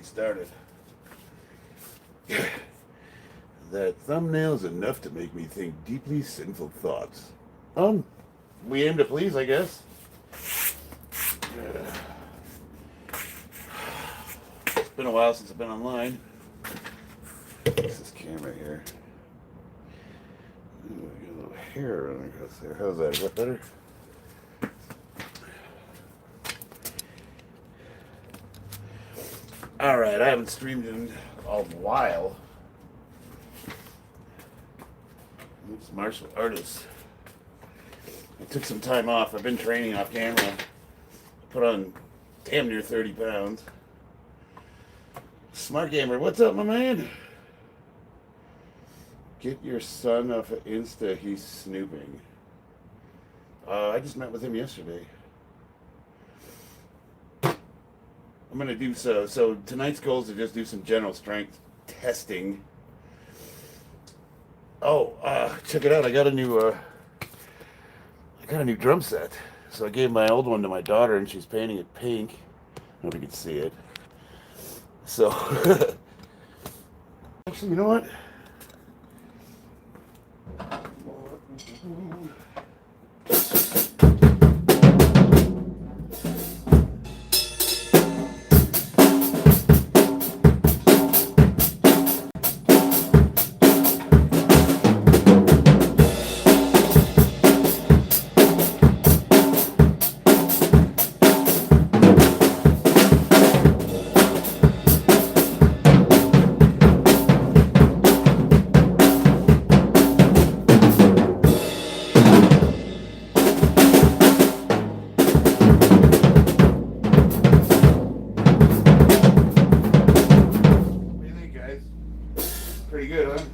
already started. That thumbnail's enough to make me think deeply sinful thoughts. We aim to please, I guess. It's been a while since I've been online. What's this camera here? Ooh, I got a little hair running across there. How's that? Is that better? Alright, I haven't streamed in a while. It's martial artist. I took some time off. I've been training off camera. Put on damn near 30 pounds. Smart Gamer, what's up, my man? Get your son off of Insta. He's snooping. I just met with him yesterday. I'm gonna do so tonight's goal is to just do some general strength testing. Oh, check it out! I got a new drum set. So I gave my old one to my daughter, and she's painting it pink. I don't know if you can see it. So, actually, you know what? Pretty good, huh?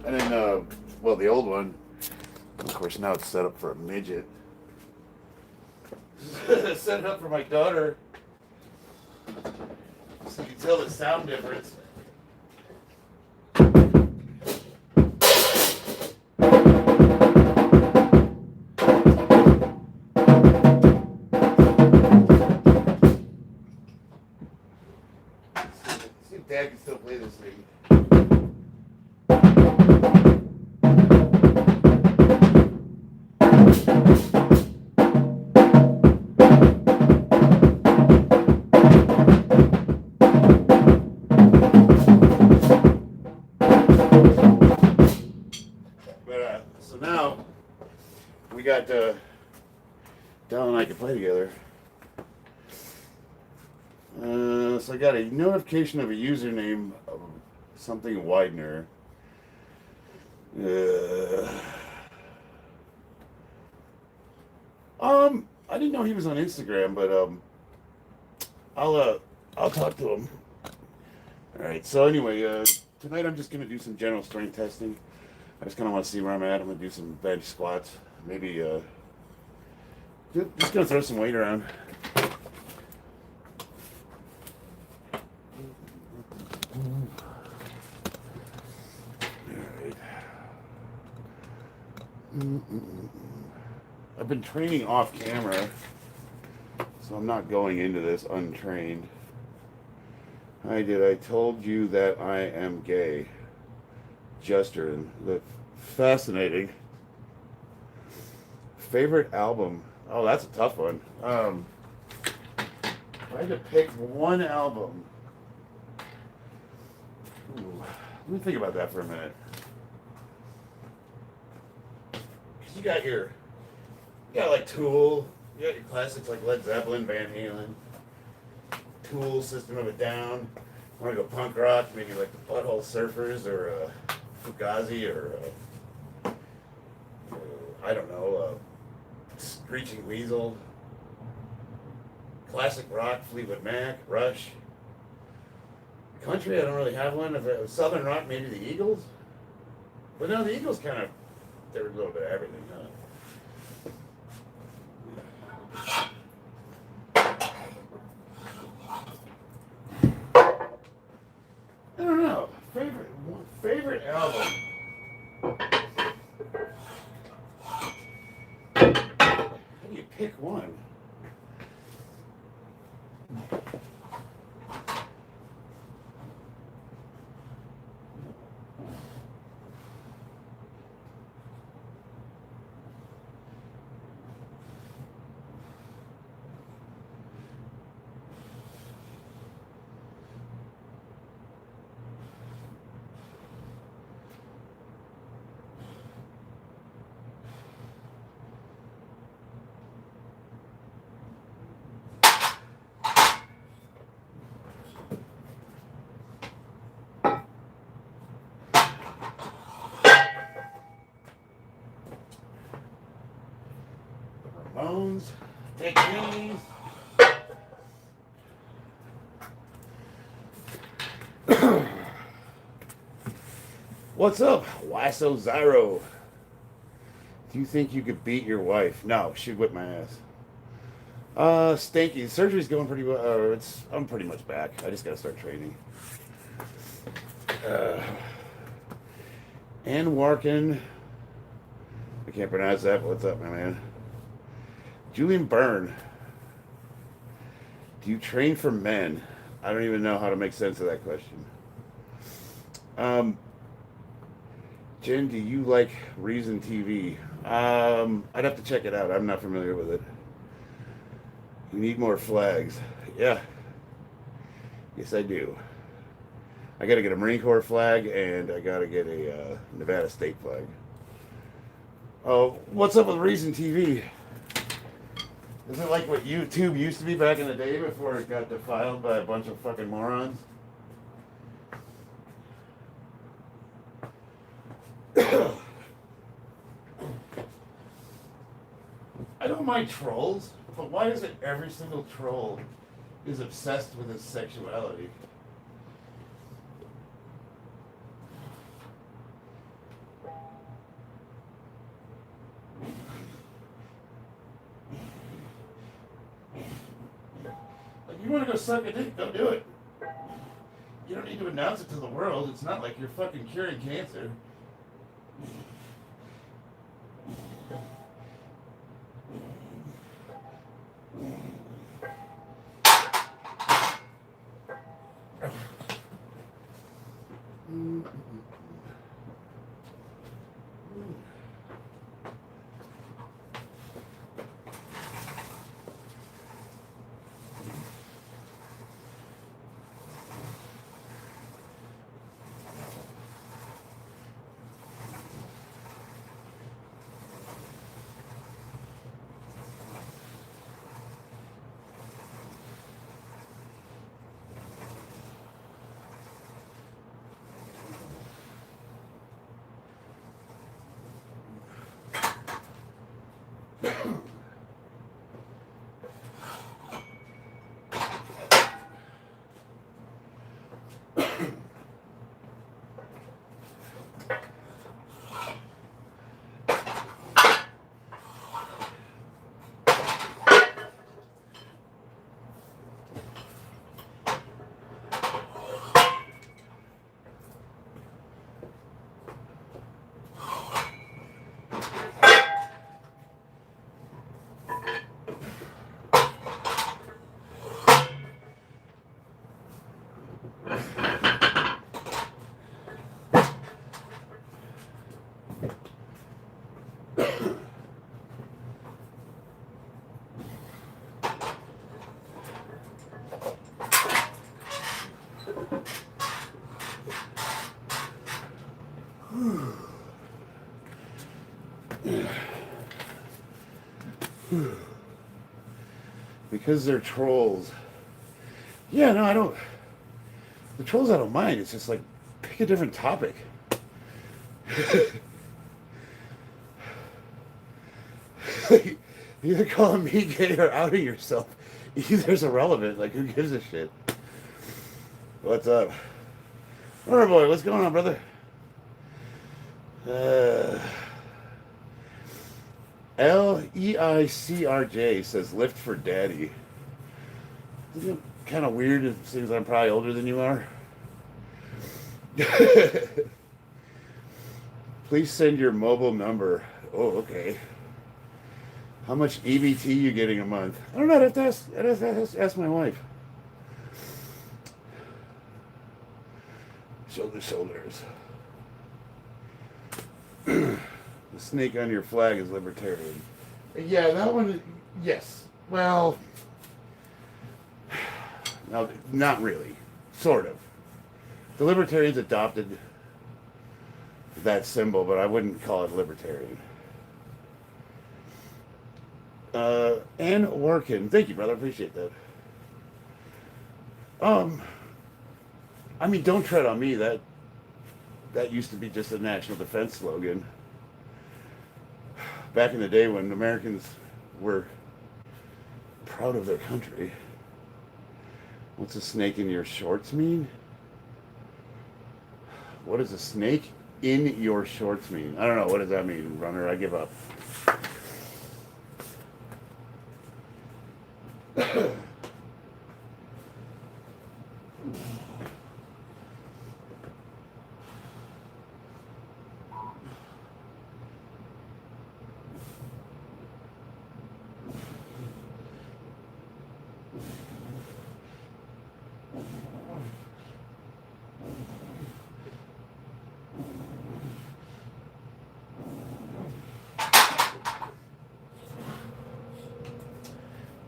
And then, well, the old one, of course, now it's set up for a midget. Set it up for my daughter, so you can tell the sound difference. See if Dad can still play this thing. So now we got Dal and I can play together. So I got a notification of a username of something Widener. I didn't know he was on Instagram, but I'll talk to him. All right. So anyway, tonight I'm just gonna do some general strength testing. I just kind of want to see where I'm at. I'm gonna do some bench squats. Maybe just gonna throw some weight around. Alright. I've been training off camera, so I'm not going into this untrained. I told you that I am gay. Justin, fascinating. Favorite album? Oh, that's a tough one. If I had to pick one album, let me think about that for a minute. 'Cause you got like Tool, you got your classics like Led Zeppelin, Van Halen, Tool, System of a Down. I want to go punk rock, maybe like the Butthole Surfers or Fugazi or I don't know, Screeching Weasel. Classic rock, Fleetwood Mac, Rush. Country, I don't really have one. If it was Southern rock, maybe the Eagles. But no, the Eagles kind of, they were a little bit of everything, huh? I don't know. Favorite album. How do you pick one? phones. Take these. What's up, Wasso Zyro? Do you think you could beat your wife? No, she'd whip my ass. Stanky, surgery's going pretty well. I'm pretty much back. I just gotta start training. And Warkin. I can't pronounce that. What's up, my man? Julian Byrne. Do you train for men? I don't even know how to make sense of that question. Jen, do you like Reason TV? I'd have to check it out. I'm not familiar with it. You need more flags. Yeah. Yes, I do. I got to get a Marine Corps flag, and I got to get a Nevada State flag. Oh, what's up with Reason TV? Is it like what YouTube used to be back in the day before it got defiled by a bunch of fucking morons? I don't mind trolls, but why is it every single troll is obsessed with his sexuality? Like, you want to go suck a dick, go do it. You don't need to announce it to the world. It's not like you're fucking curing cancer. Because they're trolls. Yeah, no, I don't. The trolls I don't mind. It's just like, pick a different topic. Either calling me gay or outing yourself. Either's irrelevant. Like, who gives a shit? What's up? Alright, boy, what's going on, brother? LEICRJ says lift for daddy. Isn't it kind of weird? It seems I'm probably older than you are. Please send your mobile number. Oh, okay. How much EBT you getting a month? I don't know. I'd have to ask my wife. Shoulders. The snake on your flag is libertarian. Yeah, that one, yes. Well, no, not really. Sort of. The libertarians adopted that symbol, but I wouldn't call it libertarian. And working. Thank you, brother. Appreciate that. I mean, don't tread on me. That used to be just a national defense slogan. Back in the day when Americans were proud of their country. What's a snake in your shorts mean? What does a snake in your shorts mean? I don't know. What does that mean, runner? I give up.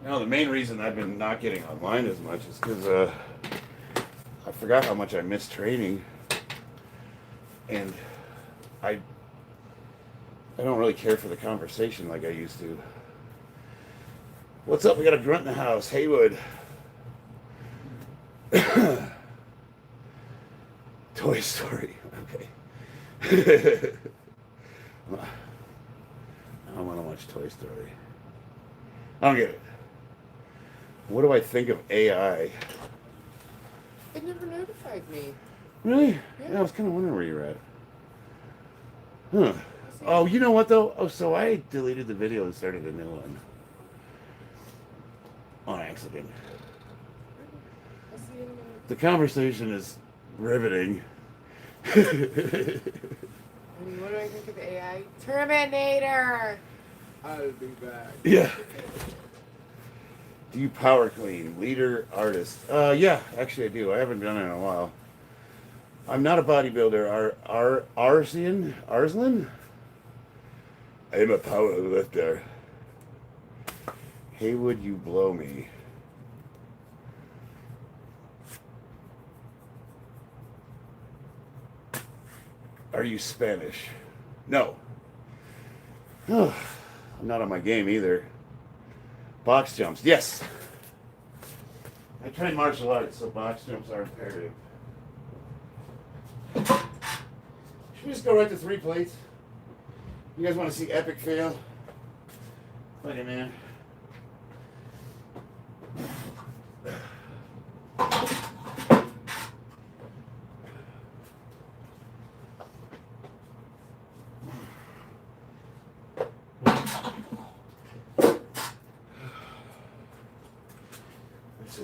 No, the main reason I've been not getting online as much is because I forgot how much I miss training, and I don't really care for the conversation like I used to. What's up? We got a grunt in the house. Haywood. Toy Story. Okay. I want to watch Toy Story. I don't get it. What do I think of AI? It never notified me. Really? Yeah, I was kind of wondering where you're at. Huh. Oh, you know what though? Oh, so I deleted the video and started a new one. On accident. The conversation is riveting. I mean, what do I think of AI? Terminator! I'll be back. Yeah. Do you power clean? Leader, artist? Yeah, actually I do. I haven't done it in a while. I'm not a bodybuilder. Arslan? I'm a power lifter. Haywood, you blow me. Are you Spanish? No. I'm not on my game either. Box jumps, yes. I train martial arts, so box jumps are imperative. Should we just go right to 3 plates? You guys want to see epic fail? Look at man. This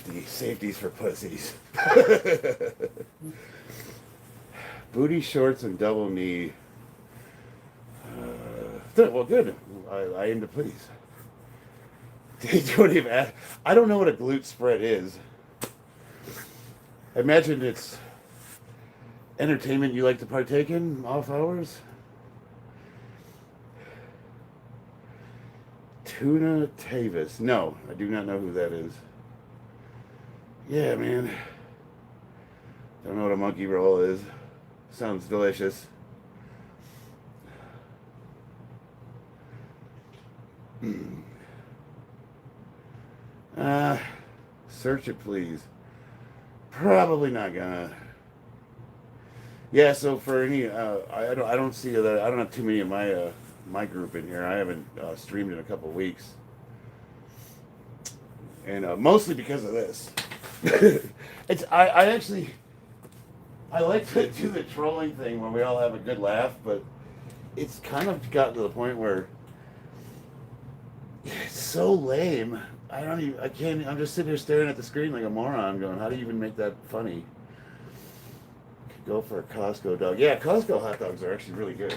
is safeties for pussies. Booty shorts and double knee. Well, good. I aim to please. Don't even ask. I don't know what a glute spread is. I imagine it's entertainment you like to partake in off hours. Tuna Tavis. No, I do not know who that is. Yeah, man. Don't know what a monkey roll is. Sounds delicious. Search it, please. Probably not gonna. Yeah. So for any, I don't see that. I don't have too many of my group in here. I haven't streamed in a couple weeks, and mostly because of this. I actually like to do the trolling thing when we all have a good laugh, but it's kind of gotten to the point where it's so lame. I can't, I'm just sitting here staring at the screen like a moron going, how do you even make that funny? Could go for a Costco dog. Yeah, Costco hot dogs are actually really good.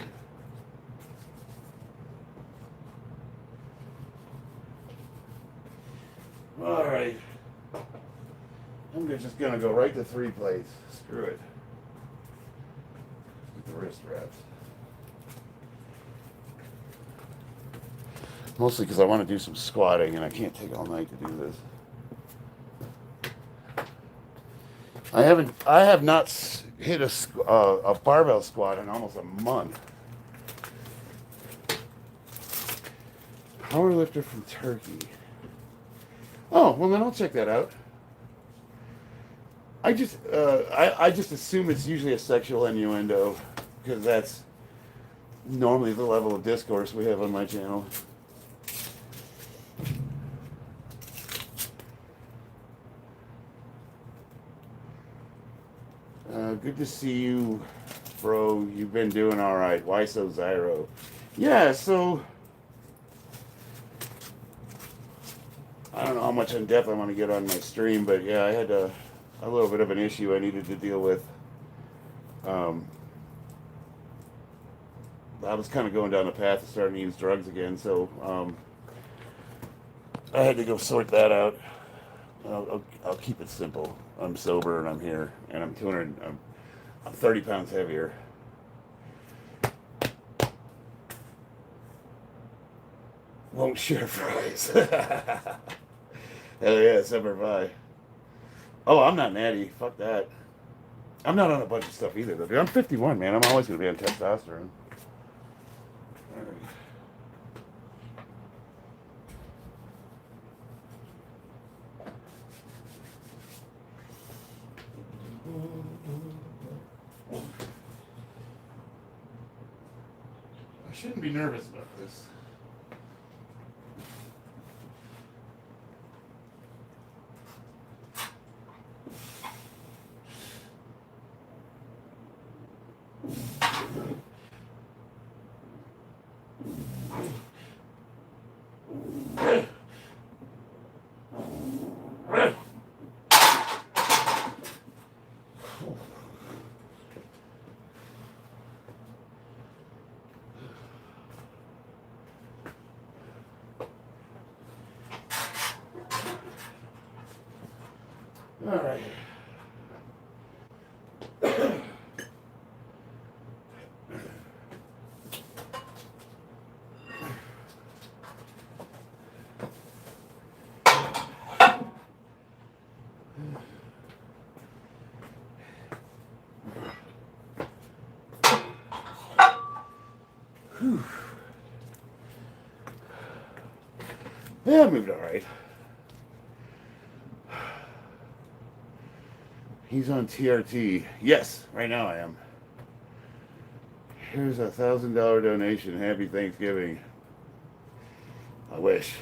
All right. I'm just going to go right to 3 plates. Screw it. Get the wrist wraps. Mostly because I want to do some squatting and I can't take all night to do this. I have not hit a barbell squat in almost a month. Powerlifter from Turkey. Oh, well then I'll check that out. I just assume it's usually a sexual innuendo because that's normally the level of discourse we have on my channel. Good to see you, bro. You've been doing all right. Why so Zyro? Yeah, so I don't know how much in depth I want to get on my stream, but yeah, I had a little bit of an issue I needed to deal with. I was kind of going down the path of starting to use drugs again, so I had to go sort that out. I'll keep it simple. I'm sober and I'm here, and I'm 200. I'm 30 pounds heavier. Won't share fries. Hell yeah, Semper Fi. Oh, I'm not natty. Fuck that. I'm not on a bunch of stuff either, though. Dude, I'm 51, man. I'm always gonna be on testosterone. All right. I shouldn't be nervous about this. All right. Whew. Yeah, I moved all right. He's on TRT. Yes, right now I am. Here's $1,000 donation. Happy Thanksgiving. I wish.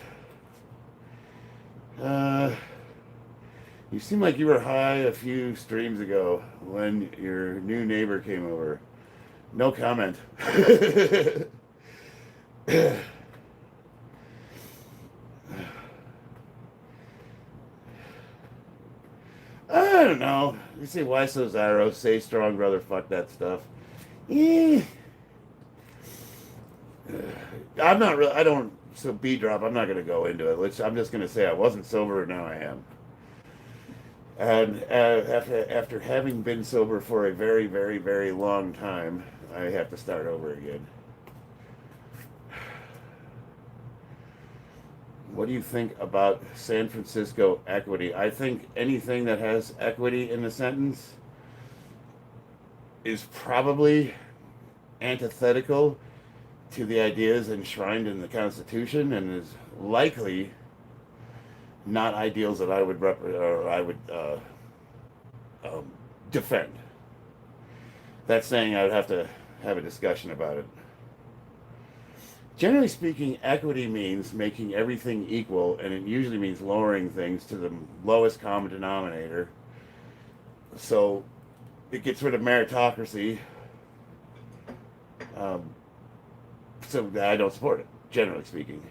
You seem like you were high a few streams ago when your new neighbor came over. No comment. I don't know. You say why so Zyro? Say strong brother. Fuck that stuff. Eh. I'm not really. I don't. So B drop. I'm not gonna go into it. I'm just gonna say I wasn't sober. Now I am. And after having been sober for a very, very, very long time, I have to start over again. What do you think about San Francisco equity? I think anything that has equity in the sentence is probably antithetical to the ideas enshrined in the Constitution and is likely not ideals that I would defend. That's saying I would have to have a discussion about it. Generally speaking, equity means making everything equal, and it usually means lowering things to the lowest common denominator. So it gets rid of meritocracy. So I don't support it, generally speaking.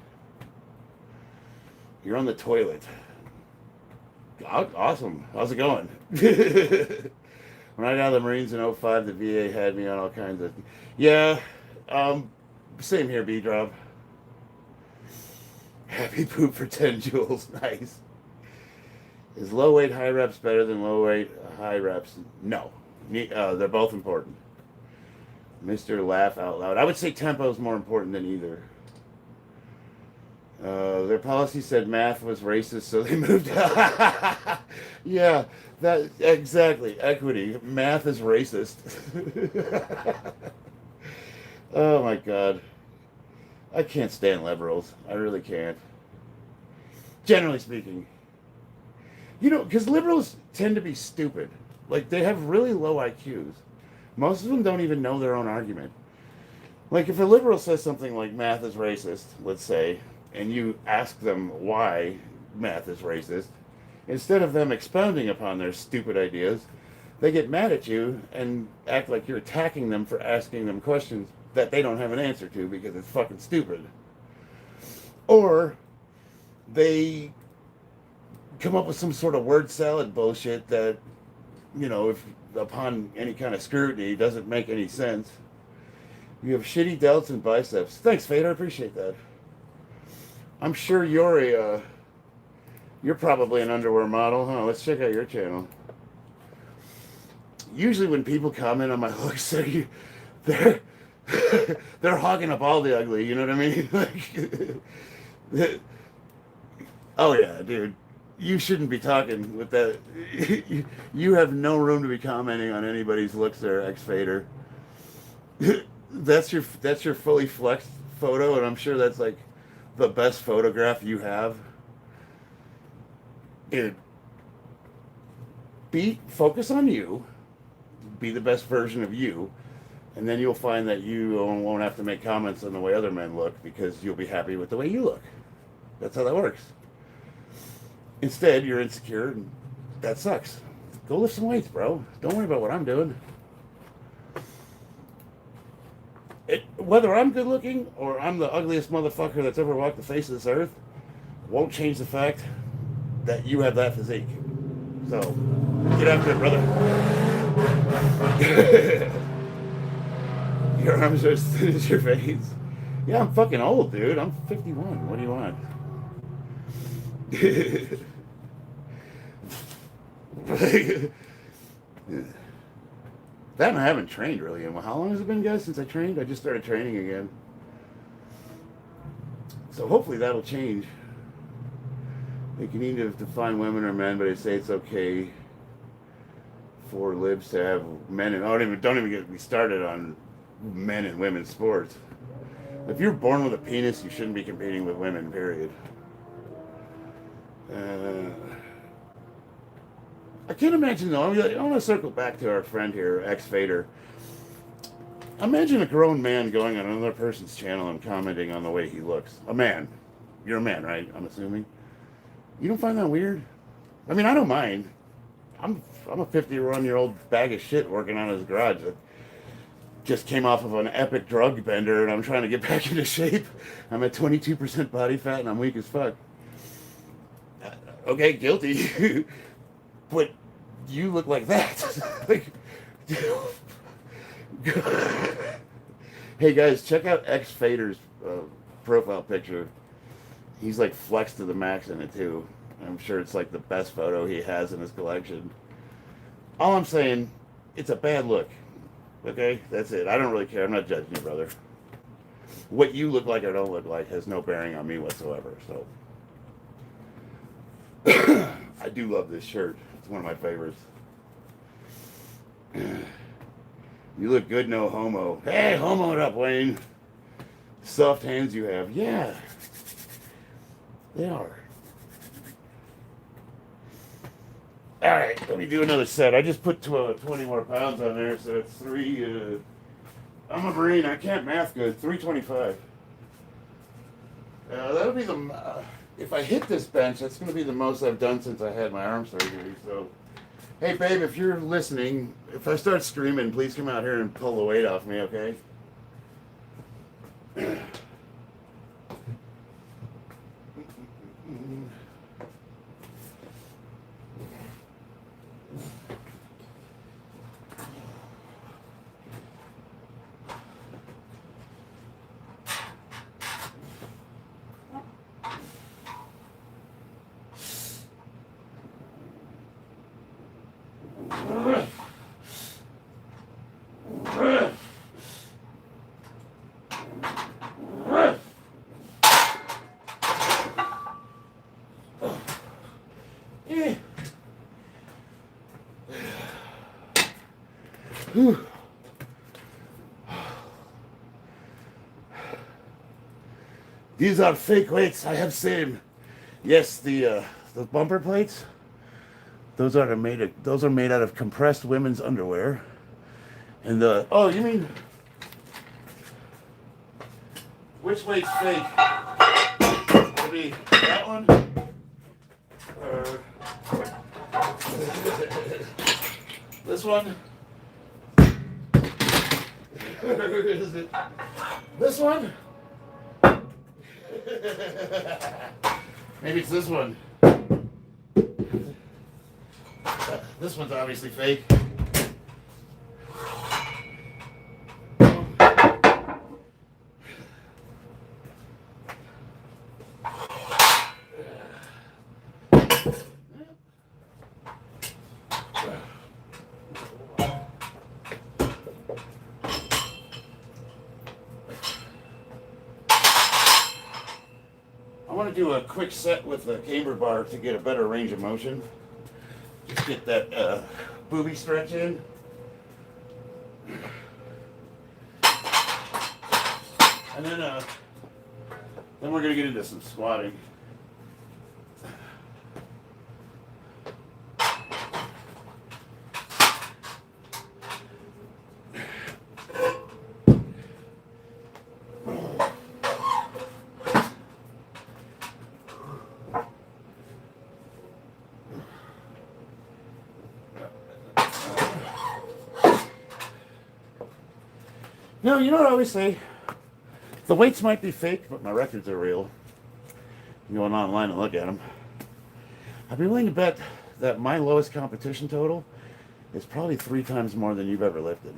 You're on the toilet. Awesome. How's it going? When I got out of the Marines in 05, the VA had me on all kinds of... Yeah, same here, B-Drop. Happy poop for 10 joules. Nice. Is low weight high reps better than low weight high reps? No. They're both important. Mr. Laugh Out Loud. I would say tempo is more important than either. Their policy said math was racist, so they moved out. Yeah, that exactly. Equity. Math is racist. Oh my God. I can't stand liberals. I really can't. Generally speaking. You know, because liberals tend to be stupid. Like, they have really low IQs. Most of them don't even know their own argument. Like, if a liberal says something like math is racist, let's say, and you ask them why math is racist, instead of them expounding upon their stupid ideas, they get mad at you and act like you're attacking them for asking them questions that they don't have an answer to because it's fucking stupid. Or they come up with some sort of word salad bullshit that, if upon any kind of scrutiny doesn't make any sense. You have shitty delts and biceps. Thanks, Fade. I appreciate that. I'm sure you're probably an underwear model, huh? Let's check out your channel. Usually when people comment on my looks, they're hogging up all the ugly, you know what I mean? Oh yeah, dude. You shouldn't be talking with that. You have no room to be commenting on anybody's looks there, ex-fader. That's your fully flexed photo, and I'm sure that's like the best photograph you have. Dude, focus on you. Be the best version of you, and then you'll find that you won't have to make comments on the way other men look because you'll be happy with the way you look. That's how that works. Instead, you're insecure, and that sucks. Go lift some weights, bro. Don't worry about what I'm doing. Whether I'm good looking or I'm the ugliest motherfucker that's ever walked the face of this earth won't change the fact that you have that physique. So, get after it, brother. Your arms are as thin as your face. Yeah, I'm fucking old, dude. I'm 51. What do you want? That and I haven't trained really. How long has it been, guys, since I trained? I just started training again. So hopefully that'll change. They can either define women or men, but they say it's okay for libs to have men and don't even get me started on men and women's sports. If you're born with a penis, you shouldn't be competing with women, period. I can't imagine though. I want to circle back to our friend here, ex-fader. Imagine a grown man going on another person's channel and commenting on the way he looks. A man. You're a man, right? I'm assuming. You don't find that weird? I mean, I don't mind. I'm a 51-year-old bag of shit working on his garage that just came off of an epic drug bender, and I'm trying to get back into shape. I'm at 22% body fat, and I'm weak as fuck. Okay, guilty. But you look like that. Hey guys, check out ex-fader's profile picture. He's like flexed to the max in it too. I'm sure it's like the best photo he has in his collection. All I'm saying, it's a bad look. Okay? That's it. I don't really care. I'm not judging you, brother. What you look like or don't look like has no bearing on me whatsoever. So I do love this shirt. It's one of my favorites. You look good, no homo. Hey, homo it up, Wayne. Soft hands you have. Yeah. They are. Alright, let me do another set. I just put 20 more pounds on there, so it's 3. I'm a Marine. I can't math good. 325. That'll be the... if I hit this bench, that's going to be the most I've done since I had my arm surgery. So, hey, babe, if you're listening, if I start screaming, please come out here and pull the weight off me, okay? These are fake weights. I have seen. Yes, the bumper plates. Those are made out of compressed women's underwear. And oh, you mean which weight's fake? Maybe that one? Or This one? Or is it this one? Maybe it's this one. This one's obviously fake. I want to do a quick set with the camber bar to get a better range of motion. Just get that booby stretch in. And then we're going to get into some squatting. No, you know what I always say? The weights might be fake, but my records are real. You go online and look at them. I'd be willing to bet that my lowest competition total is probably 3 times more than you've ever lifted.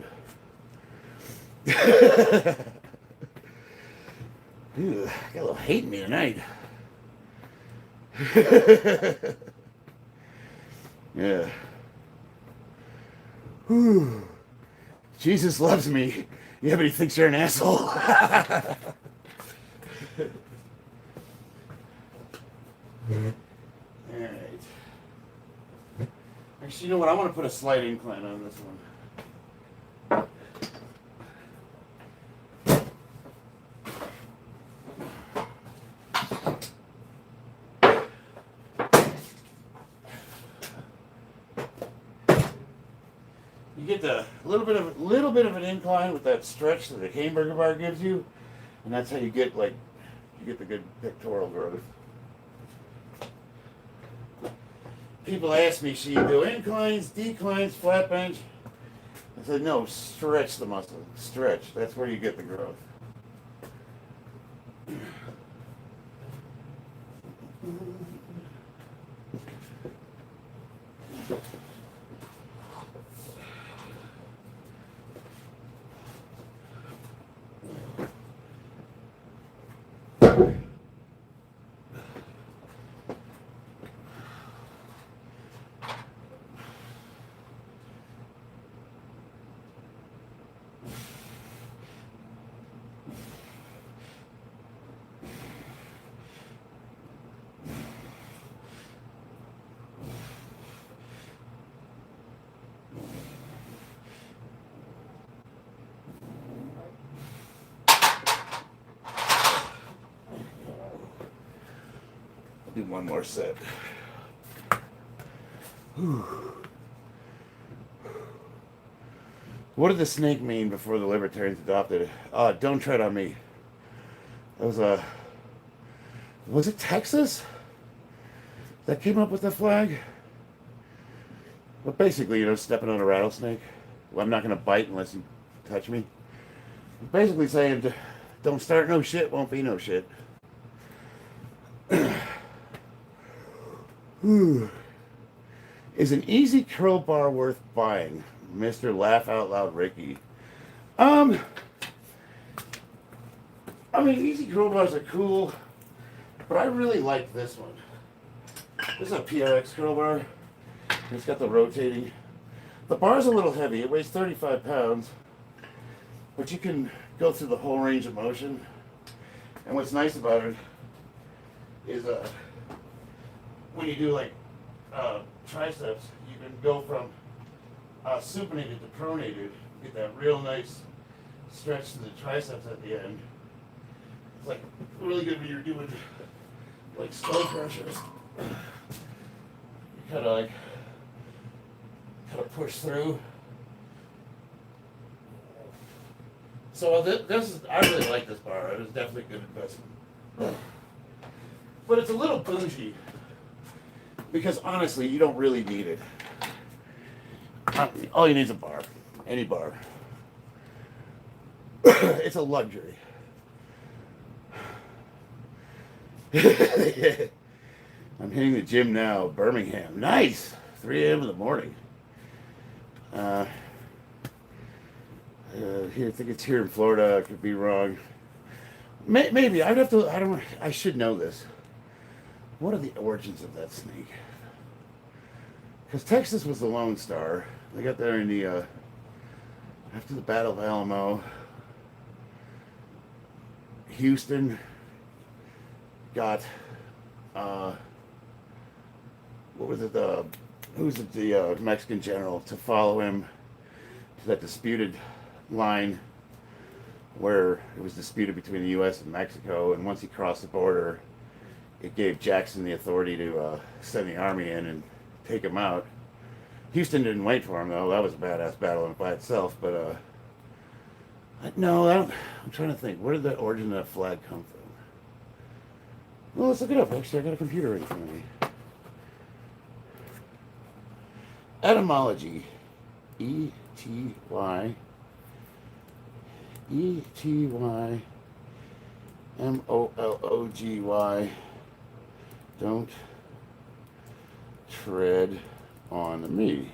Ew, got a little hate in me tonight. Yeah. Whew. Jesus loves me. Yeah, but he thinks you're an asshole. All right. Actually, you know what? I want to put a slight incline on this one. You get the little bit of an incline with that stretch that the hamburger bar gives you, and that's how you get the good pectoral growth. People ask me, should you do inclines, declines, flat bench? I said, no, stretch the muscle. Stretch. That's where you get the growth. Do one more set. Whew. What did the snake mean before the libertarians adopted it? Don't tread on me. That was it Texas that came up with the flag? But basically, stepping on a rattlesnake. Well, I'm not going to bite unless you touch me. Basically saying, don't start no shit, won't be no shit. Is an easy curl bar worth buying? Mr. Laugh Out Loud Ricky. Easy curl bars are cool, but I really like this one. This is a PRX curl bar. It's got the rotating. The bar's a little heavy. It weighs 35 pounds, but you can go through the whole range of motion. And what's nice about it is when you do triceps, you can go from supinated to pronated, get that real nice stretch to the triceps at the end. It's like really good when you're doing like slow pressures. You kind of push through. So I really like this bar. It was definitely a good investment. But it's a little bougie because honestly, you don't really need it. All you need is a bar. Any bar. It's a luxury. I'm hitting the gym now, Birmingham. Nice! 3 a.m. in the morning. Here, I think it's here in Florida. I could be wrong. Maybe. I'd have to. I should know this. What are the origins of that snake? Because Texas was the Lone Star. They got there in the after the Battle of Alamo. Houston got what was it? Who's it? The Mexican general to follow him to that disputed line where it was disputed between the U.S. and Mexico, and once he crossed the border, it gave Jackson the authority to send the army in and take him out. Houston didn't wait for him, though. That was a badass battle by itself. But I'm trying to think. Where did the origin of that flag come from? Well, let's look it up. Actually, I got a computer in front of me. Etymology. E-T-Y. E-T-Y-M-O-L-O-G-Y. Don't tread on me.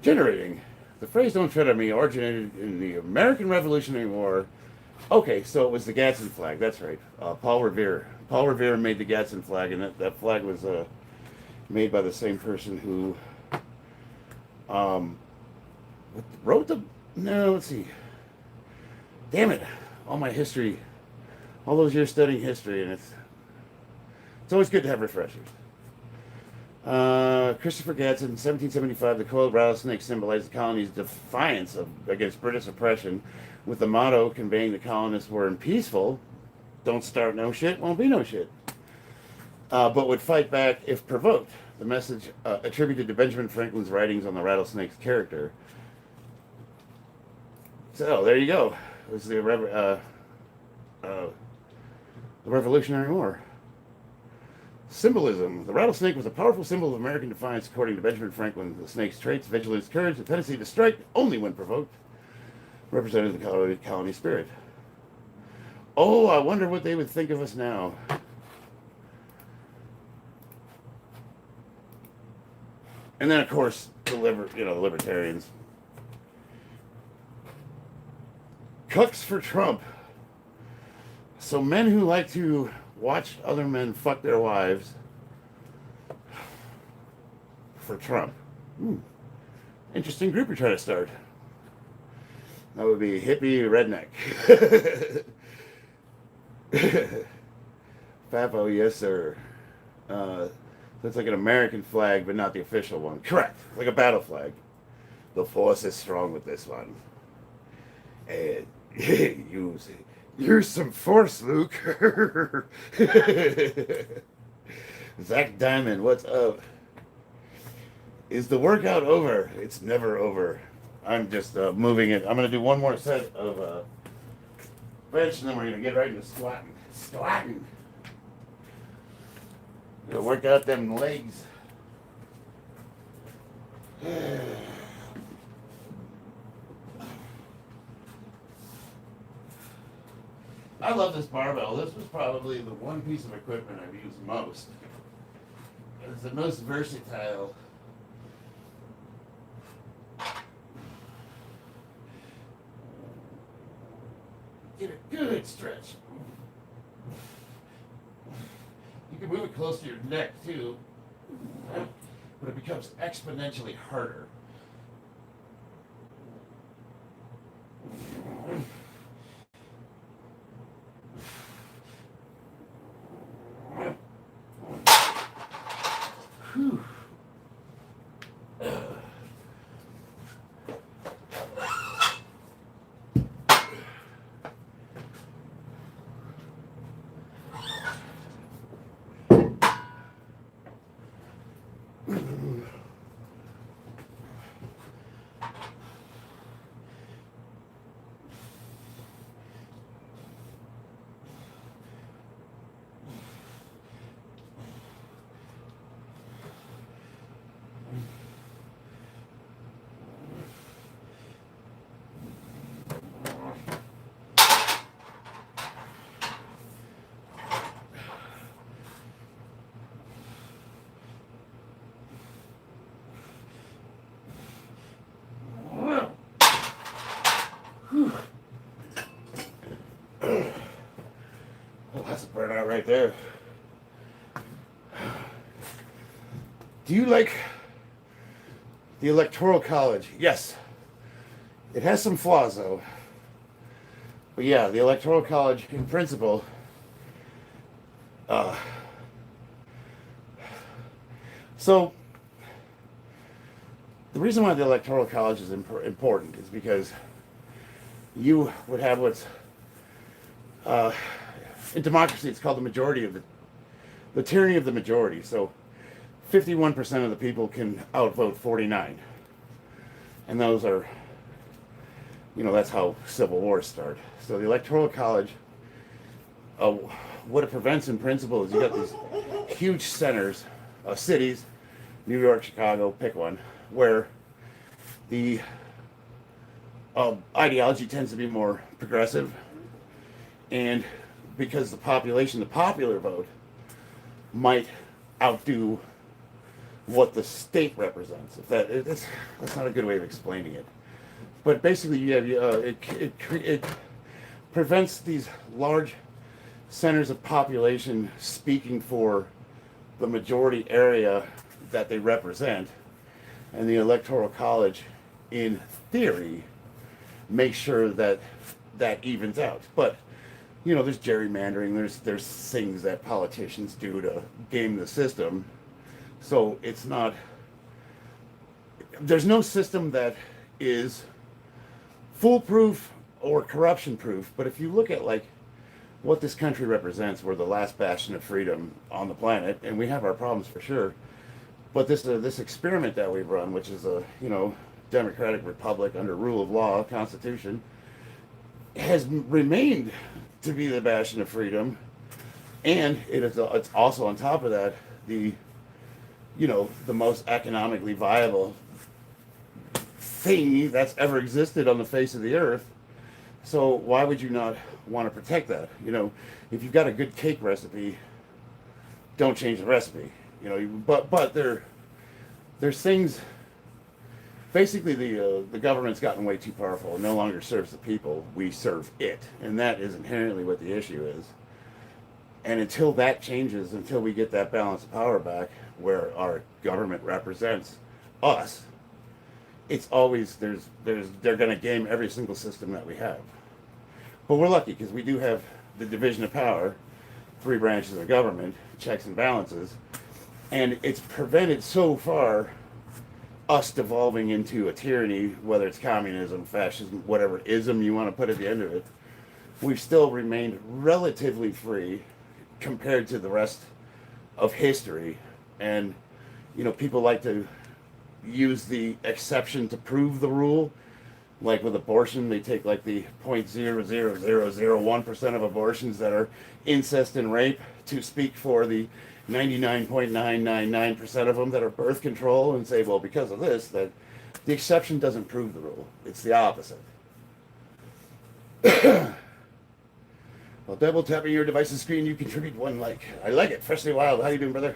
Generating. The phrase "don't tread on me" originated in the American Revolutionary War. Okay, so it was the Gadsden flag. That's right. Paul Revere. Paul Revere made the Gadsden flag, and that flag was made by the same person who wrote the... No, let's see. Damn it. All my history. All those years studying history, and it's always good to have refreshers. Christopher Gadsden, 1775, the coiled rattlesnake symbolized the colony's defiance against British oppression, with the motto conveying the colonists were peaceful, don't start no shit, won't be no shit, but would fight back if provoked. The message attributed to Benjamin Franklin's writings on the rattlesnake's character. So, there you go. It was the Revolutionary War. Symbolism. The rattlesnake was a powerful symbol of American defiance, according to Benjamin Franklin. The snake's traits, vigilance, courage, the tendency to strike only when provoked, represented the colony spirit. Oh, I wonder what they would think of us now. And then, of course, the libertarians. Cucks for Trump. So men who like to watch other men fuck their wives for Trump. Interesting group you're trying to start. That would be hippie redneck. Fafo, yes sir. Looks like an American flag, but not the official one. Correct. Like a battle flag. The force is strong with this one. And use some force, Luke. Zach Diamond, what's up? Is the workout over? It's never over. I'm just moving it. I'm going to do one more set of bench, and then we're going to get right into squatting. Squatting. Gonna work out them legs. I love this barbell. This was probably the one piece of equipment I've used most. It's the most versatile. Get a good stretch. You can move it close to your neck too, but it becomes exponentially harder. Whew. right there. Do you like the Electoral College? Yes. It has some flaws, though. But yeah, the Electoral College, in principle, so the reason why the Electoral College is important is because you would have what's in democracy it's called the majority of the tyranny of the majority. So 51% of the people can outvote 49, and those are, that's how civil wars start. So the Electoral College, what it prevents in principle is you got these huge centers of cities, New York, Chicago, pick one, where the ideology tends to be more progressive, and because the population, the popular vote, might outdo what the state represents. That's not a good way of explaining it, but basically you have it prevents these large centers of population speaking for the majority area that they represent, and the Electoral College, in theory, makes sure that that evens out. But there's gerrymandering. There's things that politicians do to game the system. So there's no system that is foolproof or corruption proof. But if you look at what this country represents, we're the last bastion of freedom on the planet, and we have our problems for sure. But this experiment that we've run, which is a democratic republic under rule of law, constitution, has remained to be the bastion of freedom, and it's also on top of that the most economically viable thing that's ever existed on the face of the earth. So why would you not want to protect that? If you've got a good cake recipe, don't change the recipe. But there's things. Basically, the government's gotten way too powerful. It no longer serves the people. We serve it, and that is inherently what the issue is. And until that changes, until we get that balance of power back, where our government represents us, it's always they're going to game every single system that we have. But we're lucky because we do have the division of power, 3 branches of government, checks and balances, and it's prevented so far us devolving into a tyranny, whether it's communism, fascism, whatever ism you want to put at the end of it. We've still remained relatively free compared to the rest of history. And, people like to use the exception to prove the rule. Like with abortion, they take the 0.00001% of abortions that are incest and rape to speak for the 99.999% of them that are birth control, and say, well, because of this, that the exception doesn't prove the rule. It's the opposite. While double tapping your device's screen, you contribute 1 like. I like it. Freshly Wild. How you doing, brother?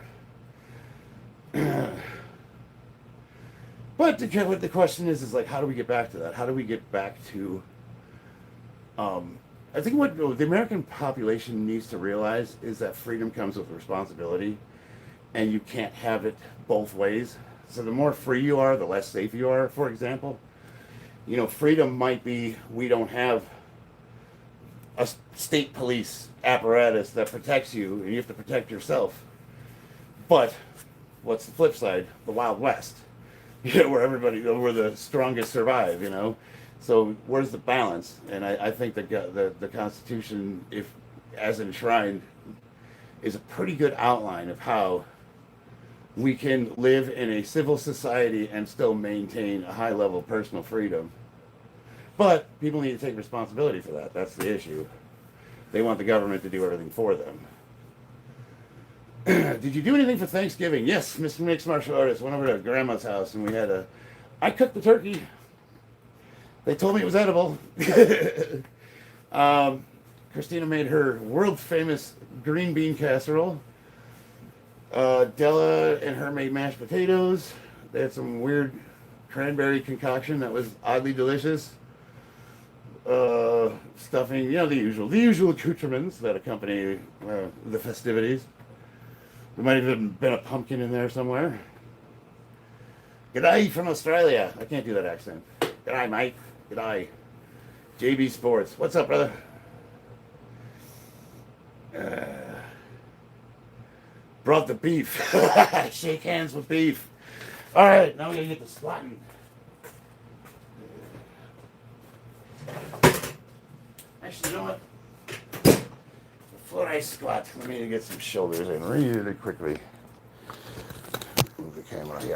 But what the question is how do we get back to that? How do we get back to I think what the American population needs to realize is that freedom comes with responsibility, and you can't have it both ways. So the more free you are, the less safe you are, for example. Freedom might be we don't have a state police apparatus that protects you, and you have to protect yourself. But what's the flip side? The Wild West, where the strongest survive, So where's the balance? And I think the Constitution, if as enshrined, is a pretty good outline of how we can live in a civil society and still maintain a high level of personal freedom. But people need to take responsibility for that. That's the issue. They want the government to do everything for them. Did you do anything for Thanksgiving? Yes, Mr. Mixed Martial Artist. Went over to Grandma's house and I cooked the turkey. They told me it was edible. Christina made her world famous green bean casserole. Della and her made mashed potatoes. They had some weird cranberry concoction that was oddly delicious. stuffing, the usual accoutrements that accompany the festivities. There might have even been a pumpkin in there somewhere. G'day from Australia. I can't do that accent. G'day, mate. G'day. JB Sports. What's up, brother? Brought the beef. Shake hands with beef. All right, now we're gonna get the squatting. Actually, you know what? Before I squat, let me get some shoulders in really quickly. Move the camera here.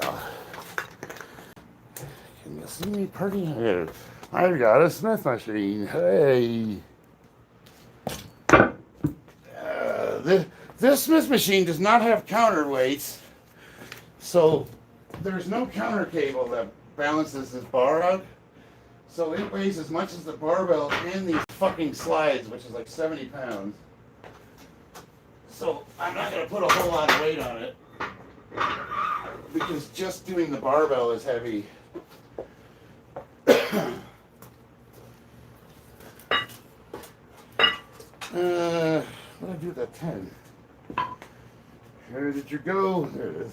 Can you see me, party? Here. I've got a Smith machine. Hey. This Smith machine does not have counterweights, so there's no counter cable that balances this bar out. So it weighs as much as the barbell and these fucking slides, which is like 70 pounds. So I'm not going to put a whole lot of weight on it because just doing the barbell is heavy. What did I do with that 10? Where did you go? There it is.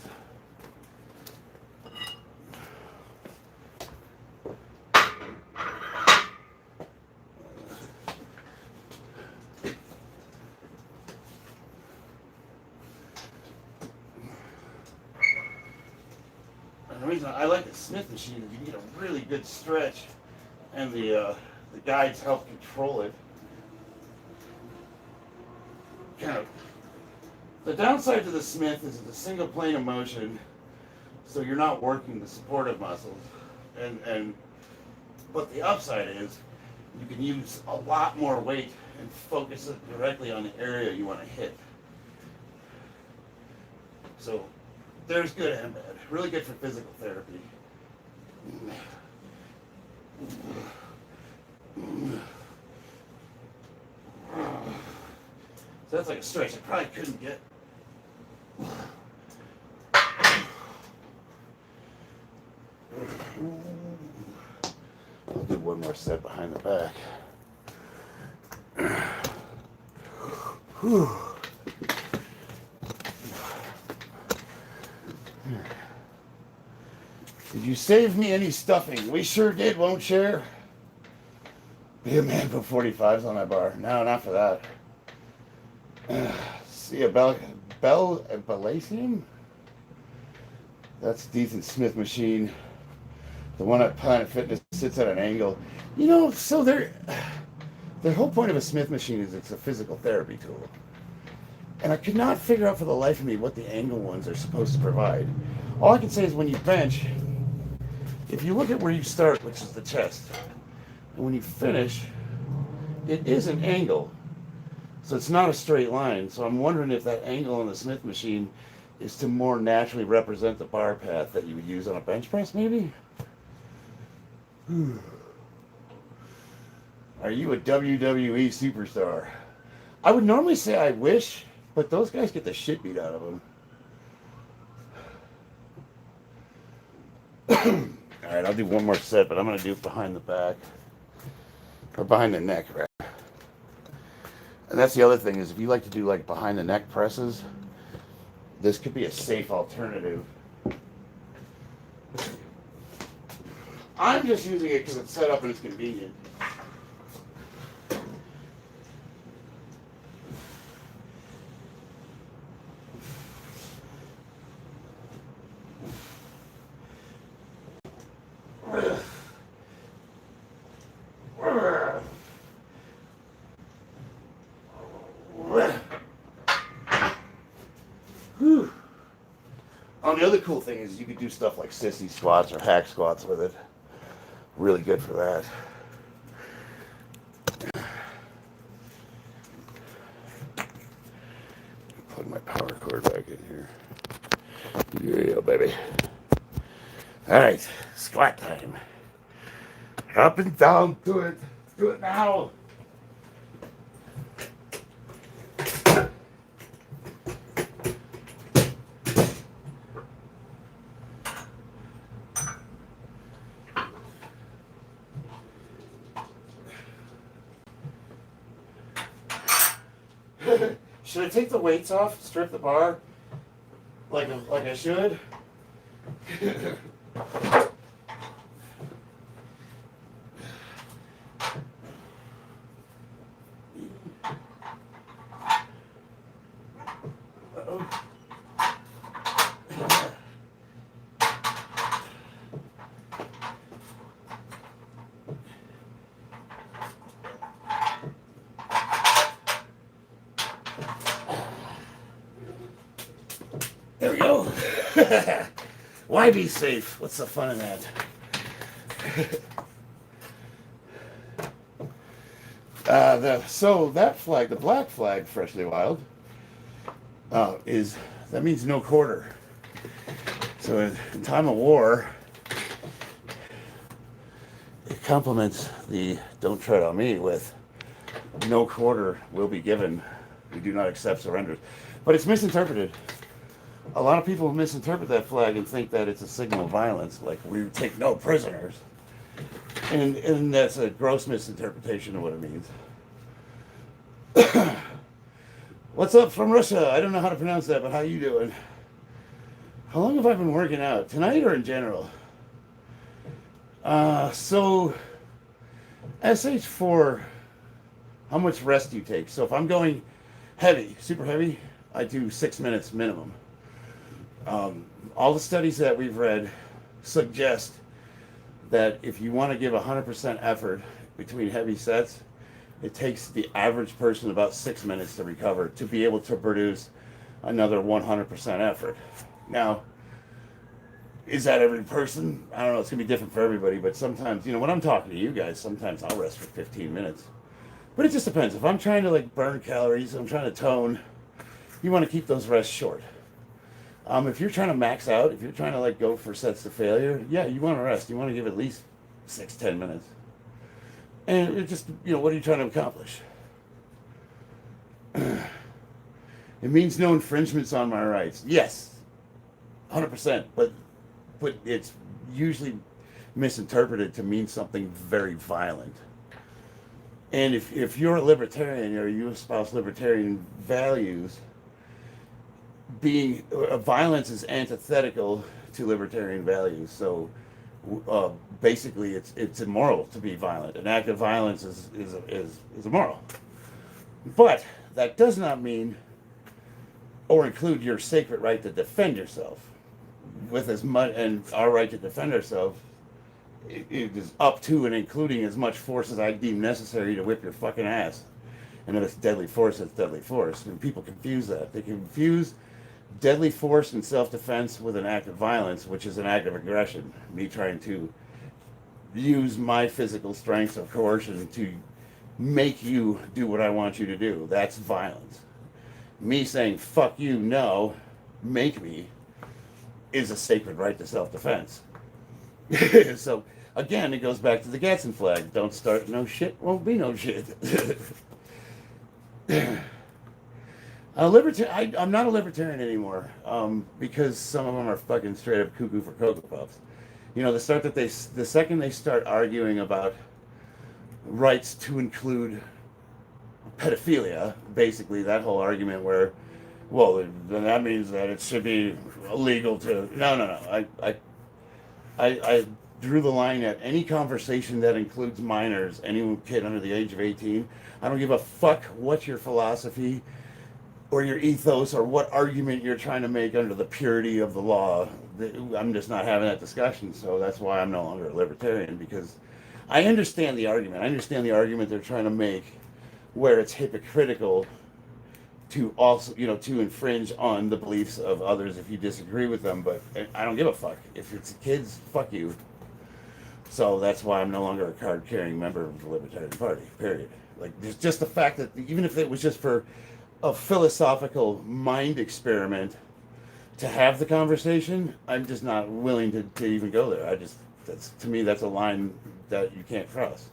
And the reason I like the Smith machine is you get a really good stretch, and the guides help control it. Kind of. The downside to the Smith is it's a single plane of motion, so you're not working the supportive muscles. But the upside is you can use a lot more weight and focus it directly on the area you want to hit. So there's good and bad. Really good for physical therapy. So that's like a stretch I probably couldn't get. I'll do one more set behind the back. Whew. Did you save me any stuffing? We sure did, won't share? Be a man, put 45s on that bar. No, not for that. See a Bellasium? That's a decent Smith machine. The one at Planet Fitness sits at an angle. So their whole point of a Smith machine is it's a physical therapy tool. And I could not figure out for the life of me what the angle ones are supposed to provide. All I can say is when you bench, if you look at where you start, which is the chest, and when you finish, it is an angle. So it's not a straight line. So I'm wondering if that angle on the Smith machine is to more naturally represent the bar path that you would use on a bench press, maybe? Are you a WWE superstar? I would normally say I wish, but those guys get the shit beat out of them. All right, I'll do one more set, but I'm going to do it behind the back. Or behind the neck, right? And that's the other thing is if you like to do like behind the neck presses, this could be a safe alternative. I'm just using it because it's set up and it's convenient. The other cool thing is you could do stuff like sissy squats or hack squats with it. Really good for that. Plug my power cord back in here. Yeah, baby. All right, squat time. Up and down, do it. Do it now. Should I take the weights off, strip the bar, like I should? There we go. Why be safe? What's the fun in that? So that flag, the black flag, freshly wild, that means no quarter. So in time of war, it complements the "don't tread on me" with "no quarter will be given. We do not accept surrenders." But it's misinterpreted. A lot of people misinterpret that flag and think that it's a signal of violence, like we take no prisoners. And that's a gross misinterpretation of what it means. What's up from Russia? I don't know how to pronounce that, but how you doing? How long have I been working out? Tonight or in general? So SH4, how much rest do you take? So if I'm going heavy, super heavy, I do 6 minutes minimum. All the studies that we've read suggest that if you want to give 100% effort between heavy sets, it takes the average person about 6 minutes to recover to be able to produce another 100% effort. Now, is that every person? I don't know. It's going to be different for everybody, but sometimes, when I'm talking to you guys, sometimes I'll rest for 15 minutes. But it just depends. If I'm trying to burn calories, I'm trying to tone, you want to keep those rests short. If you're trying to max out, if you're trying to go for sets to failure, yeah, you want to rest. You want to give at least 6-10 minutes. And it just, what are you trying to accomplish? It means no infringements on my rights. Yes, 100%. But it's usually misinterpreted to mean something very violent. And if you're a libertarian or you espouse libertarian values, violence is antithetical to libertarian values. So basically, it's immoral to be violent. An act of violence is immoral. But that does not mean or include your sacred right to defend yourself. With as much, and our right to defend ourselves, it is up to and including as much force as I deem necessary to whip your fucking ass. And if it's deadly force, it's deadly force. And people confuse that. They confuse deadly force and self-defense with an act of violence, which is an act of aggression. Me trying to use my physical strength or coercion to make you do what I want you to do. That's violence. Me saying, fuck you, no, make me, is a sacred right to self-defense. So, again, it goes back to the Gadsden flag. Don't start no shit, won't be no shit. I'm not a libertarian anymore because some of them are fucking straight up cuckoo for Cocoa Puffs. The second they start arguing about rights to include pedophilia, basically that whole argument where, well, then that means that it should be illegal to. No. I drew the line at any conversation that includes minors, any kid under the age of 18. I don't give a fuck what your philosophy or your ethos or what argument you're trying to make under the purity of the law. I'm just not having that discussion, so that's why I'm no longer a libertarian, because I understand the argument. I understand the argument they're trying to make where it's hypocritical to also, to infringe on the beliefs of others if you disagree with them, but I don't give a fuck. If it's kids, fuck you. So that's why I'm no longer a card-carrying member of the Libertarian Party, period. There's just the fact that even if it was just for a philosophical mind experiment to have the conversation, I'm just not willing to even go there. To me, that's a line that you can't cross.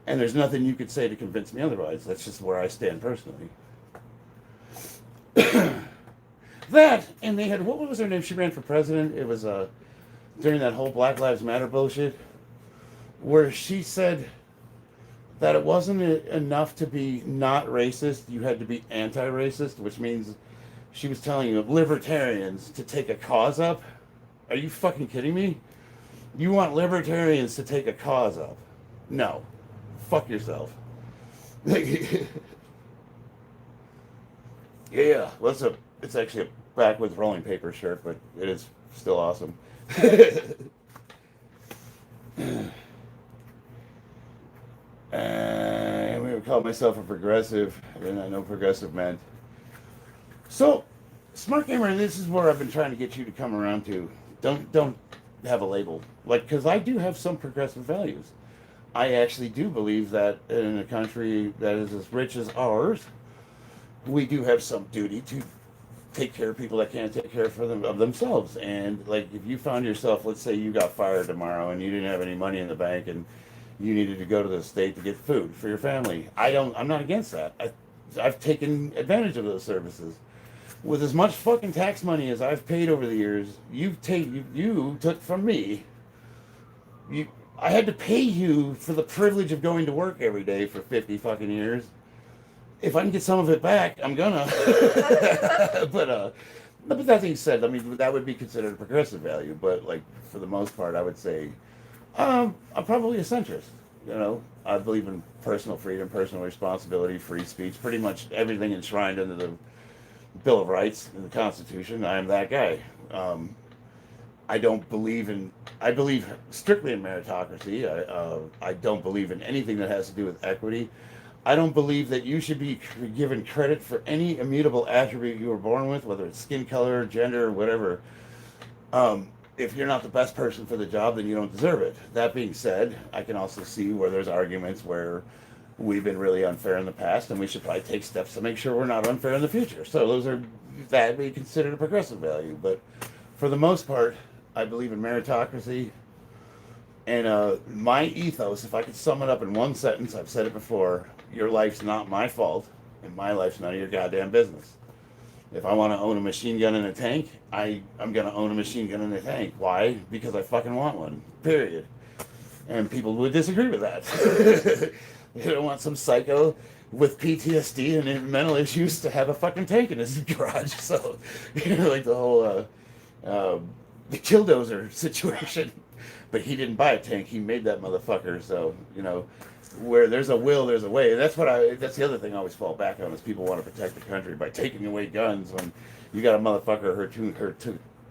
And there's nothing you could say to convince me otherwise. That's just where I stand personally. That, and they had, what was her name? She ran for president. It was during that whole Black Lives Matter bullshit, where she said that it wasn't enough to be not racist, you had to be anti-racist, which means she was telling you libertarians to take a cause up. Are you fucking kidding me? You want libertarians to take a cause up? No. Fuck yourself. Yeah, well, it's actually a backwoods rolling paper shirt, but it is still awesome. I would call myself a progressive, and I know progressive meant. So, Smart Gamer, this is where I've been trying to get you to come around to. Don't have a label, like, because I do have some progressive values. I actually do believe that in a country that is as rich as ours, we do have some duty to take care of people that can't take care of themselves. And like, if you found yourself, let's say you got fired tomorrow and you didn't have any money in the bank and you needed to go to the state to get food for your family, I'm not against that. I've taken advantage of those services. With as much fucking tax money as I've paid over the years, you took from me. I had to pay you for the privilege of going to work every day for 50 fucking years. If I can get some of it back, I'm gonna. But that being said, I mean, that would be considered a progressive value. But like, for the most part, I would say I'm probably a centrist. You know, I believe in personal freedom, personal responsibility, free speech, pretty much everything enshrined under the Bill of Rights and the Constitution. I am that guy. I believe strictly in meritocracy. I don't believe in anything that has to do with equity. I don't believe that you should be given credit for any immutable attribute you were born with, whether it's skin color, gender, whatever. If you're not the best person for the job, then you don't deserve it. That being said, I can also see where there's arguments where we've been really unfair in the past, and we should probably take steps to make sure we're not unfair in the future. So that would be considered a progressive value. But for the most part, I believe in meritocracy. And my ethos, if I could sum it up in one sentence, I've said it before: your life's not my fault, and my life's none of your goddamn business. If I want to own a machine gun in a tank, I'm going to own a machine gun in a tank. Why? Because I fucking want one. Period. And people would disagree with that. They don't want some psycho with PTSD and mental issues to have a fucking tank in his garage. So, like the whole the Killdozer situation. But he didn't buy a tank. He made that motherfucker. So, where there's a will, there's a way. That's the other thing I always fall back on, is people want to protect the country by taking away guns when you got a motherfucker who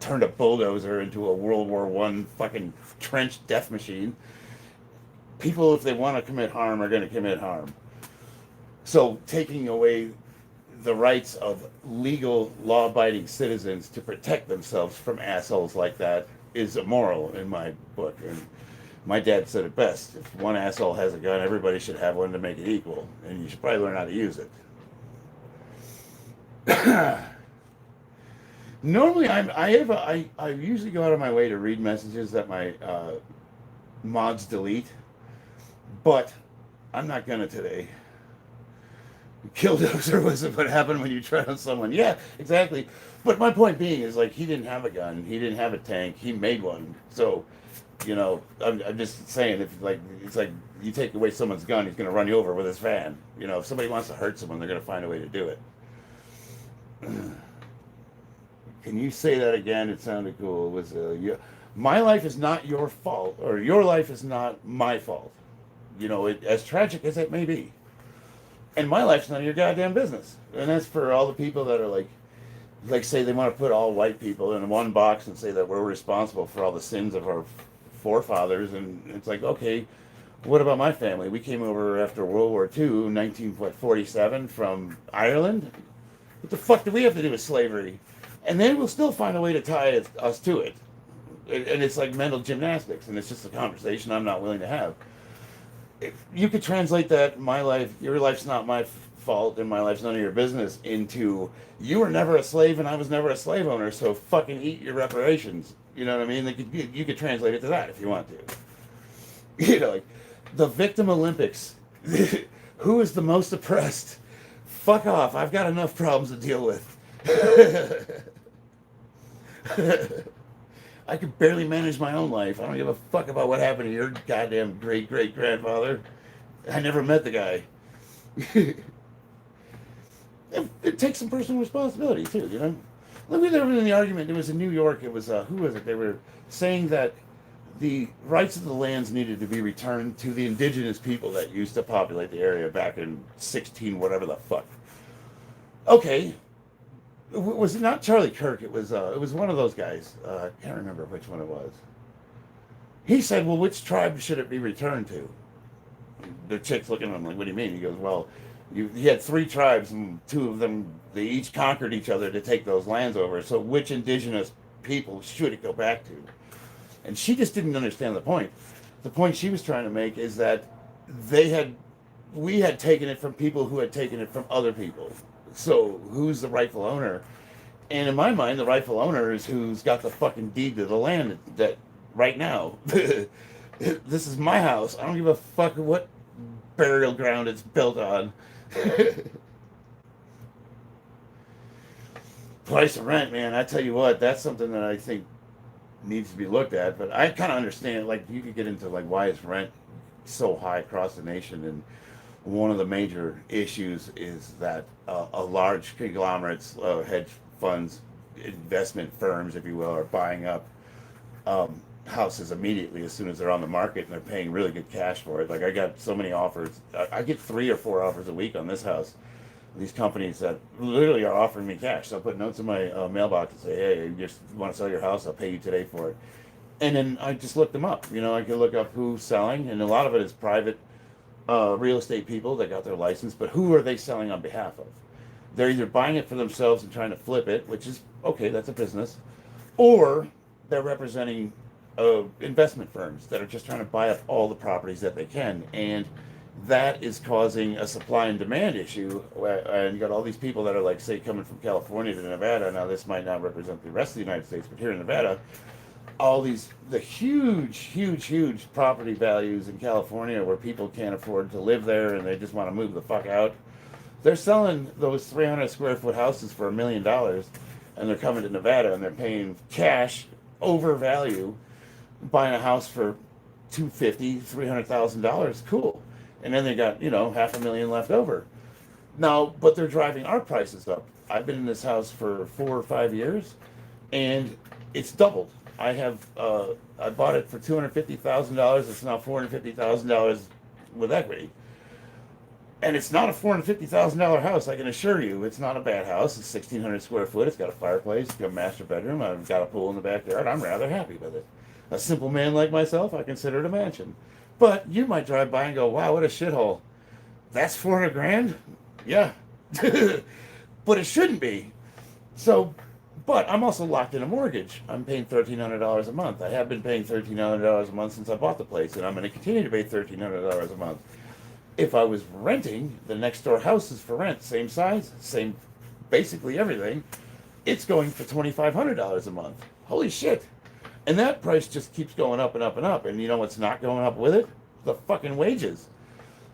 turned a bulldozer into a World War I fucking trench death machine. People, if they want to commit harm, are going to commit harm. So taking away the rights of legal, law-abiding citizens to protect themselves from assholes like that is immoral in my book. And my dad said it best: if one asshole has a gun, everybody should have one to make it equal, and you should probably learn how to use it. Normally, I usually go out of my way to read messages that my mods delete, but I'm not gonna today. Killdozer was what happened when you try on someone. Yeah, exactly. But my point being is, like, he didn't have a gun, he didn't have a tank, he made one. So, I'm just saying, it's like you take away someone's gun, he's gonna run you over with his van. If somebody wants to hurt someone, they're gonna find a way to do it. Can you say that again? It sounded cool. It was my life is not your fault, or your life is not my fault. As tragic as it may be. And my life's none of your goddamn business. And that's for all the people that are like say they want to put all white people in one box and say that we're responsible for all the sins of our forefathers. And it's like, okay, what about my family? We came over after World War II, 1947, from Ireland. What the fuck do we have to do with slavery? And then we'll still find a way to tie us to it. And it's like mental gymnastics, and it's just a conversation I'm not willing to have. If you could translate that, your life's not my fault and my life's none of your business, into you were never a slave and I was never a slave owner, so fucking eat your reparations. You know what I mean? You could translate it to that if you want to. Like the victim Olympics. Who is the most oppressed? Fuck off. I've got enough problems to deal with. I could barely manage my own life. I don't give a fuck about what happened to your goddamn great-great-grandfather. I never met the guy. It takes some personal responsibility too, you know. Look, we were in the argument. It was in New York. It was who was it? They were saying that the rights of the lands needed to be returned to the indigenous people that used to populate the area back in 16 whatever the fuck. Okay, was it not Charlie Kirk? It was one of those guys. I can't remember which one it was. He said, "Well, which tribe should it be returned to?" The chick's looking at him like, "What do you mean?" He goes, "Well, you had three tribes, and two of them they each conquered each other to take those lands over. So which indigenous people should it go back to?" And she just didn't understand the point. The point she was trying to make is that they had we had taken it from people who had taken it from other people. So who's the rightful owner? And in my mind, the rightful owner is who's got the fucking deed to the land that right now. This is my house. I don't give a fuck what burial ground it's built on. Price of rent, man, I tell you what, that's something that I think needs to be looked at. But I kind of understand, like, you could get into, like, why is rent so high across the nation? And one of the major issues is that a large conglomerates, hedge funds, investment firms, if you will, are buying up houses immediately as soon as they're on the market, and they're paying really good cash for it. Like, I got so many offers. I get 3 or 4 offers a week on this house. These companies that literally are offering me cash. So I put notes in my mailbox and say, "Hey, you just want to sell your house? I'll pay you today for it." And then I just look them up. You know, I can look up who's selling, and a lot of it is private real estate people that got their license. But who are they selling on behalf of? They're either buying it for themselves and trying to flip it, which is okay, that's a business, or they're representing investment firms that are just trying to buy up all the properties that they can. And that is causing a supply and demand issue. And you got all these people that are, like, say, coming from California to Nevada. Now, this might not represent the rest of the United States, but here in Nevada, the huge property values in California where people can't afford to live there and they just want to move the fuck out. They're selling those 300 square foot houses for $1 million, and they're coming to Nevada and they're paying cash over value, buying a house for $250,000, $300,000. Cool. And then they got, $500,000 left over. Now, but they're driving our prices up. I've been in this house for 4 or 5 years, and it's doubled. I bought it for $250,000. It's now $450,000 with equity. And it's not a $450,000 house, I can assure you. It's not a bad house. It's 1,600 square foot. It's got a fireplace, it's got a master bedroom. I've got a pool in the backyard. I'm rather happy with it. A simple man like myself, I consider it a mansion. But you might drive by and go, "Wow, what a shithole. That's 400 grand?" Yeah. But it shouldn't be. So, but I'm also locked in a mortgage. I'm paying $1,300 a month. I have been paying $1,300 a month since I bought the place, and I'm going to continue to pay $1,300 a month. If I was renting, the next door house is for rent, same size, same, basically everything. It's going for $2,500 a month. Holy shit. And that price just keeps going up and up and up. And you know what's not going up with it? The fucking wages.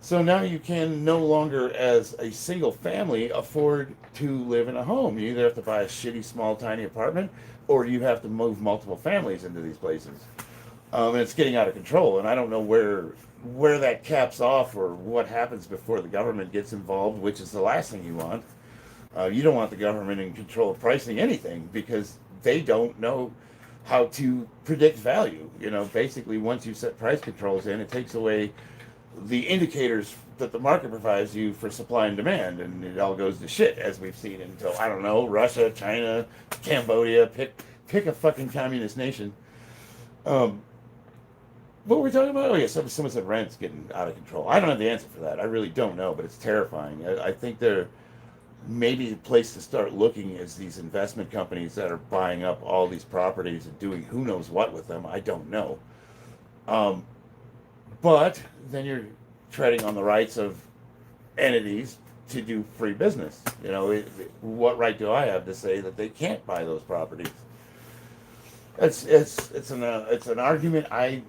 So now you can no longer, as a single family, afford to live in a home. You either have to buy a shitty, small, tiny apartment, or you have to move multiple families into these places. And it's getting out of control. And I don't know where that caps off or what happens before the government gets involved, which is the last thing you want. You don't want the government in control of pricing anything, because they don't know how to predict value. Basically, once you set price controls in, it takes away the indicators that the market provides you for supply and demand, and it all goes to shit, as we've seen until, I don't know, Russia, China, Cambodia, pick a fucking communist nation. What were we talking about? Oh yeah, someone said rent's getting out of control. I don't have the answer for that. I really don't know, but it's terrifying. I think there maybe the place to start looking is these investment companies that are buying up all these properties and doing who knows what with them. I don't know. But then you're treading on the rights of entities to do free business. What right do I have to say that they can't buy those properties? It's an argument I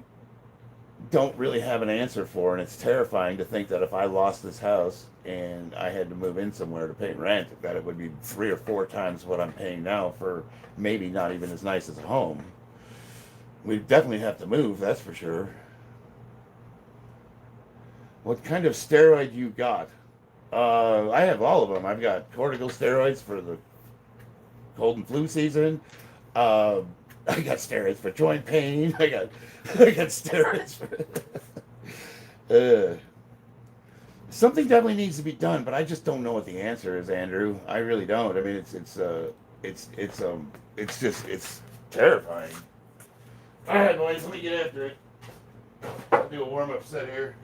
don't really have an answer for, and it's terrifying to think that if I lost this house and I had to move in somewhere to pay rent, that it would be 3 or 4 times what I'm paying now for maybe not even as nice as a home. We'd definitely have to move, that's for sure. What kind of steroid you got? I have all of them. I've got corticosteroids for the cold and flu season. Uh, I got steroids for joint pain. I got steroids for. Something definitely needs to be done, but I just don't know what the answer is, Andrew. I really don't. I mean, it's terrifying. All right, boys, let me get after it. I'll do a warm up set here.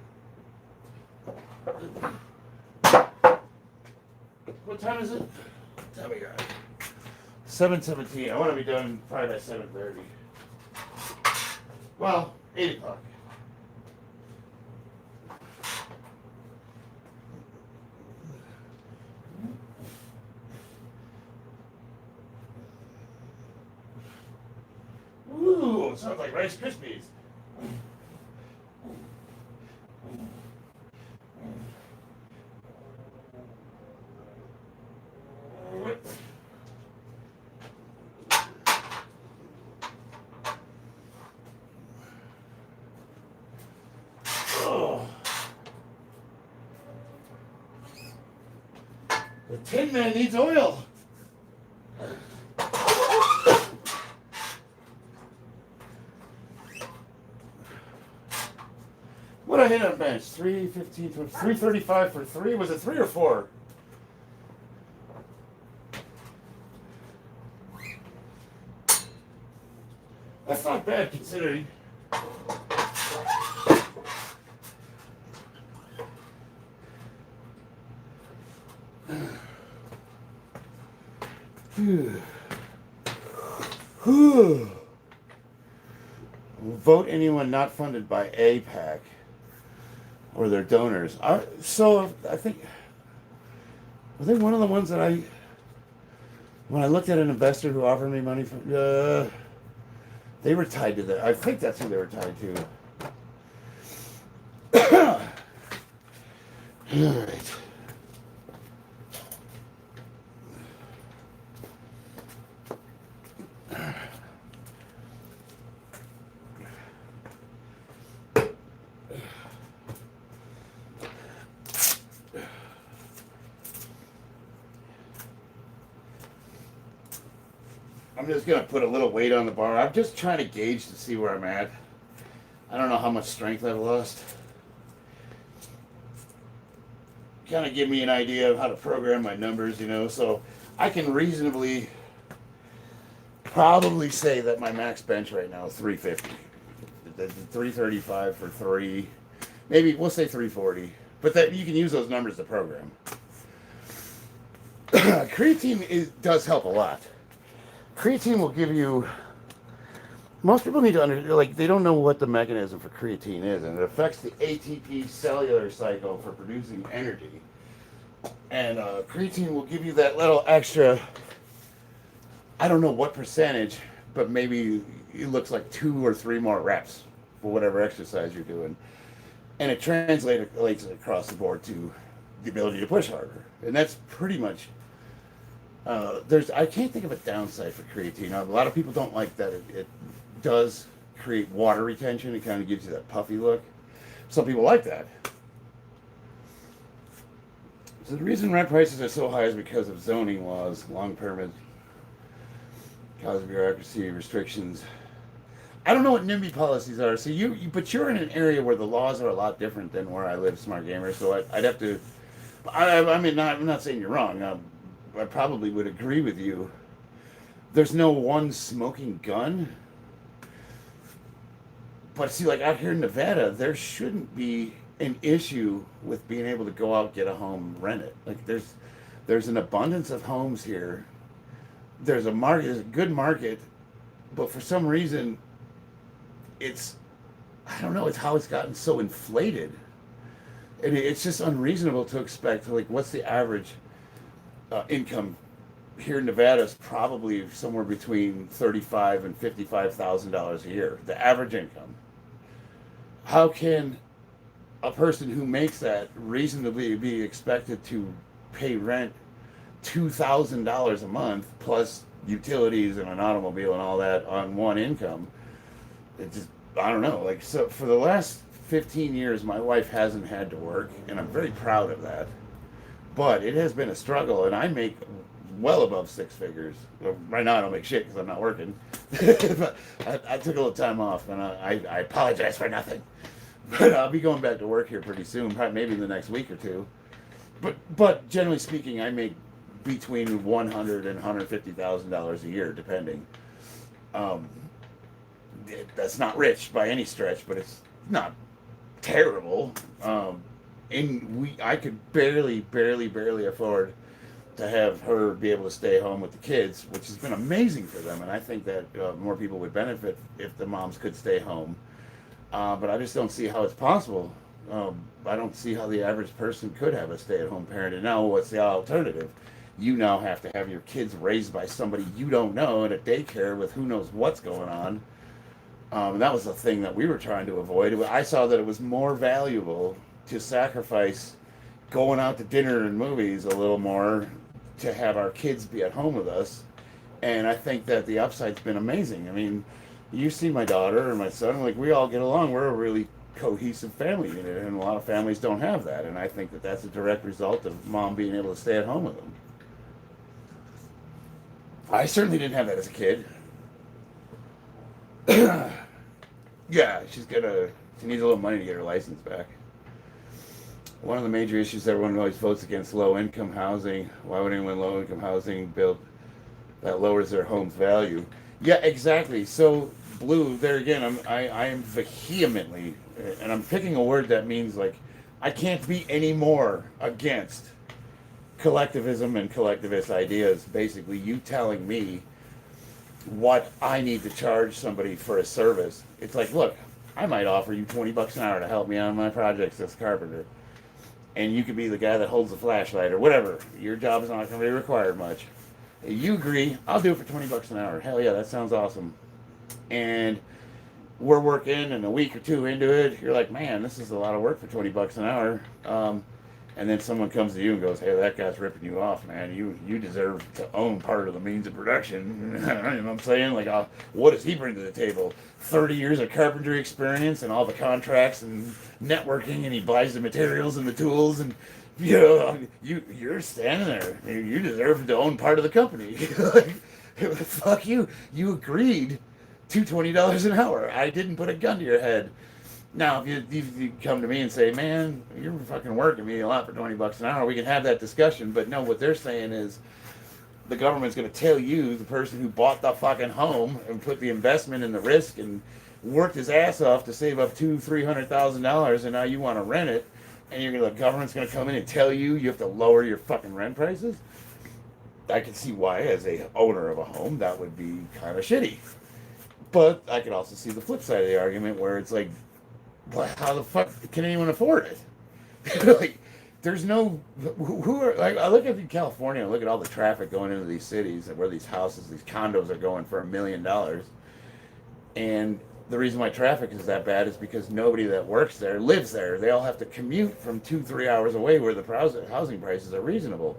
What time is it? Tell me, guys. 7:17. I want to be done probably by 7:30. Well, 8 o'clock. Ooh, it sounds like Rice Krispies. Oh. The Tin Man needs oil. What I hit on bench? 315, 335 for 3. Was it 3 or 4? That's not bad considering. Vote anyone not funded by APAC or their donors. So I think, were they one of the ones that when I looked at an investor who offered me money from, they were tied to that. I think that's who they were tied to. All right. I'm just going to put a little weight on the bar. I'm just trying to gauge to see where I'm at. I don't know how much strength I've lost. Kind of give me an idea of how to program my numbers, so I can reasonably probably say that my max bench right now is 350. The 335 for 3. Maybe we'll say 340. But that you can use those numbers to program. Creatine does help a lot. Creatine will give you. Most people need to understand, they don't know what the mechanism for creatine is, and it affects the ATP cellular cycle for producing energy. And creatine will give you that little extra. I don't know what percentage, but maybe it looks like 2 or 3 more reps for whatever exercise you're doing, and it translates across the board to the ability to push harder, and that's pretty much. I can't think of a downside for creatine. A lot of people don't like that it does create water retention. It kind of gives you that puffy look. Some people like that. So the reason rent prices are so high is because of zoning laws, long permits, cause of bureaucracy, restrictions. I don't know what NIMBY policies are. So but you're in an area where the laws are a lot different than where I live, Smart Gamer. So I'd have to. I'm not saying you're wrong. I probably would agree with you. There's no one smoking gun. But see, out here in Nevada, there shouldn't be an issue with being able to go out, get a home, rent it. There's an abundance of homes here. There's a good market, but for some reason, I don't know, it's how it's gotten so inflated. And it's just unreasonable to expect, what's the average income here in Nevada is probably somewhere between $35,000 and $55,000 a year. The average income. How can a person who makes that reasonably be expected to pay rent $2,000 a month plus utilities and an automobile and all that on one income? It just, I don't know. So for the last 15 years, my wife hasn't had to work, and I'm very proud of that. But it has been a struggle, and I make well above six figures. Well, right now, I don't make shit because I'm not working. But I took a little time off, and I apologize for nothing. But I'll be going back to work here pretty soon, probably maybe in the next week or two. But generally speaking, I make between $100,000 and $150,000 a year, depending. Um, that's not rich by any stretch, but it's not terrible. I could barely afford to have her be able to stay home with the kids, which has been amazing for them. And I think that more people would benefit if the moms could stay home. But I just don't see how it's possible. I don't see how the average person could have a stay-at-home parent. And now, what's the alternative? You now have to have your kids raised by somebody you don't know at a daycare with who knows what's going on. And that was the thing that we were trying to avoid. I saw that it was more valuable to sacrifice going out to dinner and movies a little more to have our kids be at home with us. And I think that the upside's been amazing. I mean, you see my daughter and my son, like, we all get along. We're a really cohesive family unit, and a lot of families don't have that. And I think that that's a direct result of mom being able to stay at home with them. I certainly didn't have that as a kid. Yeah, she needs a little money to get her license back. One of the major issues everyone always votes against low-income housing. Why would anyone low-income housing build that lowers their home's value? Yeah, exactly. So, Blue, there again, I am vehemently, and I'm picking a word that means, like, I can't be any more against collectivism and collectivist ideas. Basically, you telling me what I need to charge somebody for a service. It's like, look, I might offer you $20 an hour to help me on my projects as a carpenter. And you could be the guy that holds the flashlight or whatever. Your job is not going to be required much. You agree, I'll do it for $20 an hour. Hell yeah, that sounds awesome. And we're working, and a week or two into it, you're like, man, this is a lot of work for $20 an hour. And then someone comes to you and goes, hey, that guy's ripping you off, man. You deserve to own part of the means of production. You know what I'm saying? Like, what does he bring to the table? 30 years of carpentry experience and all the contracts and networking, and he buys the materials and the tools, and you're standing there. You deserve to own part of the company. Like, fuck you. You agreed to $20 an hour. I didn't put a gun to your head. Now, if you come to me and say, man, you're fucking working me a lot for $20 an hour, we can have that discussion. But no, what they're saying is the government's going to tell you, the person who bought the fucking home and put the investment and the risk and worked his ass off to save up $200,000-$300,000, and now you want to rent it, and the government's going to come in and tell you you have to lower your fucking rent prices. I can see why, as a owner of a home, that would be kind of shitty. But I could also see the flip side of the argument where it's like, how the fuck can anyone afford it? Like, there's no, who are, like, I look at California, I look at all the traffic going into these cities and where these houses, these condos are going for $1 million. And the reason why traffic is that bad is because nobody that works there lives there. They all have to commute from 2-3 hours away where the housing prices are reasonable.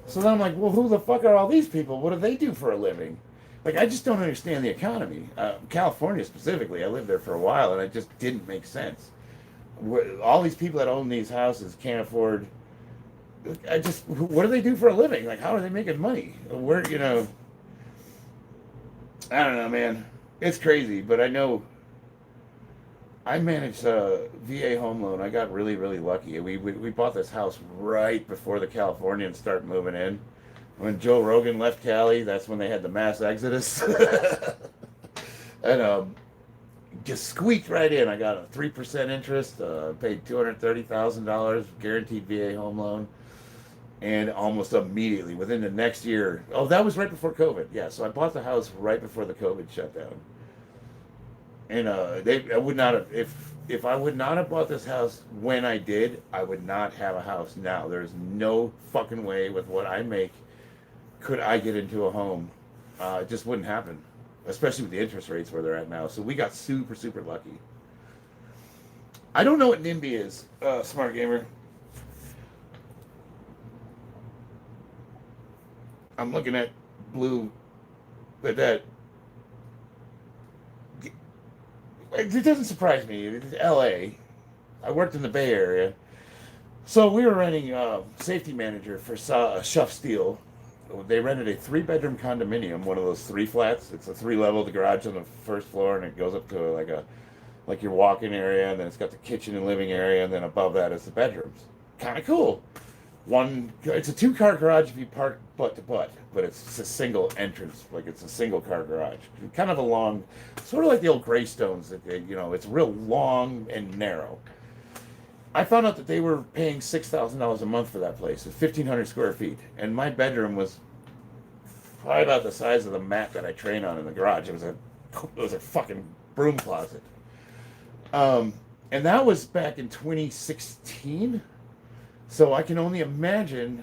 So then I'm like, well, who the fuck are all these people? What do they do for a living? Like, I just don't understand the economy. California specifically, I lived there for a while, and it just didn't make sense. All these people that own these houses can't afford. What do they do for a living? Like, how are they making money? Where, I don't know, man. It's crazy, but I know I managed a VA home loan. I got really, really lucky. We bought this house right before the Californians start moving in. When Joe Rogan left Cali, that's when they had the mass exodus. And just squeaked right in. I got a 3% interest, paid $230,000 guaranteed VA home loan. And almost immediately, within the next year, that was right before COVID. Yeah, so I bought the house right before the COVID shutdown. And I would not have, if I would not have bought this house when I did, I would not have a house now. There's no fucking way with what I make could I get into a home. It just wouldn't happen, especially with the interest rates where they're at now. So we got super, super lucky. I don't know what NIMBY is, Smart Gamer. I'm looking at Blue, but that, it doesn't surprise me. It's LA. I worked in the Bay Area, so we were renting safety manager for Shuff Steel. They rented a 3-bedroom condominium, one of those 3 flats. It's a 3 level, the garage on the first floor, and it goes up to like your walk-in area, and then it's got the kitchen and living area, and then above that is the bedrooms. Kind of cool. It's a 2-car garage if you park butt to butt, but it's a single entrance, like it's a single car garage. Kind of a long, sort of like the old Greystones. It's real long and narrow. I found out that they were paying $6,000 a month for that place. It's 1,500 square feet, and my bedroom was probably about the size of the mat that I train on in the garage. It was a fucking broom closet. And that was back in 2016. So I can only imagine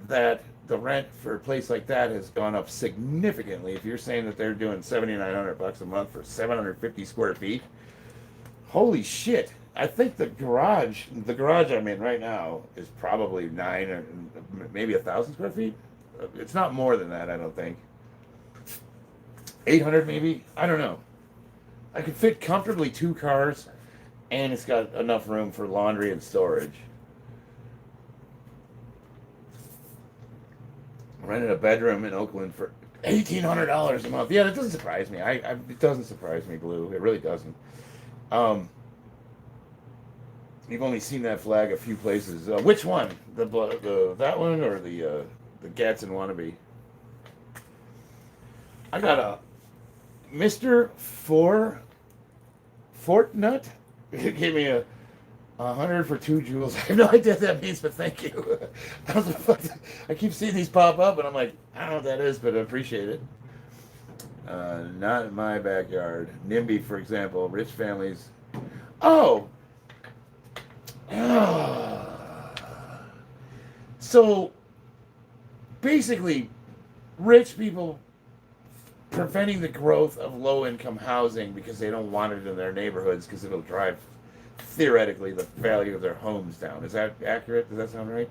that the rent for a place like that has gone up significantly. If you're saying that they're doing $7,900 a month for 750 square feet, holy shit! I think the garage I'm in right now is probably 9 or maybe 1,000 square feet. It's not more than that, I don't think. 800 maybe. I don't know. I could fit comfortably 2 cars, and it's got enough room for laundry and storage. Rented a bedroom in Oakland for $1,800 a month. Yeah, that doesn't surprise me. It doesn't surprise me, Blue. It really doesn't. You've only seen that flag a few places. Which one? That one or the Gadsden wannabe? I got a Mr. Fortnut. He gave me a 100 for 2 jewels. I have no idea what that means, but thank you. I keep seeing these pop up, and I'm like, I don't know what that is, but I appreciate it. Not in my backyard. NIMBY, for example, rich families. Oh! So, basically, rich people preventing the growth of low-income housing because they don't want it in their neighborhoods because it'll drive, theoretically, the value of their homes down. Is that accurate? Does that sound right?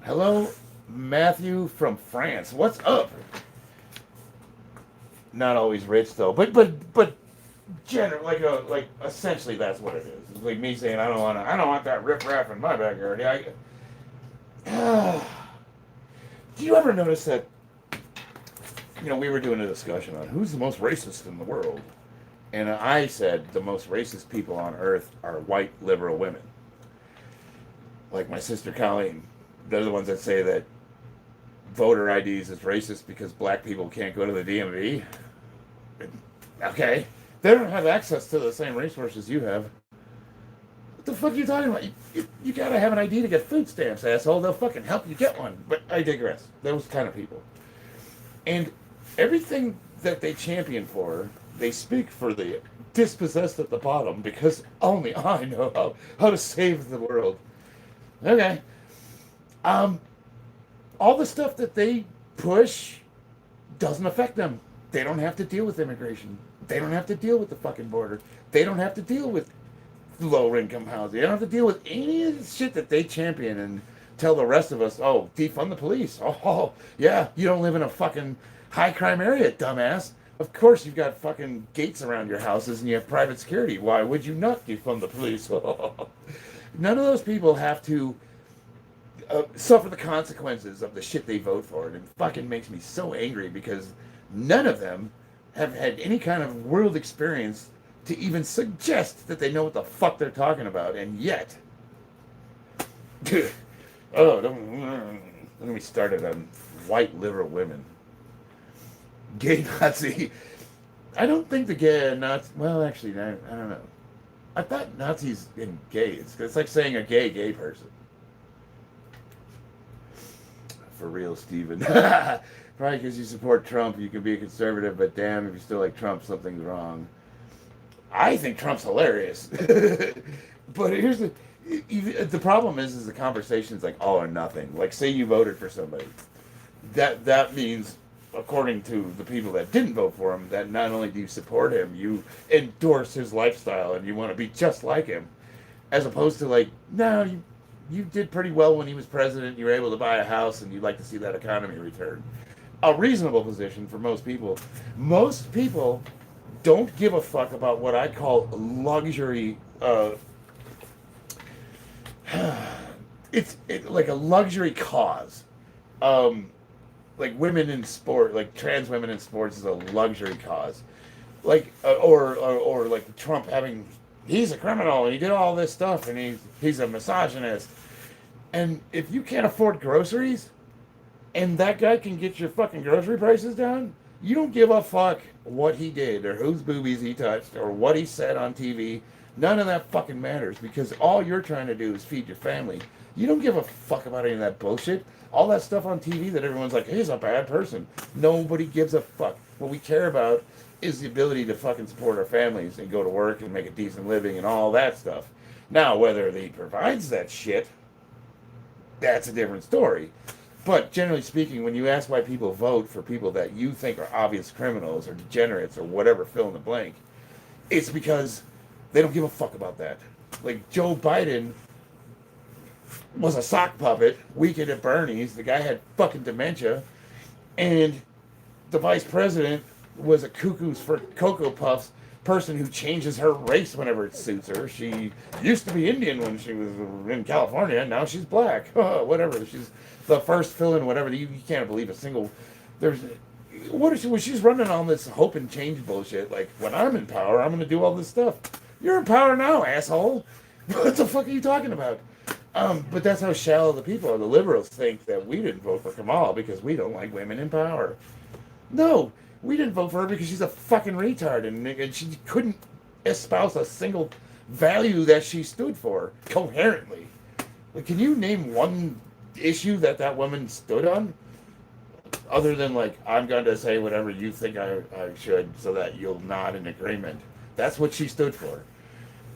Hello, Matthew from France. What's up? Not always rich though, but like essentially that's what it is. It's like me saying I don't want that riffraff in my backyard. Do you ever notice that? We were doing a discussion on who's the most racist in the world. And I said the most racist people on earth are white liberal women. Like my sister Colleen. They're the ones that say that voter IDs is racist because black people can't go to the DMV. Okay. They don't have access to the same resources you have. What the fuck are you talking about? You gotta have an ID to get food stamps, asshole. They'll fucking help you get one. But I digress. Those kind of people. And everything that they champion for, they speak for the dispossessed at the bottom because only I know how to save the world. Okay. All the stuff that they push doesn't affect them. They don't have to deal with immigration. They don't have to deal with the fucking border. They don't have to deal with lower income housing. They don't have to deal with any of the shit that they champion and tell the rest of us, oh, defund the police. Oh, yeah, you don't live in a fucking high crime area, dumbass. Of course you've got fucking gates around your houses and you have private security. Why would you not defund the police? None of those people have to suffer the consequences of the shit they vote for. And it fucking makes me so angry because none of them have had any kind of world experience to even suggest that they know what the fuck they're talking about. And yet, don't get me started on white liberal women. Gay Nazi. I don't think the gay Nazi. Well, actually, I don't know. I thought Nazis in gay. It's like saying a gay person. For real, Steven. Probably because you support Trump, you can be a conservative, but damn, if you still like Trump, something's wrong. I think Trump's hilarious. But here's the problem is the conversation's like all or nothing. Like, say you voted for somebody. That means, according to the people that didn't vote for him, that not only do you support him, you endorse his lifestyle and you want to be just like him. As opposed to like, no, you did pretty well when he was president, you were able to buy a house and you'd like to see that economy return. A reasonable position for most people. Most people don't give a fuck about what I call luxury it's like a luxury cause. Like women in sport, like trans women in sports, is a luxury cause. Like or like Trump having, he's a criminal and he did all this stuff and he's a misogynist. And if you can't afford groceries, and that guy can get your fucking grocery prices down, you don't give a fuck what he did or whose boobies he touched or what he said on TV. None of that fucking matters because all you're trying to do is feed your family. You don't give a fuck about any of that bullshit. All that stuff on TV that everyone's like, hey, he's a bad person. Nobody gives a fuck. What we care about is the ability to fucking support our families and go to work and make a decent living and all that stuff. Now, whether he provides that shit, that's a different story. But generally speaking, when you ask why people vote for people that you think are obvious criminals or degenerates or whatever, fill in the blank, it's because they don't give a fuck about that. Like Joe Biden was a sock puppet, weekend at Bernie's. The guy had fucking dementia. And the vice president was a cuckoo's for Cocoa Puffs person who changes her race whenever it suits her. She used to be Indian when she was in California. Now she's black. Whatever. She's the first fill-in, whatever. You can't believe a single. There's what is she? When she's running on this hope and change bullshit. Like when I'm in power, I'm gonna do all this stuff. You're in power now, asshole. What the fuck are you talking about? But that's how shallow the people are. The liberals think that we didn't vote for Kamala because we don't like women in power. No, we didn't vote for her because she's a fucking retard and she couldn't espouse a single value that she stood for coherently. Like, can you name one issue that woman stood on? Other than, like, I'm going to say whatever you think I should so that you'll nod in agreement. That's what she stood for.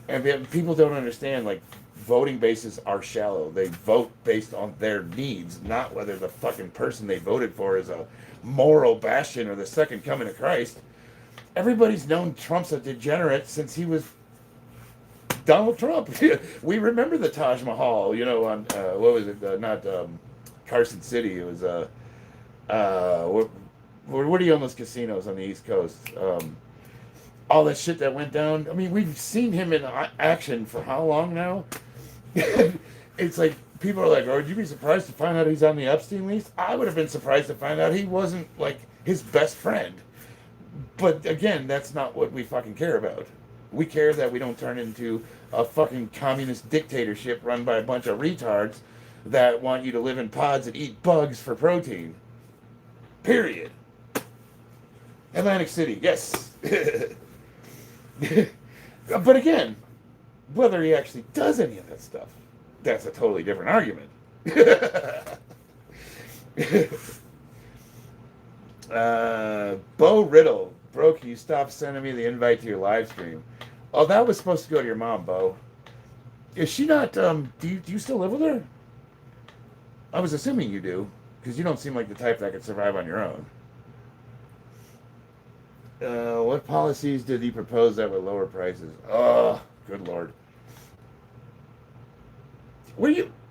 And people don't understand, like, voting bases are shallow. They vote based on their needs, not whether the fucking person they voted for is a moral bastion or the second coming of Christ. Everybody's known Trump's a degenerate since he was Donald Trump. We remember the Taj Mahal, you know, on, what was it, not Carson City, it was, where do you own those casinos on the East Coast? All that shit that went down. I mean, we've seen him in action for how long now? It's like, people are like, oh, would you be surprised to find out he's on the Epstein list? I would have been surprised to find out he wasn't, like, his best friend. But, again, that's not what we fucking care about. We care that we don't turn into a fucking communist dictatorship run by a bunch of retards that want you to live in pods and eat bugs for protein. Period. Atlantic City, yes. But again, whether he actually does any of that stuff, that's a totally different argument. Bo Riddle, bro, can you stop sending me the invite to your live stream? Oh, that was supposed to go to your mom, Bo. Is she not, do you still live with her? I was assuming you do, because you don't seem like the type that could survive on your own. What policies did he propose that would lower prices? Oh, good Lord.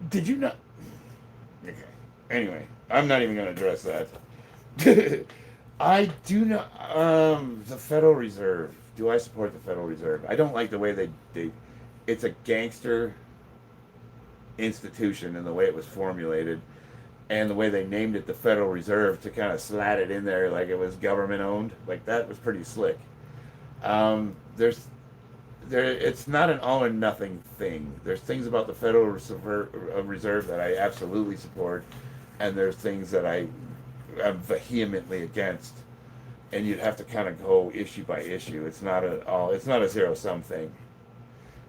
Did you not? Okay. Anyway, I'm not even going to address that. I do not, the Federal Reserve. Do I support the Federal Reserve? I don't like the way it's a gangster institution and the way it was formulated and the way they named it the Federal Reserve to kind of slat it in there like it was government owned. Like, that was pretty slick. It's not an all or nothing thing. There's things about the Federal Reserve that I absolutely support, and there's things that I'm vehemently against. And you'd have to kind of go issue by issue. It's not a zero sum thing.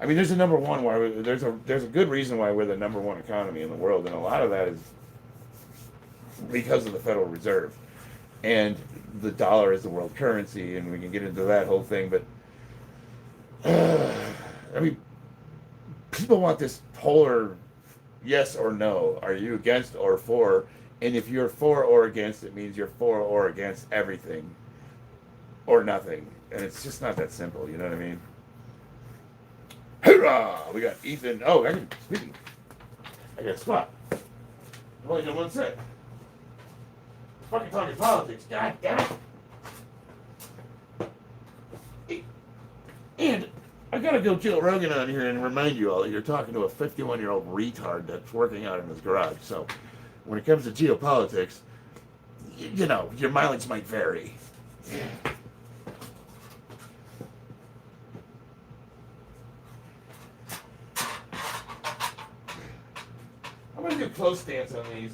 I mean, there's a number one why there's a good reason why we're the number one economy in the world, and a lot of that is because of the Federal Reserve, and the dollar is the world currency, and we can get into that whole thing. But I mean, people want this polar yes or no. Are you against or for? And if you're for or against, it means you're for or against everything or nothing. And it's just not that simple, you know what I mean? Hoorah! We got Ethan. Oh, I got a spot. I've only done one set. Fucking talking politics. God damn it. And I gotta to go Joe Rogan on here and remind you all that you're talking to a 51-year-old retard that's working out in his garage. So when it comes to geopolitics, you know, your mileage might vary. I'm going to do close stance on these.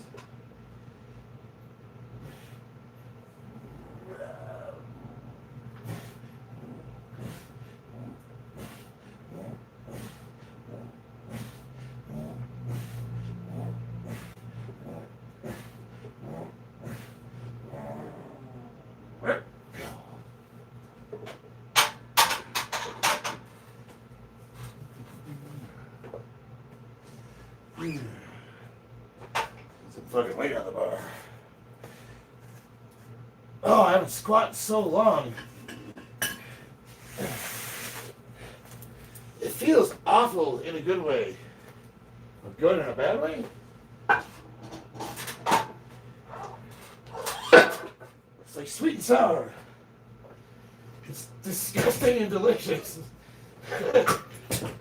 Some fucking weight on the bar. Oh, I haven't squatted so long. It feels awful in a good way. Good in a bad way? It's like sweet and sour. It's disgusting and delicious.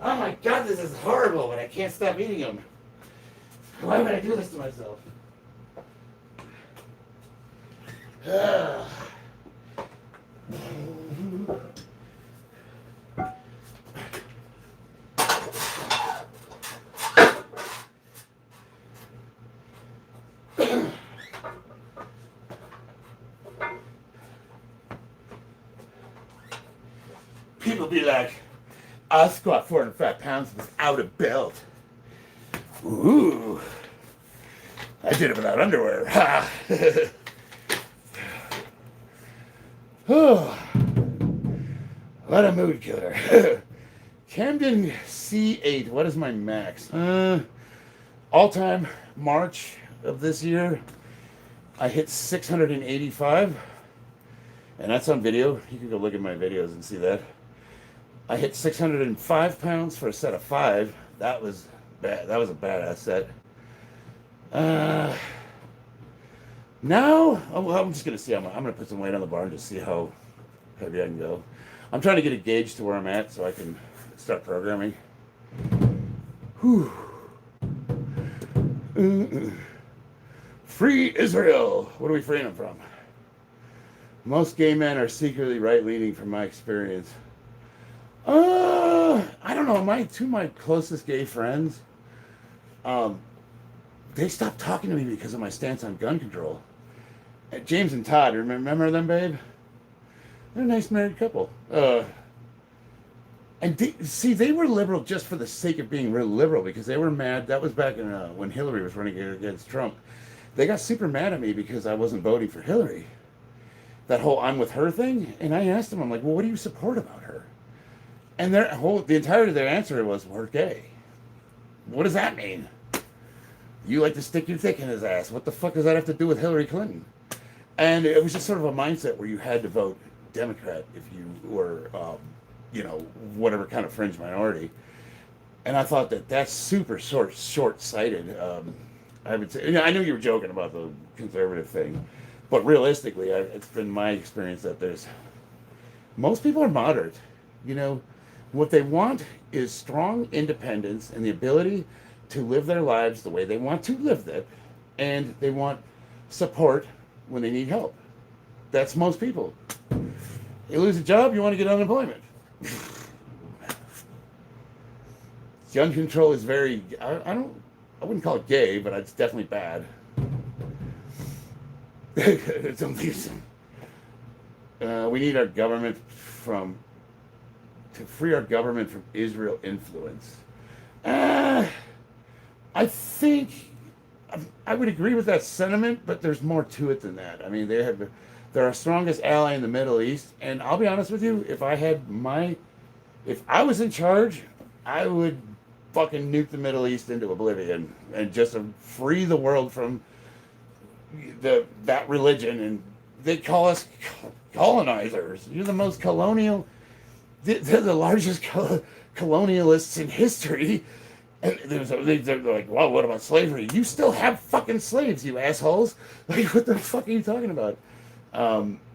Oh my god, this is horrible, but I can't stop eating them. Why would I do this to myself? People be like, I'll squat 405 pounds without a belt. Ooh. I did it without underwear. Ha! Oh, what a mood killer. Camden C8. What is my max? All-time March of this year, I hit 685. And that's on video. You can go look at my videos and see that. I hit 605 pounds for a set of 5. That was bad. That was a badass set. Now, I'm just going to see. I'm going to put some weight on the bar and just see how heavy I can go. I'm trying to get a gauge to where I'm at so I can start programming. Whew. Free Israel. What are we freeing them from? Most gay men are secretly right-leaning from my experience. I don't know. Two of my closest gay friends, they stopped talking to me because of my stance on gun control. James and Todd, remember them, babe? They're a nice married couple. And they were liberal just for the sake of being real liberal because they were mad. That was back in when Hillary was running against Trump. They got super mad at me because I wasn't voting for Hillary. That whole "I'm with her" thing. And I asked them, I'm like, well, what do you support about her? And the entirety of their answer was, we're gay. What does that mean? You like to stick your dick in his ass. What the fuck does that have to do with Hillary Clinton? And it was just sort of a mindset where you had to vote Democrat if you were, whatever kind of fringe minority. And I thought that's super short-sighted. I would say, I knew you were joking about the conservative thing, but realistically, it's been my experience that most people are moderate. What they want is strong independence and the ability to live their lives the way they want to live it, and they want support when they need help. That's most people. You lose a job, you want to get unemployment. Gun control is very, I wouldn't call it gay, but it's definitely bad. It's amazing. We need our government to free our government from Israel influence. I think I would agree with that sentiment, but there's more to it than that. I mean, they're our strongest ally in the Middle East, and I'll be honest with you, if I was in charge, I would fucking nuke the Middle East into oblivion and just free the world from that religion. And they call us colonizers. You're the most colonial. They're the largest colonialists in history. And they're like, well, what about slavery? You still have fucking slaves, you assholes. Like, what the fuck are you talking about?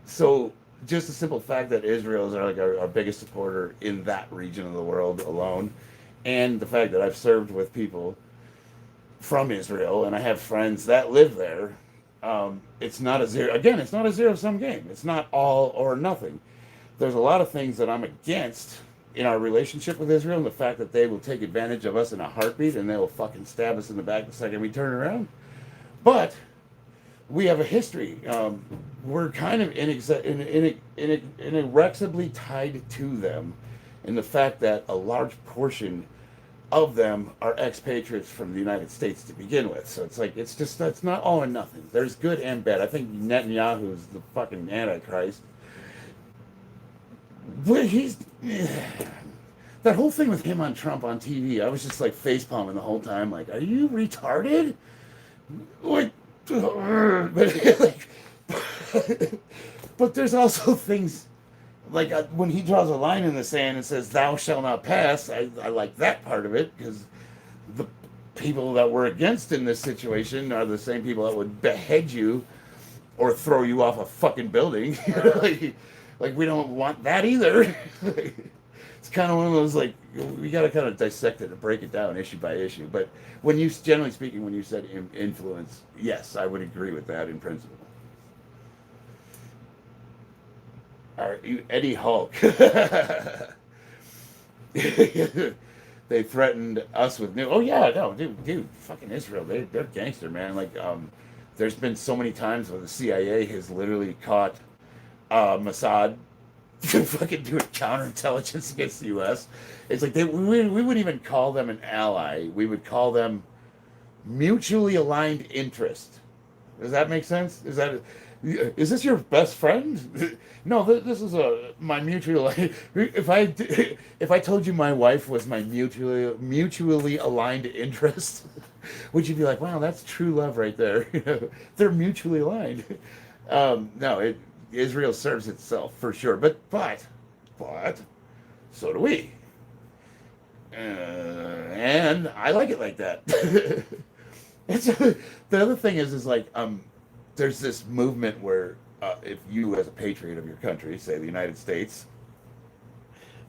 So just the simple fact that Israel is our biggest supporter in that region of the world alone, and the fact that I've served with people from Israel and I have friends that live there. It's not a zero. Again, it's not a zero-sum game. It's not all or nothing. There's a lot of things that I'm against in our relationship with Israel, and the fact that they will take advantage of us in a heartbeat and they will fucking stab us in the back the second we turn around. But we have a history. We're kind of inexorably tied to them in the fact that a large portion of them are expatriates from the United States to begin with. So it's like, it's not all or nothing. There's good and bad. I think Netanyahu's the fucking Antichrist. But that whole thing with him on Trump on TV, I was just like face palming the whole time. Like, are you retarded? Like, but, like, but there's also things like when he draws a line in the sand and says "Thou shalt not pass." I like that part of it, because the people that we're against in this situation are the same people that would behead you or throw you off a fucking building. like we don't want that either. It's kind of one of those, like, we got to kind of dissect it and break it down issue by issue. But when you, generally speaking, when you said influence, yes, I would agree with that in principle. Eddie Hulk. They threatened us with new. Oh yeah, no, dude, fucking Israel. They're gangster, man. Like, there's been so many times where the CIA has literally caught Mossad fucking doing counterintelligence against the U.S. It's like we wouldn't even call them an ally. We would call them mutually aligned interest. Does that make sense? Is this your best friend? No, this is my mutual. If I told you my wife was my mutually aligned interest, would you be like, wow, that's true love right there? They're mutually aligned. No, Israel serves itself for sure, but so do we, and I like it like that. The other thing is like there's this movement where if you, as a patriot of your country, say the United States,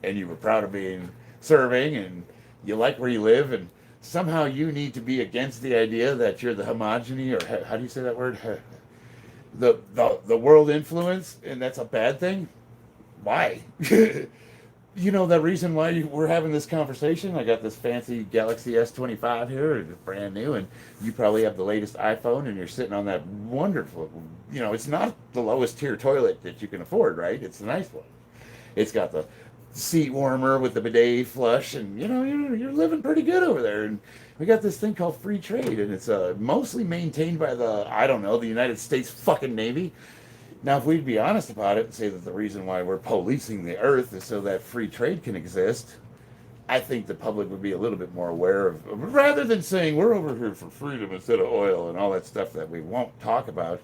and you were proud of being serving and you like where you live, and somehow you need to be against the idea that you're the homogeny, or how do you say that word? The world influence, and that's a bad thing. Why? You know the reason why we're having this conversation? I got this fancy Galaxy S25 here, it's brand new, and you probably have the latest iPhone, and you're sitting on that wonderful, it's not the lowest tier toilet that you can afford, right? It's a nice one. It's got the seat warmer with the bidet flush, and you're living pretty good over there. And we got this thing called free trade, and it's mostly maintained by the United States fucking Navy. Now, if we'd be honest about it and say that the reason why we're policing the earth is so that free trade can exist, I think the public would be a little bit more aware of, rather than saying we're over here for freedom instead of oil and all that stuff that we won't talk about.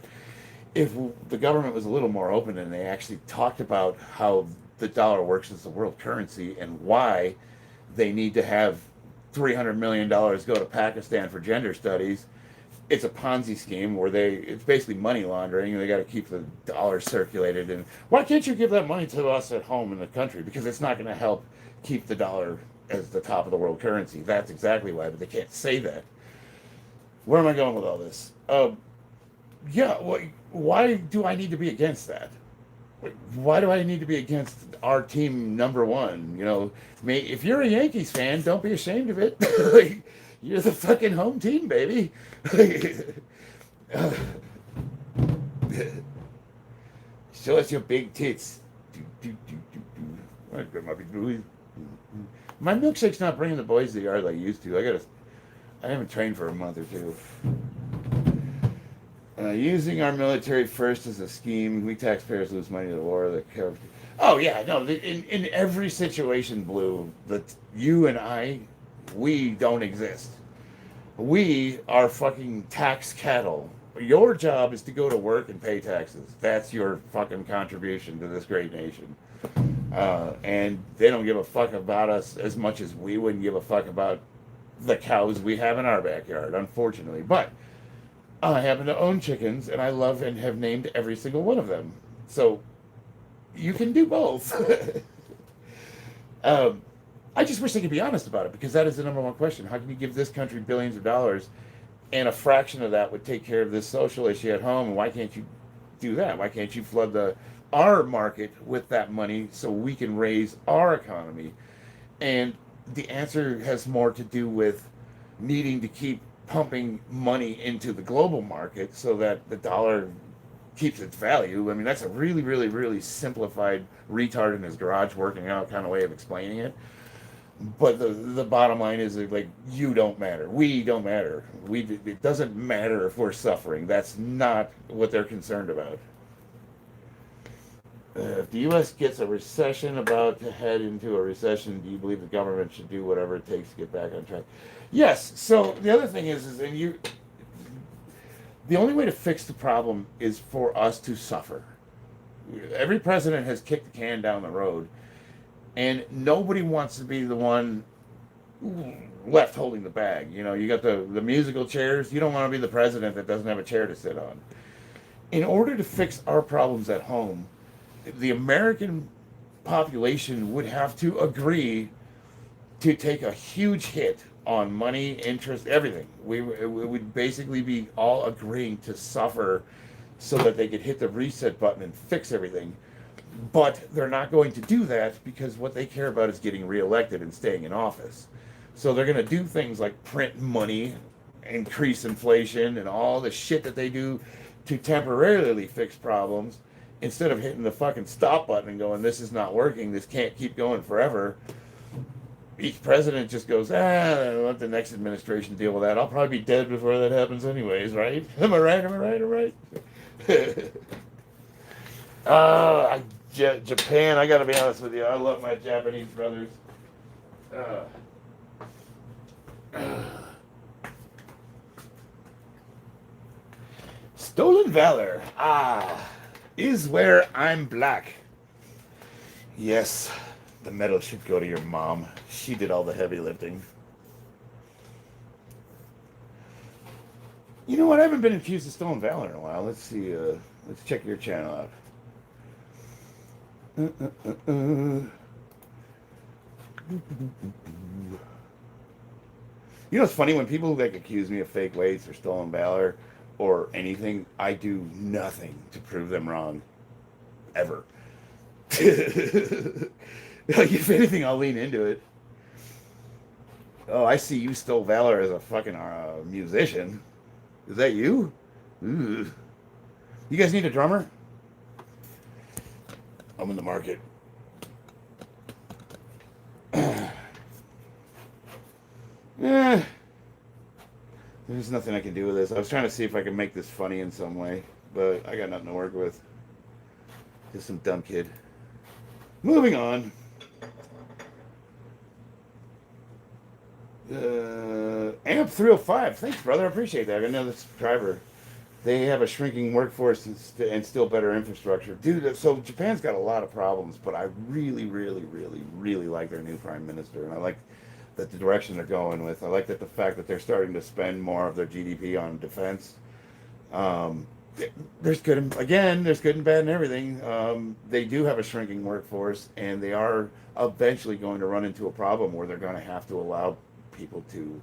If the government was a little more open and they actually talked about how the dollar works as the world currency and why they need to have $300 million go to Pakistan for gender studies. It's a Ponzi scheme where it's basically money laundering, and they got to keep the dollar circulated. And why can't you give that money to us at home in the country? Because it's not going to help keep the dollar as the top of the world currency. That's exactly why, but they can't say that. Where am I going with all this? Why do I need to be against that? Why do I need to be against our team number one? If you're a Yankees fan, don't be ashamed of it. You're the fucking home team, baby. Show us your big tits. My milkshake's not bringing the boys to the yard like I used to. I haven't trained for a month or two. Using our military first as a scheme, we taxpayers lose money to the war. Oh yeah, no. In every situation, Blue, that you and I, we don't exist. We are fucking tax cattle. Your job is to go to work and pay taxes. That's your fucking contribution to this great nation. And they don't give a fuck about us as much as we wouldn't give a fuck about the cows we have in our backyard, unfortunately. But I happen to own chickens, and I love and have named every single one of them. So you can do both. um, I just wish they could be honest about it, because that is the number one question. How can you give this country billions of dollars and a fraction of that would take care of this social issue at home? And why can't you do that? Why can't you flood our market with that money so we can raise our economy? And the answer has more to do with needing to keep pumping money into the global market so that the dollar keeps its value. I mean, that's a really, really, really simplified, retard in his garage working out kind of way of explaining it. But the bottom line is that, like, you don't matter. We don't matter. It doesn't matter if we're suffering. That's not what they're concerned about. If the U.S. gets a recession, about to head into a recession, do you believe the government should do whatever it takes to get back on track? Yes. So the other thing is the only way to fix the problem is for us to suffer. Every president has kicked the can down the road, and nobody wants to be the one left holding the bag. You know, you got the musical chairs. You don't want to be the president that doesn't have a chair to sit on. In order to fix our problems at home, the American population would have to agree to take a huge hit on money, interest, everything. We would basically be all agreeing to suffer so that they could hit the reset button and fix everything. But they're not going to do that, because what they care about is getting reelected and staying in office. So they're going to do things like print money, increase inflation, and all the shit that they do to temporarily fix problems, instead of hitting the fucking stop button and going, this is not working, this can't keep going forever. Each president just goes, let the next administration deal with that. I'll probably be dead before that happens anyways, right? Am I right? Am I right? Am I right? Japan, I gotta be honest with you, I love my Japanese brothers. Stolen valor, is where I'm black. Yes, the medal should go to your mom. She did all the heavy lifting. You know what? I haven't been accused of stolen valor in a while. Let's see. Let's check your channel out. You know, it's funny when people like accuse me of fake weights or stolen valor or anything. I do nothing to prove them wrong, ever. Like, if anything, I'll lean into it. Oh, I see you stole valor as a fucking musician. Is that you? Ooh. You guys need a drummer? I'm in the market. There's nothing I can do with this. I was trying to see if I can make this funny in some way, but I got nothing to work with. Just some dumb kid. Moving on. Amp 305. Thanks, brother. I appreciate that. I got another subscriber. They have a shrinking workforce and still better infrastructure. Dude, so Japan's got a lot of problems, but I really, really, really, really like their new prime minister. And I like that the direction they're going with. I like that the fact that they're starting to spend more of their GDP on defense. There's good and bad and everything. They do have a shrinking workforce, and they are eventually going to run into a problem where they're going to have to allow people to...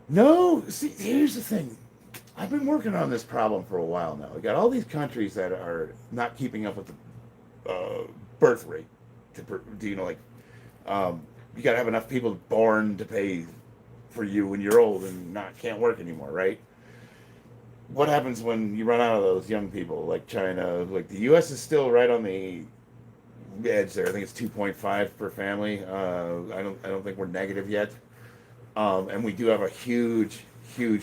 No, see, here's the thing. I've been working on this problem for a while now. We got all these countries that are not keeping up with the birth rate. You got to have enough people born to pay for you when you're old and can't work anymore, right? What happens when you run out of those young people, like China? Like, the U.S. is still right on the edge there. I think it's 2.5 per family. I don't think we're negative yet. And we do have a huge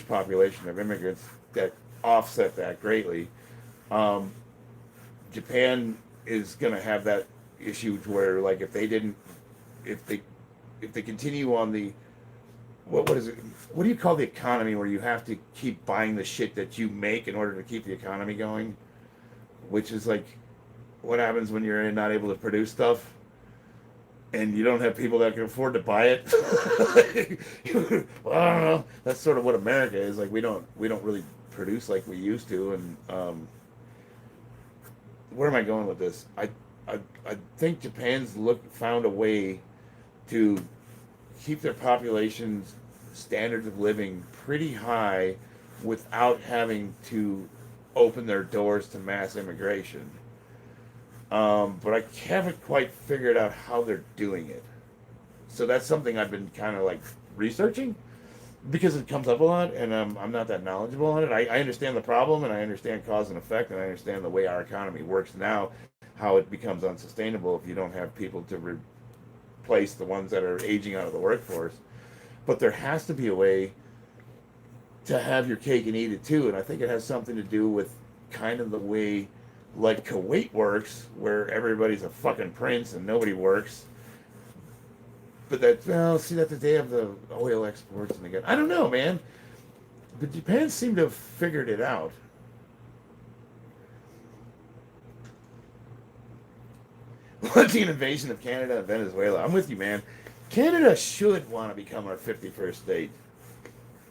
population of immigrants that offset that greatly. Japan is going to have that issue to where, like, if they continue on the, what is it? What do you call the economy where you have to keep buying the shit that you make in order to keep the economy going? Which is like, what happens when you're not able to produce stuff and you don't have people that can afford to buy it? Well, I don't know. That's sort of what America is. Like, we don't really produce like we used to, and where am I going with this? I think Japan's found a way to keep their population's standards of living pretty high without having to open their doors to mass immigration. But I haven't quite figured out how they're doing it. So that's something I've been kind of like researching because it comes up a lot, and I'm not that knowledgeable on it. I understand the problem, and I understand cause and effect, and I understand the way our economy works now, how it becomes unsustainable if you don't have people to replace the ones that are aging out of the workforce. But there has to be a way to have your cake and eat it too, and I think it has something to do with kind of the way like Kuwait works, where everybody's a fucking prince and nobody works. But that, well, see, that they have the oil exports and they got, I don't know, man. But Japan seemed to have figured it out. Launching an invasion of Canada and Venezuela. I'm with you, man. Canada should want to become our 51st state.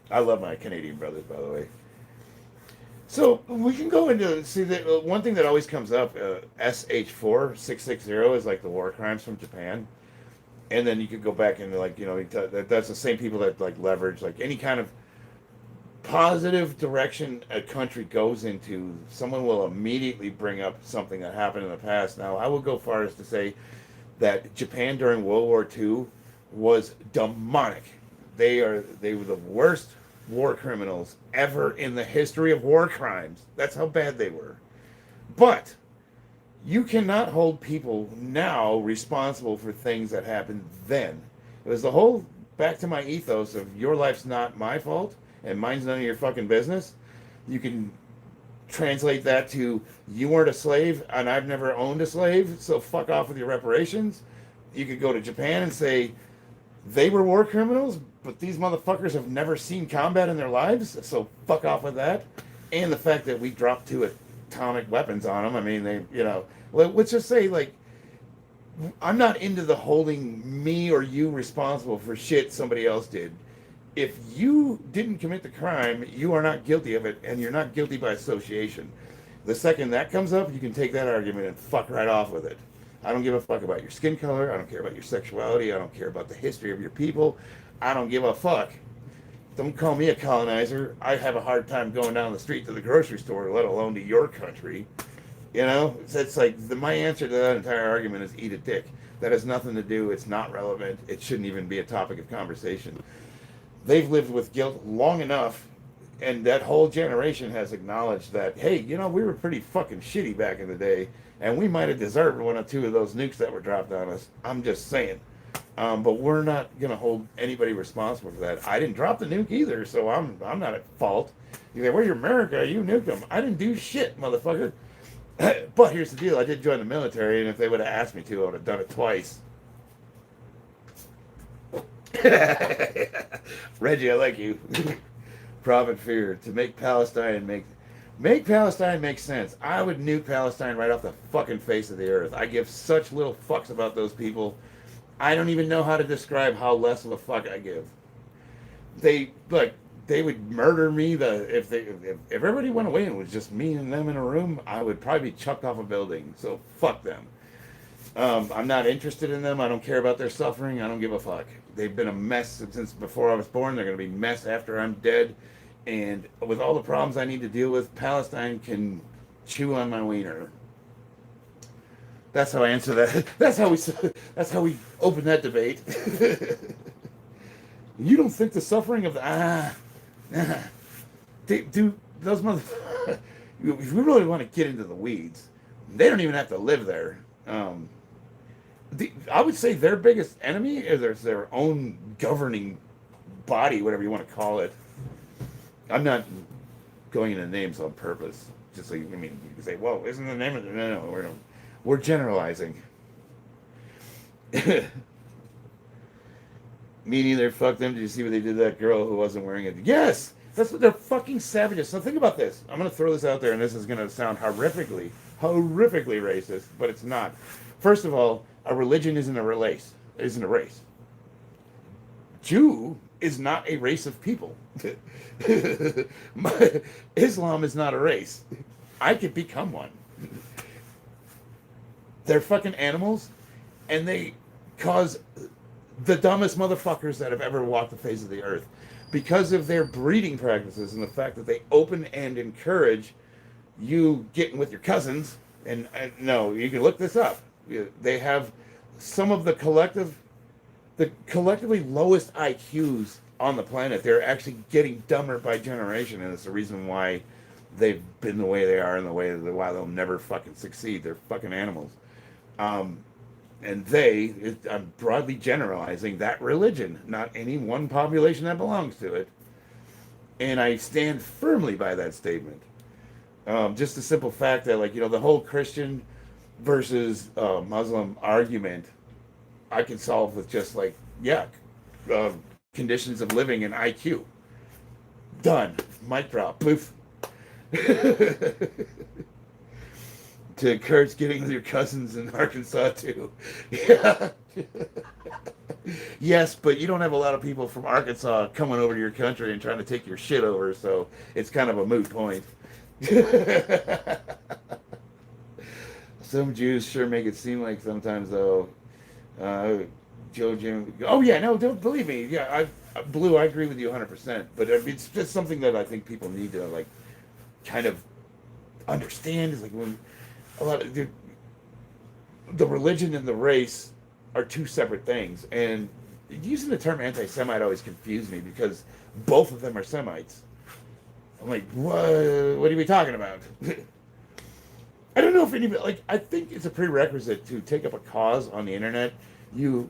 I love my Canadian brothers, by the way. So we can go into, see, the one thing that always comes up, SH4660 is like the war crimes from Japan. And then you could go back and like, you know, that's the same people that like leverage like any kind of positive direction a country goes into, someone will immediately bring up something that happened in the past. Now, I will go far as to say that Japan during World War II was demonic. They were the worst war criminals ever in the history of war crimes. That's how bad they were. But you cannot hold people now responsible for things that happened then. It was the whole, back to my ethos of your life's not my fault and mine's none of your fucking business. You can translate that to you weren't a slave and I've never owned a slave, so fuck off with your reparations. You could go to Japan and say they were war criminals, but these motherfuckers have never seen combat in their lives, so fuck off with that. And the fact that we dropped 2 atomic weapons on them. I mean, they, you know, let's just say, like, I'm not into the holding me or you responsible for shit somebody else did. If you didn't commit the crime, you are not guilty of it, and you're not guilty by association. The second that comes up, you can take that argument and fuck right off with it. I don't give a fuck about your skin color. I don't care about your sexuality. I don't care about the history of your people. I don't give a fuck. Don't call me a colonizer. I have a hard time going down the street to the grocery store, let alone to your country. You know, it's like my answer to that entire argument is eat a dick. That has nothing to do. It's not relevant. It shouldn't even be a topic of conversation. They've lived with guilt long enough, and that whole generation has acknowledged that, hey, you know, we were pretty fucking shitty back in the day, and we might have deserved 1 or 2 of those nukes that were dropped on us. I'm just saying. But we're not going to hold anybody responsible for that. I didn't drop the nuke either, so I'm not at fault. You say, where's America? You nuked them. I didn't do shit, motherfucker. But here's the deal. I did join the military, and if they would have asked me to, I would have done it twice. Reggie, I like you. Prophet Fear. To make Palestine make Palestine make sense. I would nuke Palestine right off the fucking face of the earth. I give such little fucks about those people. I don't even know how to describe how less of a fuck I give. They would murder me. If everybody went away and it was just me and them in a room, I would probably be chucked off a building. So fuck them. I'm not interested in them. I don't care about their suffering. I don't give a fuck. They've been a mess since before I was born. They're going to be a mess after I'm dead. And with all the problems I need to deal with, Palestine can chew on my wiener. That's how I answer that. That's how we open that debate. You don't think the suffering of the do those motherfuckers? If we really want to get into the weeds, they don't even have to live there. I would say their biggest enemy is their own governing body, whatever you want to call it. I'm not going into names on purpose. Just so you can say, well, isn't the name of the no, we're generalizing. Me neither. Fuck them. Did you see what they did to that girl who wasn't wearing it? Yes! That's what they're fucking savages. So think about this. I'm going to throw this out there, and this is going to sound horrifically racist, but it's not. First of all, a religion isn't a race. Jew is not a race of people. Islam is not a race. I could become one. They're fucking animals, and they cause the dumbest motherfuckers that have ever walked the face of the earth because of their breeding practices and the fact that they open and encourage you getting with your cousins. And no, you can look this up. They have some of the collectively lowest IQs on the planet. They're actually getting dumber by generation, and it's the reason why they've been the way they are and the way why they'll never fucking succeed. They're fucking animals. And I'm broadly generalizing that religion, not any one population that belongs to it. And I stand firmly by that statement. Just the simple fact that, like, the whole Christian versus Muslim argument, I can solve with just like, conditions of living and IQ. Done. Mic drop. Poof. To encourage getting with your cousins in Arkansas too. Yeah. Yes, but you don't have a lot of people from Arkansas coming over to your country and trying to take your shit over, so it's kind of a moot point. Some Jews sure make it seem like sometimes, though. Joe Jim. Oh yeah, no, don't believe me. Yeah, Blue, I agree with you 100%. But it's just something that I think people need to like kind of understand. Is like when a lot of the religion and the race are two separate things, and using the term anti-Semite always confused me because both of them are Semites. I'm like, what are we talking about? I don't know if anybody, like, I think it's a prerequisite to take up a cause on the internet. You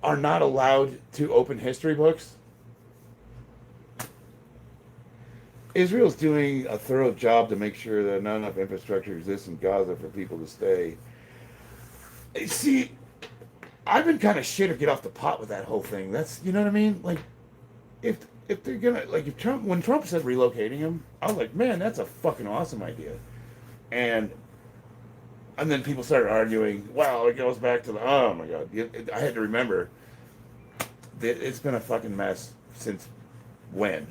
are not allowed to open history books. Israel's doing a thorough job to make sure that not enough infrastructure exists in Gaza for people to stay. See, I've been kind of shit or get off the pot with that whole thing. That's, you know what I mean? Like, if they're gonna, like, when Trump said relocating him, I was like, man, that's a fucking awesome idea. And then people started arguing, well, it goes back to oh my God. I had to remember that it's been a fucking mess since when?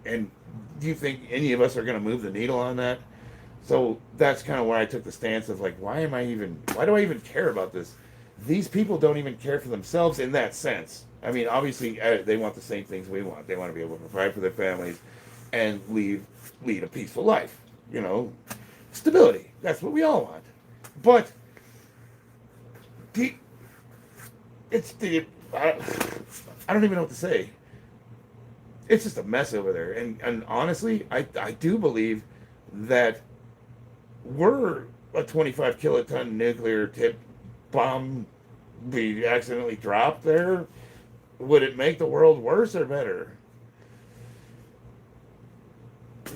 And do you think any of us are going to move the needle on that? So that's kind of where I took the stance of like, why do I even care about this? These people don't even care for themselves in that sense. I mean, obviously, they want the same things we want. They want to be able to provide for their families and lead a peaceful life. Stability. That's what we all want. But I don't even know what to say. It's just a mess over there. And honestly, I do believe that were a 25 kiloton nuclear tip bomb be accidentally dropped there, would it make the world worse or better?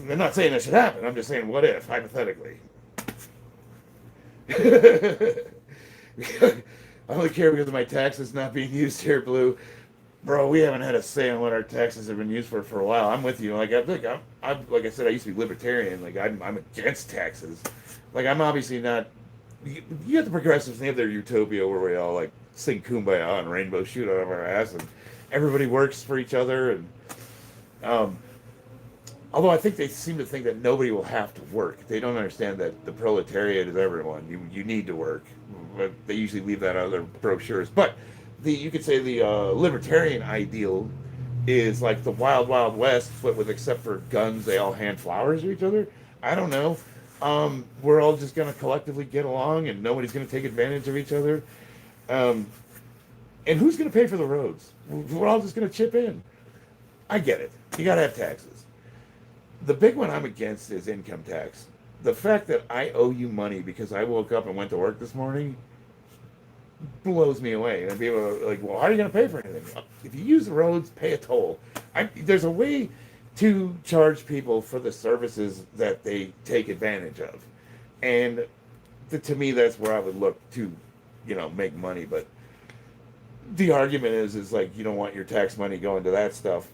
I'm not saying that should happen. I'm just saying, what if, hypothetically? I only care because of my taxes not being used here, Blue. Bro, we haven't had a say on what our taxes have been used for a while. I'm with you. Like, I'm like I said, I used to be libertarian. Like, I'm against taxes. Like, I'm obviously not. You got the progressives, they have their utopia where we all like sing Kumbaya and rainbow shoot out of our ass, and everybody works for each other. And although I think they seem to think that nobody will have to work, they don't understand that the proletariat is everyone. You need to work, but they usually leave that out of their brochures. But you could say the libertarian ideal is like the wild, wild west, but with except for guns, they all hand flowers to each other. I don't know. We're all just going to collectively get along, and nobody's going to take advantage of each other. And who's going to pay for the roads? We're all just going to chip in. I get it. You got to have taxes. The big one I'm against is income tax. The fact that I owe you money because I woke up and went to work this morning blows me away. And people are like, well, how are you going to pay for anything? If you use the roads, pay a toll. There's a way to charge people for the services that they take advantage of. And to me, that's where I would look to, make money. But the argument is like, you don't want your tax money going to that stuff.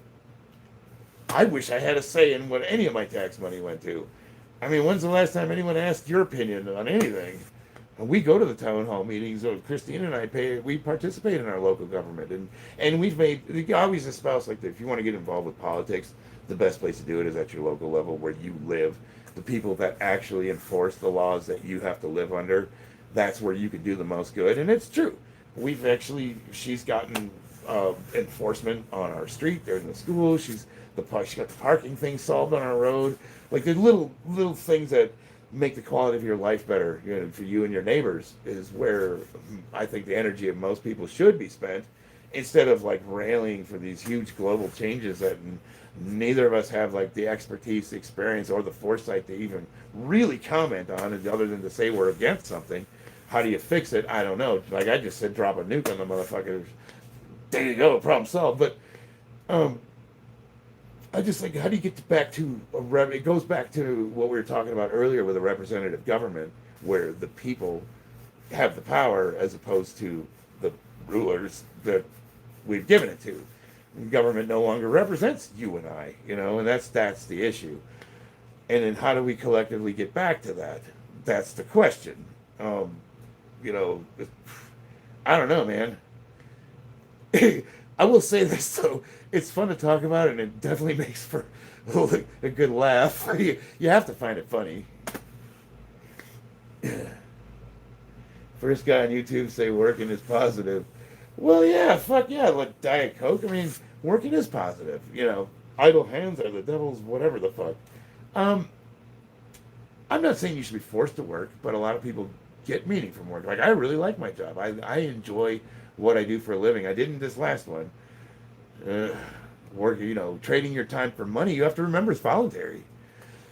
I wish I had a say in what any of my tax money went to. I mean, when's the last time anyone asked your opinion on anything? And we go to the town hall meetings. Christine and I we participate in our local government, and we always espouse like that. If you want to get involved with politics, the best place to do it is at your local level where you live. The people that actually enforce the laws that you have to live under, that's where you can do the most good. And it's true. She's gotten enforcement on our street during the school. She got the parking thing solved on our road. Like the little things that make the quality of your life better, for you and your neighbors, is where I think the energy of most people should be spent, instead of like railing for these huge global changes that neither of us have like the expertise, the experience, or the foresight to even really comment on it, other than to say we're against something. How do you fix it? I don't know. Like I just said, drop a nuke on the motherfuckers. There you go, problem solved. But I just think, how do you get back to it goes back to what we were talking about earlier with a representative government, where the people have the power as opposed to the rulers that we've given it to. Government no longer represents you and I, and that's the issue. And then how do we collectively get back to that? That's the question. You know, I don't know, man. I will say this though, it's fun to talk about, and it definitely makes for a good laugh. You have to find it funny. First guy on YouTube say working is positive. Well, yeah, fuck yeah, like Diet Coke. I mean, working is positive. Idle hands are the devil's whatever the fuck. I'm not saying you should be forced to work, but a lot of people get meaning from work. Like, I really like my job. I enjoy what I do for a living. I didn't this last one. Work, trading your time for money, you have to remember, it's voluntary.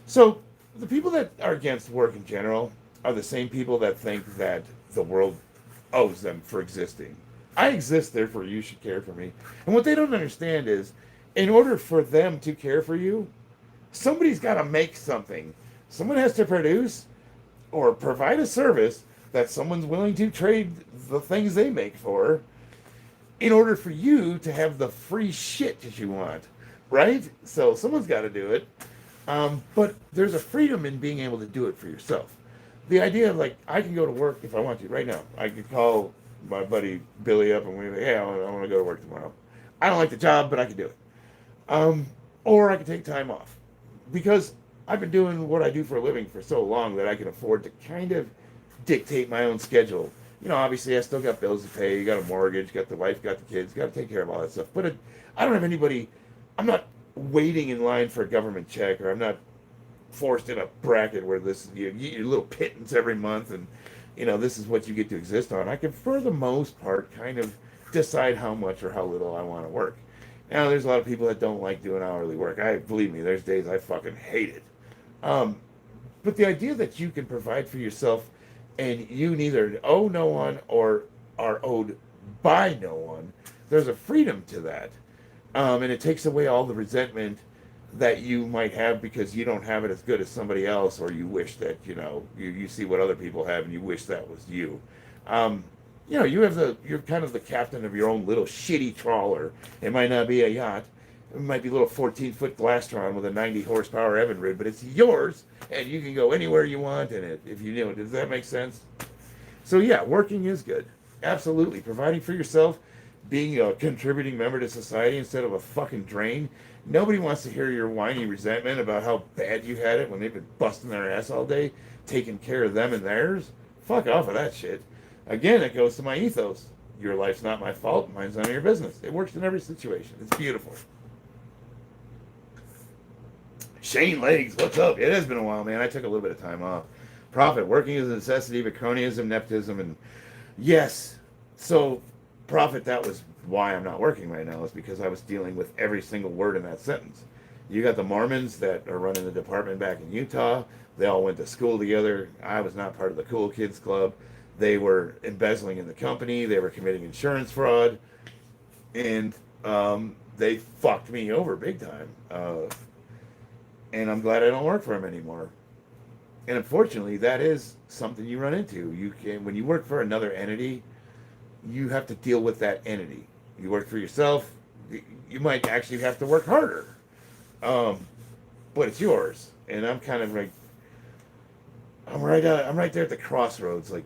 So the people that are against work in general are the same people that think that the world owes them for existing. I exist, therefore you should care for me. And what they don't understand is, in order for them to care for you, somebody's got to make something. Someone has to produce or provide a service that someone's willing to trade the things they make for, in order for you to have the free shit that you want, right? So someone's got to do it. But there's a freedom in being able to do it for yourself. The idea of, like, I can go to work if I want to right now. I could call my buddy Billy up and we say, hey, I want to go to work tomorrow. I don't like the job, but I can do it. Or I can take time off, because I've been doing what I do for a living for so long that I can afford to kind of dictate my own schedule. Obviously I still got bills to pay, you got a mortgage, got the wife, got the kids, got to take care of all that stuff. But I don't have anybody, I'm not waiting in line for a government check, or I'm not forced in a bracket where you get your little pittance every month and, this is what you get to exist on. I can, for the most part, kind of decide how much or how little I want to work. Now, there's a lot of people that don't like doing hourly work. Believe me, there's days I fucking hate it. But the idea that you can provide for yourself, and you neither owe no one or are owed by no one, there's a freedom to that. And it takes away all the resentment that you might have because you don't have it as good as somebody else, or you wish that, you see what other people have and you wish that was you. You're kind of the captain of your own little shitty trawler. It might not be a yacht. It might be a little 14-foot Glastron with a 90 horsepower Evinrude, but it's yours, and you can go anywhere you want in it, if you know. Does that make sense? So yeah, working is good. Absolutely. Providing for yourself, being a contributing member to society instead of a fucking drain. Nobody wants to hear your whiny resentment about how bad you had it when they've been busting their ass all day, taking care of them and theirs. Fuck off of that shit. Again, it goes to my ethos. Your life's not my fault, mine's none of your business. It works in every situation. It's beautiful. Shane Legs, what's up? It has been a while, man. I took a little bit of time off. Prophet, working is a necessity, but cronyism, nepotism, and yes. So, Prophet, that was why I'm not working right now, is because I was dealing with every single word in that sentence. You got the Mormons that are running the department back in Utah. They all went to school together. I was not part of the Cool Kids Club. They were embezzling in the company. They were committing insurance fraud. And they fucked me over big time. And I'm glad I don't work for them anymore. And unfortunately, that is something you run into. When you work for another entity, you have to deal with that entity. You work for yourself, you might actually have to work harder. But it's yours. And I'm kind of like, I'm right there at the crossroads. Like,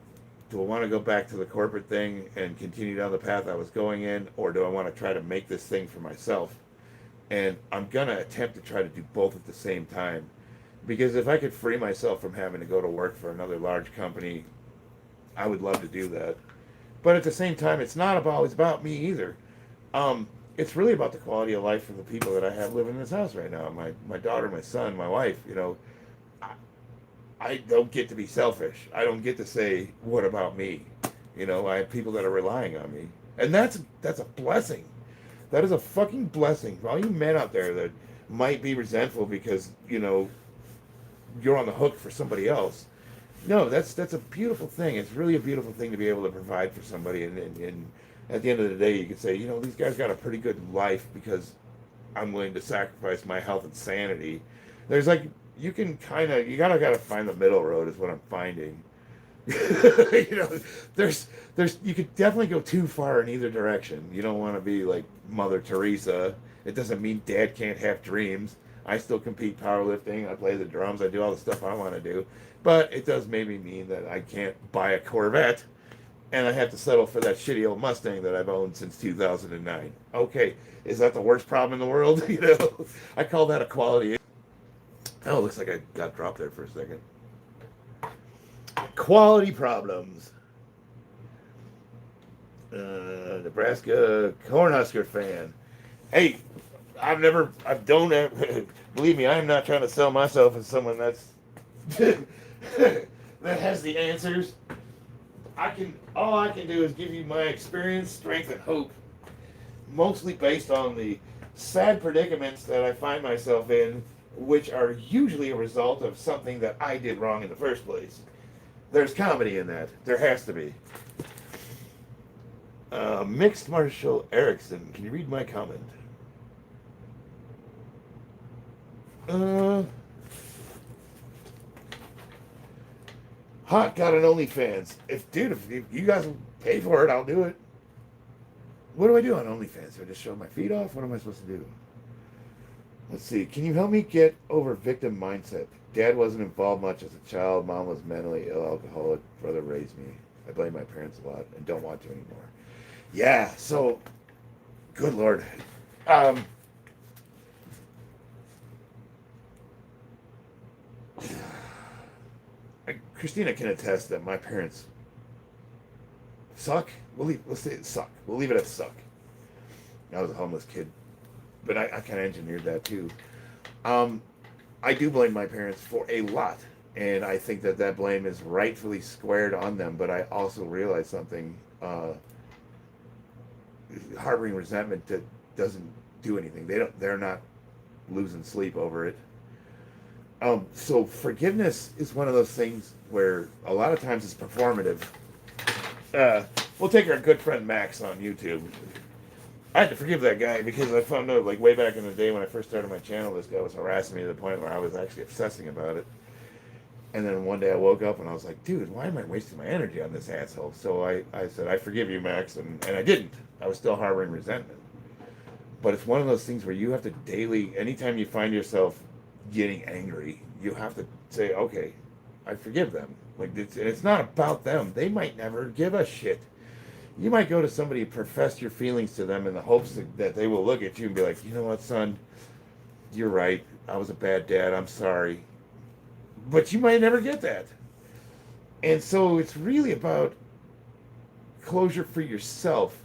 do I want to go back to the corporate thing and continue down the path I was going in, or do I want to try to make this thing for myself? And I'm going to attempt to try to do both at the same time. Because if I could free myself from having to go to work for another large company I would love to do that. But at the same time, it's not about always about me either. It's really about the quality of life for the people that I have living in this house right now. My daughter, my son, my wife. You know, I, I don't get to be selfish. I don't get to say, "What about me?" You know, I have people that are relying on me, and that's a blessing. That is a fucking blessing for all you men out there that might be resentful because you're on the hook for somebody else. No, that's a beautiful thing. It's really a beautiful thing to be able to provide for somebody, and at the end of the day, you can say, these guys got a pretty good life because I'm willing to sacrifice my health and sanity. There's like you gotta find the middle road is what I'm finding. There's you could definitely go too far in either direction. You don't want to be like Mother Teresa. It doesn't mean Dad can't have dreams. I still compete powerlifting. I play the drums. I do all the stuff I want to do. But it does maybe mean that I can't buy a Corvette and I have to settle for that shitty old Mustang that I've owned since 2009. Okay, is that the worst problem in the world? I call that a quality. Oh, it looks like I got dropped there for a second. Quality problems. Nebraska Cornhusker fan. Hey, believe me, I am not trying to sell myself as someone that's that has the answers. All I can do is give you my experience, strength, and hope, mostly based on the sad predicaments that I find myself in, which are usually a result of something that I did wrong in the first place. There's comedy in that. There has to be. Mixed Marshall Erickson, can you read my comment? Hot got an OnlyFans. If you guys will pay for it, I'll do it. What do I do on OnlyFans? Do I just show my feet off? What am I supposed to do? Let's see. Can you help me get over victim mindset? Dad wasn't involved much as a child. Mom was mentally ill, alcoholic. Brother raised me. I blame my parents a lot and don't want to anymore. Yeah, so, good Lord. Christina can attest that my parents suck. Let's say it suck. We'll leave it at suck. I was a homeless kid, but I kind of engineered that too. I do blame my parents for a lot, and I think that blame is rightfully squared on them. But I also realize something: harboring resentment that doesn't do anything. They're not losing sleep over it. So forgiveness is one of those things where a lot of times it's performative. We'll take our good friend Max on YouTube. I had to forgive that guy because I found out, like, way back in the day when I first started my channel, this guy was harassing me to the point where I was actually obsessing about it. And then one day I woke up and I was like, dude, why am I wasting my energy on this asshole? So I said, I forgive you, Max, and I didn't. I was still harboring resentment. But it's one of those things where you have to daily, anytime you find yourself getting angry, you have to say, okay, I forgive them. Like, it's not about them. They might never give a shit. You might go to somebody and profess your feelings to them in the hopes that they will look at you and be like, you know what, son, you're right. I was a bad dad. I'm sorry. But you might never get that. And so it's really about closure for yourself.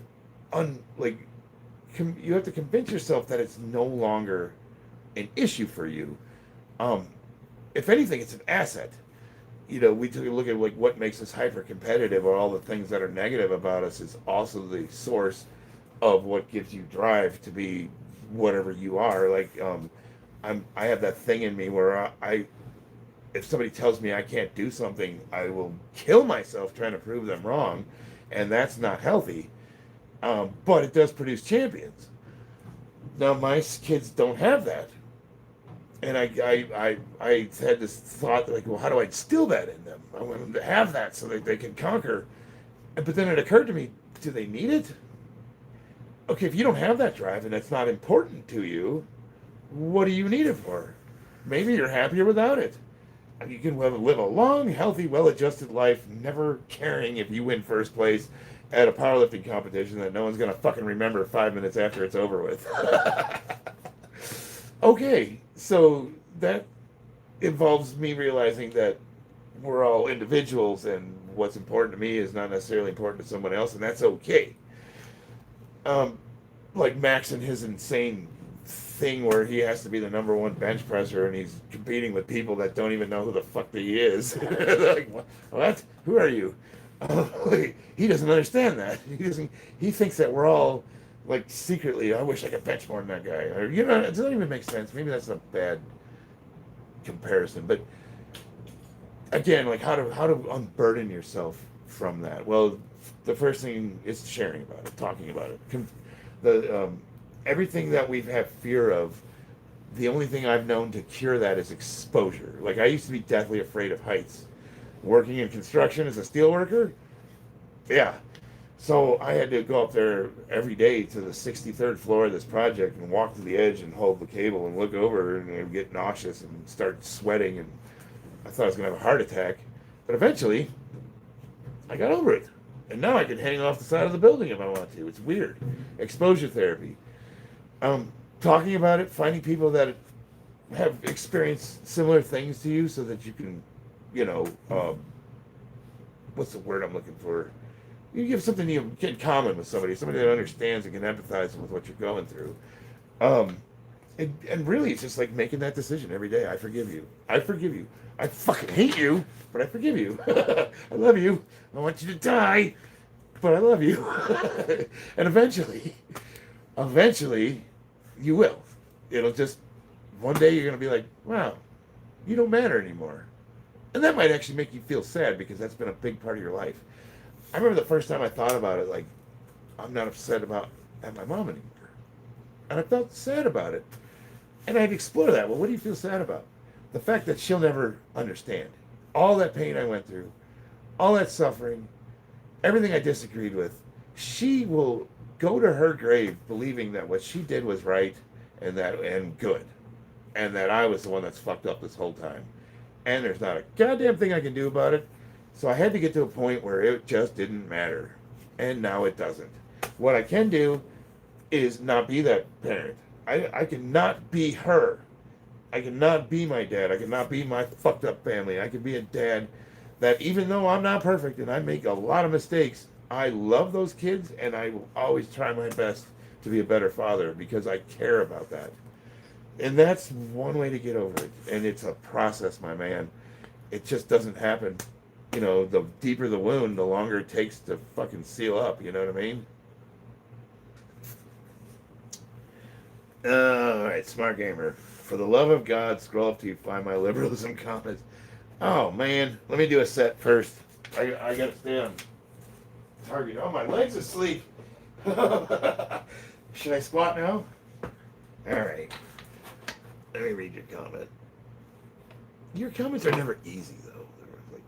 You have to convince yourself that it's no longer an issue for you. If anything, it's an asset. We took a look at like what makes us hyper competitive, or all the things that are negative about us is also the source of what gives you drive to be whatever you are. Like, I have that thing in me where if somebody tells me I can't do something, I will kill myself trying to prove them wrong, and that's not healthy. But it does produce champions. Now my kids don't have that. And I had this thought, like, well, how do I instill that in them? I want them to have that so that they can conquer. But then it occurred to me, do they need it? Okay, if you don't have that drive and it's not important to you, what do you need it for? Maybe you're happier without it. And you can live a long, healthy, well-adjusted life, never caring if you win first place at a powerlifting competition that no one's going to fucking remember 5 minutes after it's over with. Okay, so that involves me realizing that we're all individuals, and what's important to me is not necessarily important to someone else, and that's okay. Like Max and his insane thing where he has to be the number one bench presser, and he's competing with people that don't even know who the fuck he is. Like, what? Who are you? He doesn't understand that. He doesn't. He thinks that we're all like secretly. I wish I could bench more than that guy. Or it doesn't even make sense. Maybe that's a bad comparison, but again, like how to unburden yourself from that. Well, the first thing is sharing about it, talking about it. The everything that we've had fear of, the only thing I've known to cure that is exposure. Like I used to be deathly afraid of heights. Working in construction as a steel worker, yeah. So I had to go up there every day to the 63rd floor of this project and walk to the edge and hold the cable and look over and I'd get nauseous and start sweating, and I thought I was gonna have a heart attack. But eventually, I got over it, and now I can hang off the side of the building if I want to. It's weird. Exposure therapy. Talking about it, finding people that have experienced similar things to you, so that you can, what's the word I'm looking for? You give something you get in common with somebody that understands and can empathize with what you're going through. And really, it's just like making that decision every day. I forgive you. I forgive you. I fucking hate you, but I forgive you. I love you. I want you to die, but I love you. And eventually, you will. It'll just, one day you're going to be like, wow, you don't matter anymore. And that might actually make you feel sad, because that's been a big part of your life. I remember the first time I thought about it, like, I'm not upset at my mom anymore. And I felt sad about it. And I'd explore that. Well, what do you feel sad about? The fact that she'll never understand. All that pain I went through, all that suffering, everything I disagreed with, she will go to her grave believing that what she did was right and good. And that I was the one that's fucked up this whole time. And there's not a goddamn thing I can do about it. So I had to get to a point where it just didn't matter. And now it doesn't. What I can do is not be that parent. I cannot be her. I cannot be my dad. I cannot be my fucked up family. I can be a dad that, even though I'm not perfect and I make a lot of mistakes, I love those kids, and I will always try my best to be a better father, because I care about that. And that's one way to get over it. And it's a process, my man. It just doesn't happen. The deeper the wound, the longer it takes to fucking seal up. You know what I mean? Alright, Smart Gamer. For the love of God, scroll up till you find my liberalism comments. Oh, man. Let me do a set first. I gotta stay on target. Oh, my leg's asleep. Should I squat now? Alright. Let me read your comment. Your comments are never easy, though. They're like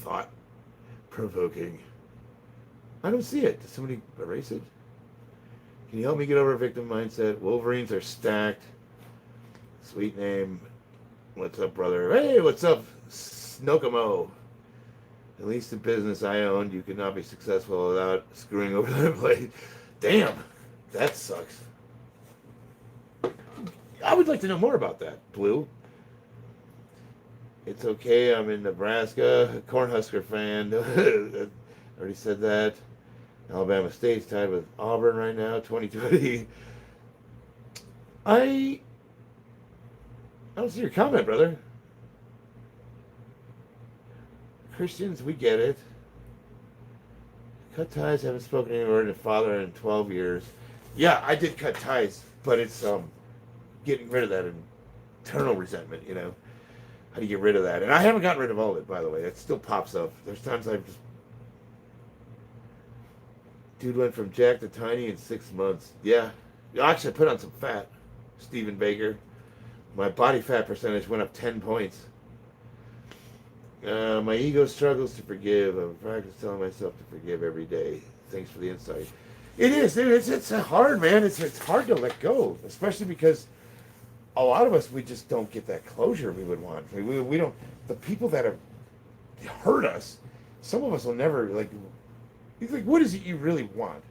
thought-provoking. I don't see it. Did somebody erase it? Can you help me get over victim mindset? Wolverines are stacked. Sweet name. What's up, brother? Hey, what's up, Snokamo? At least the business I owned, you could not be successful without screwing over the blade. Damn, that sucks. I would like to know more about that, Blue. It's okay, I'm in Nebraska. Cornhusker fan. Already said that. Alabama State's tied with Auburn right now, 2020. I don't see your comment, brother. Christians, we get it. Cut ties, haven't spoken any word to father in 12 years. Yeah, I did cut ties, but it's getting rid of that internal resentment, How do you get rid of that? And I haven't gotten rid of all of it, by the way. It still pops up. There's times I've just... Dude went from jack to tiny in 6 months. Yeah. Actually, I put on some fat. Stephen Baker. My body fat percentage went up 10 points. My ego struggles to forgive. I'm practicing telling myself to forgive every day. Thanks for the insight. It is. It's hard, man. It's hard to let go. Especially because a lot of us, we just don't get that closure we would want. We don't... The people that have hurt us, some of us will never, what is it you really want?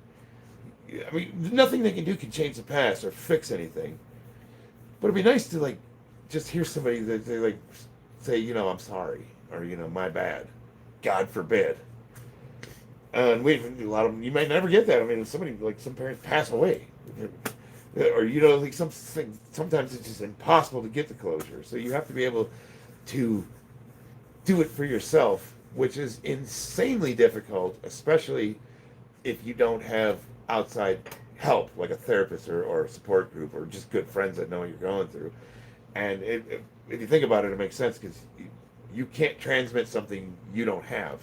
I mean, nothing they can do can change the past or fix anything. But it'd be nice to, just hear somebody that they, say, I'm sorry. or my bad, God forbid. And we a lot of them, you might never get that. I mean, if somebody like some parents pass away, or like sometimes it's just impossible to get the closure. So you have to be able to do it for yourself, which is insanely difficult, especially if you don't have outside help, like a therapist or a support group, or just good friends that know what you're going through. And if you think about it, it makes sense because you can't transmit something you don't have.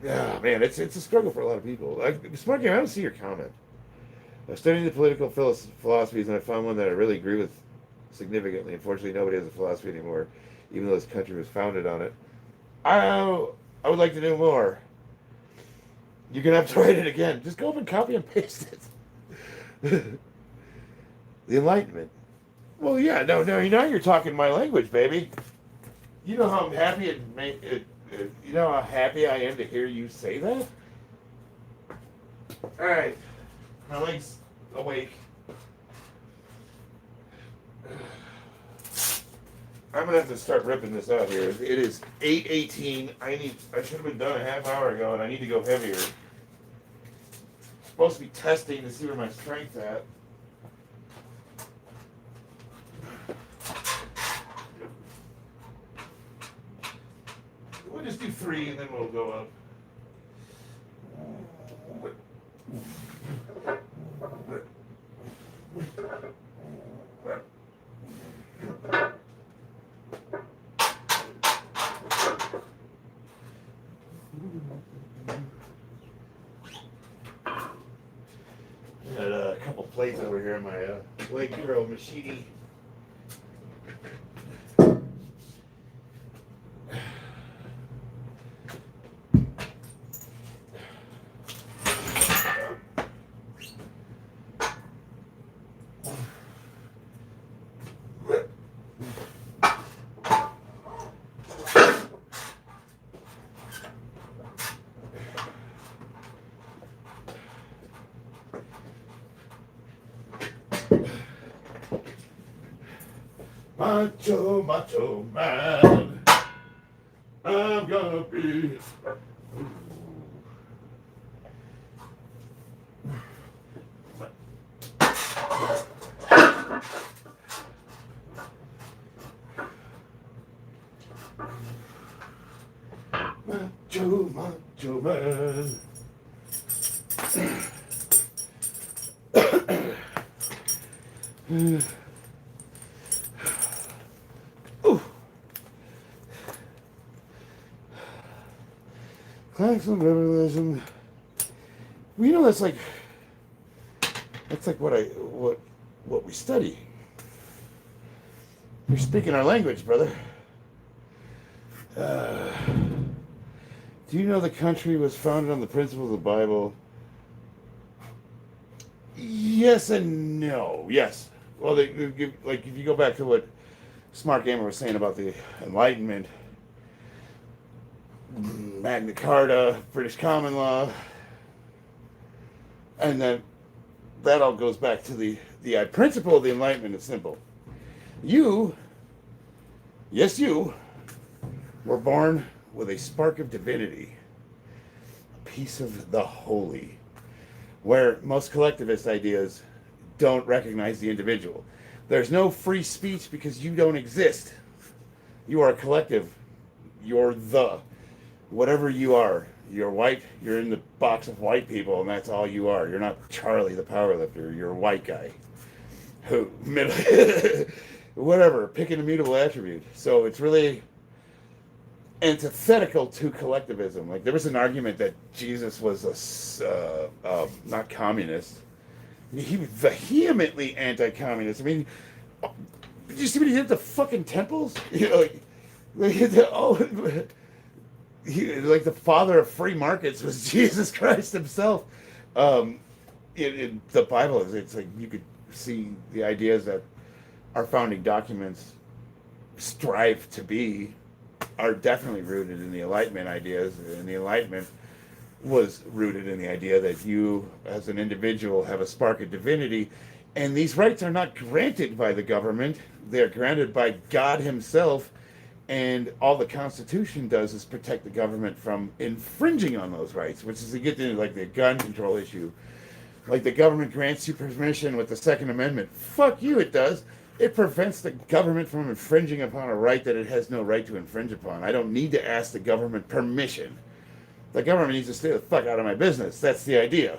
Yeah, man, it's a struggle for a lot of people. Smart Game, I don't see your comment. I'm studying the political philosophies, and I found one that I really agree with significantly. Unfortunately, nobody has a philosophy anymore, even though this country was founded on it. I would like to know more. You're going to have to write it again. Just go up and copy and paste it. The Enlightenment. Well, yeah, no, now you're talking my language, baby. You know how I'm happy you know how happy I am to hear you say that? All right. My leg's awake. I'm gonna have to start ripping this out here. It is 8:18. I should have been done a half hour ago, and I need to go heavier. Supposed to be testing to see where my strength's at. We'll just do 3, and then we'll go up. Got a couple plates over here in my Lake Hero machete. Macho man, I'm gonna be. Macho man. Classical liberalism. Well, that's like what we study. You're speaking our language, brother. Do you know the country was founded on the principles of the Bible? Yes and no. Yes. Well, like if you go back to what Smart Gamer was saying about the Enlightenment, Magna Carta, British Common Law, and then that all goes back to the principle of the Enlightenment is simple. You were born with a spark of divinity, a piece of the holy, where most collectivist ideas don't recognize the individual. There's no free speech because you don't exist. You are a collective. You're whatever you are. You're white, you're in the box of white people, and that's all you are. You're not Charlie the powerlifter. You're a white guy who whatever, pick an immutable attribute. So it's really antithetical to collectivism. Like, there was an argument that Jesus was not communist. He was vehemently anti-communist. I mean, did you see what he did at the fucking temples? Like the father of free markets was Jesus Christ himself. In the Bible, it's like you could see the ideas that our founding documents strive to be are definitely rooted in the Enlightenment ideas, and the Enlightenment was rooted in the idea that you, as an individual, have a spark of divinity And these rights are not granted by the government. They're granted by God himself. And all the Constitution does is protect the government from infringing on those rights, which is to get into like the gun control issue. Like the government grants you permission with the Second Amendment. Fuck you, it does. It prevents the government from infringing upon a right that it has no right to infringe upon. I don't need to ask the government permission. The government needs to stay the fuck out of my business. That's the idea.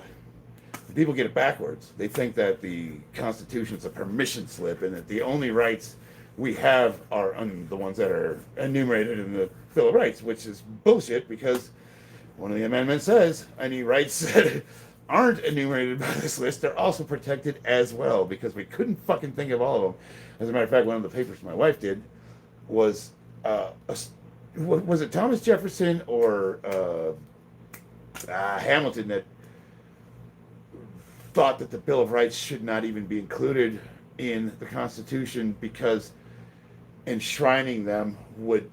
People get it backwards. They think that the Constitution is a permission slip and that the only rights we have are the ones that are enumerated in the Bill of Rights, which is bullshit because one of the amendments says any rights that aren't enumerated by this list are also protected as well, because we couldn't fucking think of all of them. As a matter of fact, one of the papers my wife did was, was it Thomas Jefferson or Hamilton that thought that the Bill of Rights should not even be included in the Constitution because enshrining them would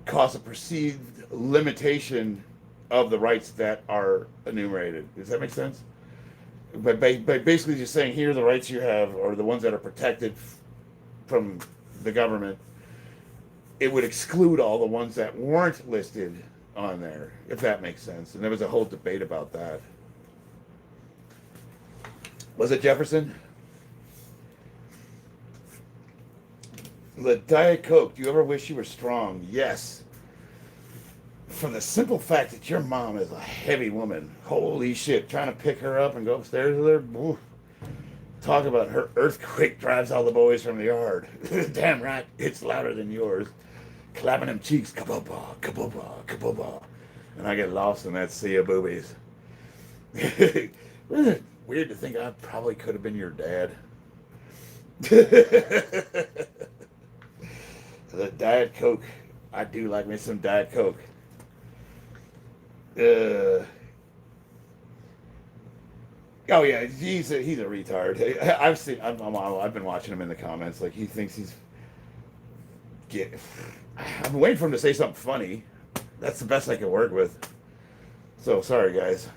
cause a perceived limitation of the rights that are enumerated. Does that make sense? But basically just saying here are the rights you have, or the ones that are protected from the government, it would exclude all the ones that weren't listed on there, if that makes sense. And there was a whole debate about that. Was it Jefferson? The Diet Coke. Do you ever wish you were strong? Yes. For the simple fact that your mom is a heavy woman. Holy shit. Trying to pick her up and go upstairs with her. Oof. Talk about her earthquake drives all the boys from the yard. Damn right. It's louder than yours. Clapping them cheeks. Kababa, kababa, kababa. And I get lost in that sea of boobies. Isn't it weird to think I probably could have been your dad? The Diet Coke. I do like me some Diet Coke. Oh yeah, he's a retard. I've been watching him in the comments. Like he thinks I'm waiting for him to say something funny. That's the best I can work with. So sorry guys.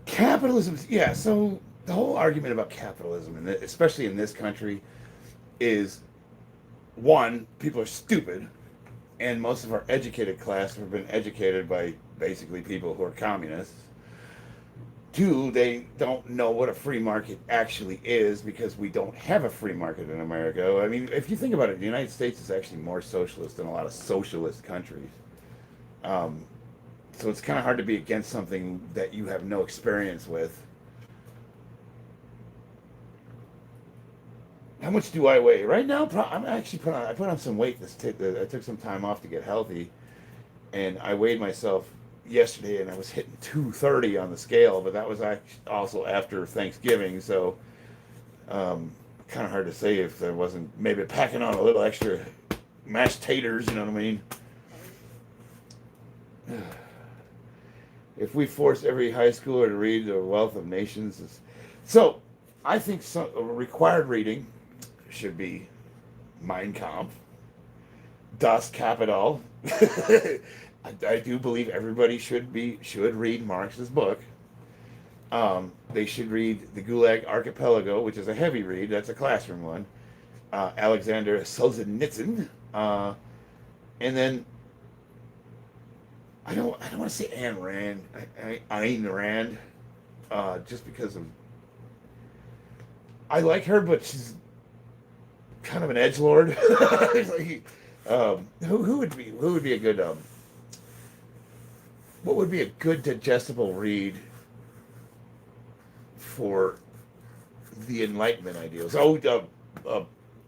Capitalism, yeah. So the whole argument about capitalism, and especially in this country, is one, people are stupid, and most of our educated class have been educated by basically people who are communists. Two, they don't know what a free market actually is because we don't have a free market in America. I mean, if you think about it, the United States is actually more socialist than a lot of socialist countries. So it's kind of hard to be against something that you have no experience with. How much do I weigh right now? I'm actually I put on some weight. I took some time off to get healthy, and I weighed myself yesterday, and I was hitting 230 on the scale. But that was also after Thanksgiving, so kind of hard to say if there wasn't maybe packing on a little extra mashed taters. You know what I mean? If we force every high schooler to read The Wealth of Nations, so I think required reading should be Mein Kampf, Das Kapital. I do believe everybody should read Marx's book. They should read The Gulag Archipelago, which is a heavy read. That's a classroom one. Alexander Solzhenitsyn, and then I don't want to say Ayn Rand. Ayn Rand, just because of I like her, but she's kind of an edgelord. Who would be a good what would be a good digestible read for the Enlightenment ideals? I think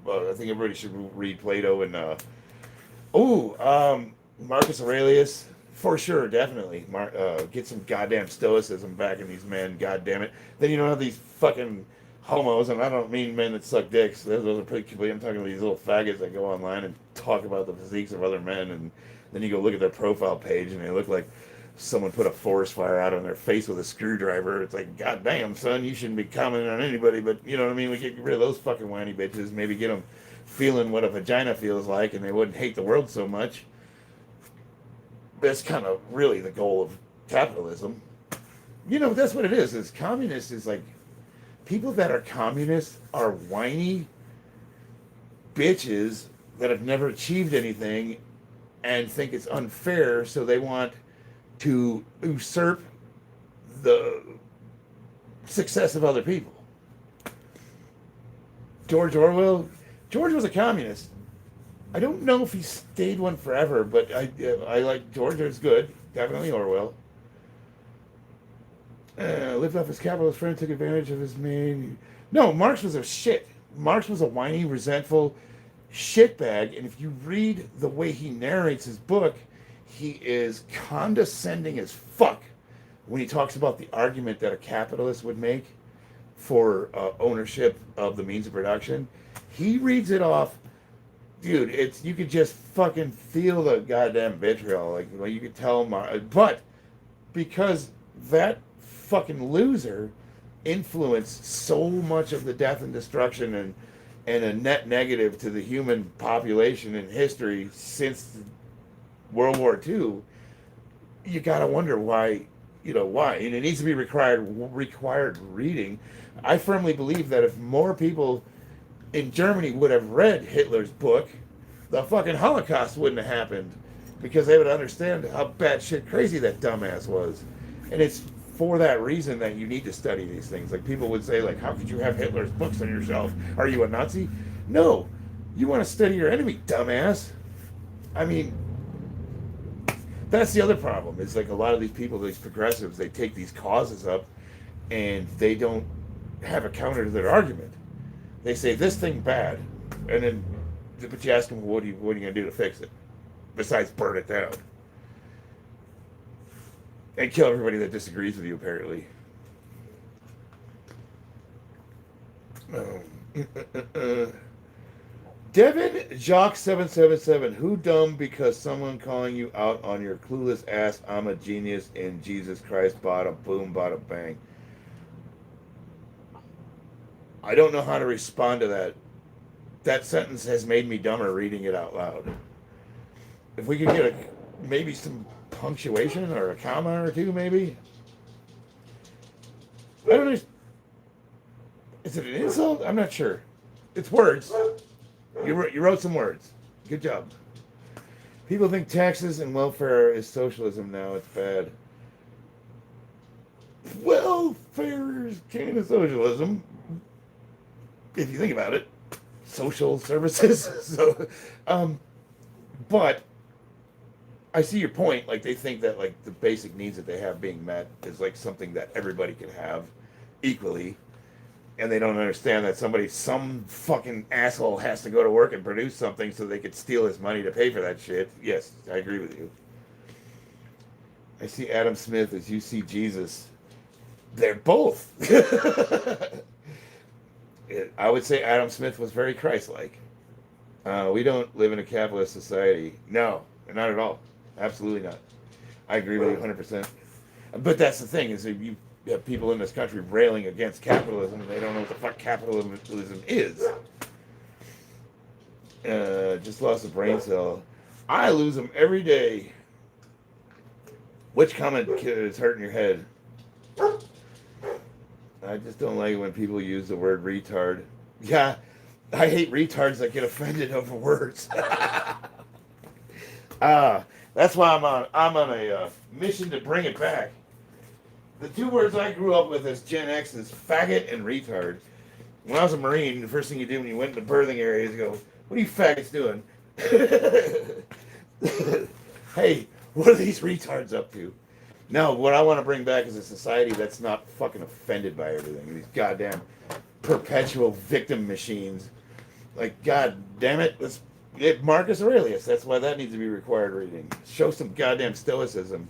everybody should read Plato and Marcus Aurelius. For sure, definitely. Get some goddamn stoicism back in these men, goddamn it. Then you don't have these fucking homos, and I don't mean men that suck dicks. Those are pretty. I'm talking about these little faggots that go online and talk about the physiques of other men, and then you go look at their profile page, and they look like someone put a forest fire out on their face with a screwdriver. It's like, goddamn, son, you shouldn't be commenting on anybody, but you know what I mean? We get rid of those fucking whiny bitches, maybe get them feeling what a vagina feels like, and they wouldn't hate the world so much. That's kind of really the goal of capitalism. You know, that's what it is. Is communist is like people that are communists are whiny bitches that have never achieved anything and think it's unfair, so they want to usurp the success of other people. George Orwell, George was a communist. I don't know if he stayed one forever, but I like George. It's good. Definitely Orwell. Lived off his capitalist friend, took advantage of his maid. No, Marx was a shit. Marx was a whiny, resentful shitbag, and if you read the way he narrates his book, he is condescending as fuck when he talks about the argument that a capitalist would make for ownership of the means of production. He reads it off, dude. It's you could just fucking feel the goddamn vitriol, like you could tell. But because that fucking loser influenced so much of the death and destruction and a net negative to the human population in history since World War II, you gotta wonder why, why. And it needs to be required reading. I firmly believe that if more people in Germany would have read Hitler's book, the fucking Holocaust wouldn't have happened, because they would understand how batshit crazy that dumbass was. And it's for that reason that you need to study these things. Like people would say, like, how could you have Hitler's books on your shelf? Are you a Nazi? No. You want to study your enemy, dumbass. I mean, that's the other problem. Is like a lot of these people, these progressives, they take these causes up and they don't have a counter to their argument. They say this thing bad, and then but you ask them, what are you going to do to fix it? Besides burn it down. And kill everybody that disagrees with you, apparently. Devin Jock 777. Who dumb because someone calling you out on your clueless ass? I'm a genius in Jesus Christ. Bada boom, bada bang. I don't know how to respond to that. That sentence has made me dumber reading it out loud. If we could get maybe some punctuation or a comma or two, maybe. I don't know. Is it an insult? I'm not sure. It's words. You wrote some words. Good job. People think taxes and welfare is socialism now. It's bad. Welfare is kind of socialism, if you think about it. Social services. So, but I see your point. Like they think that like the basic needs that they have being met is like something that everybody can have equally, and they don't understand that some fucking asshole has to go to work and produce something so they could steal his money to pay for that shit. Yes, I agree with you. I see Adam Smith as you see Jesus. They're both. I would say Adam Smith was very Christ-like. We don't live in a capitalist society. No, not at all. Absolutely not. I agree with you 100%. But that's the thing, is that you have people in this country railing against capitalism, and they don't know what the fuck capitalism is. Just lost a brain cell. I lose them every day. Which comment is hurting your head? I just don't like it when people use the word retard. Yeah, I hate retards that get offended over words. That's why I'm on a mission to bring it back. The two words I grew up with as Gen X is faggot and retard. When I was a Marine, the first thing you did when you went into birthing areas, you go, what are you faggots doing? Hey, what are these retards up to? No, what I want to bring back is a society that's not fucking offended by everything. These goddamn perpetual victim machines. Like, god damn it, let's get Marcus Aurelius. That's why that needs to be required reading. Show some goddamn stoicism.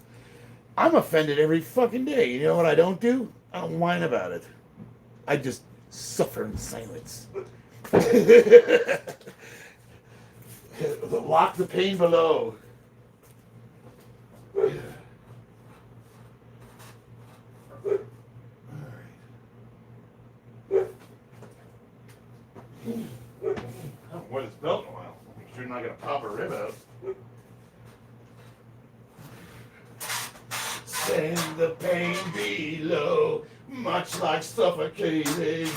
I'm offended every fucking day. You know what I don't do? I don't whine about it. I just suffer in silence. Lock the pain below. I haven't worn this belt in a while. Make sure you're not going to pop a rib out. and the pain below, much like suffocating.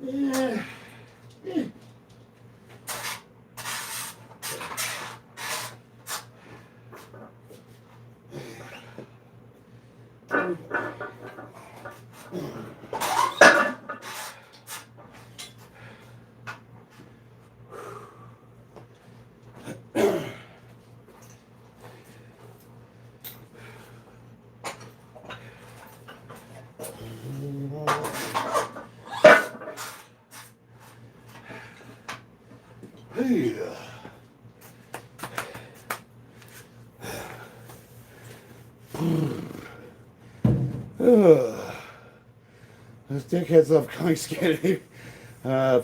Yeah. Those dickheads love calling Scandinavia.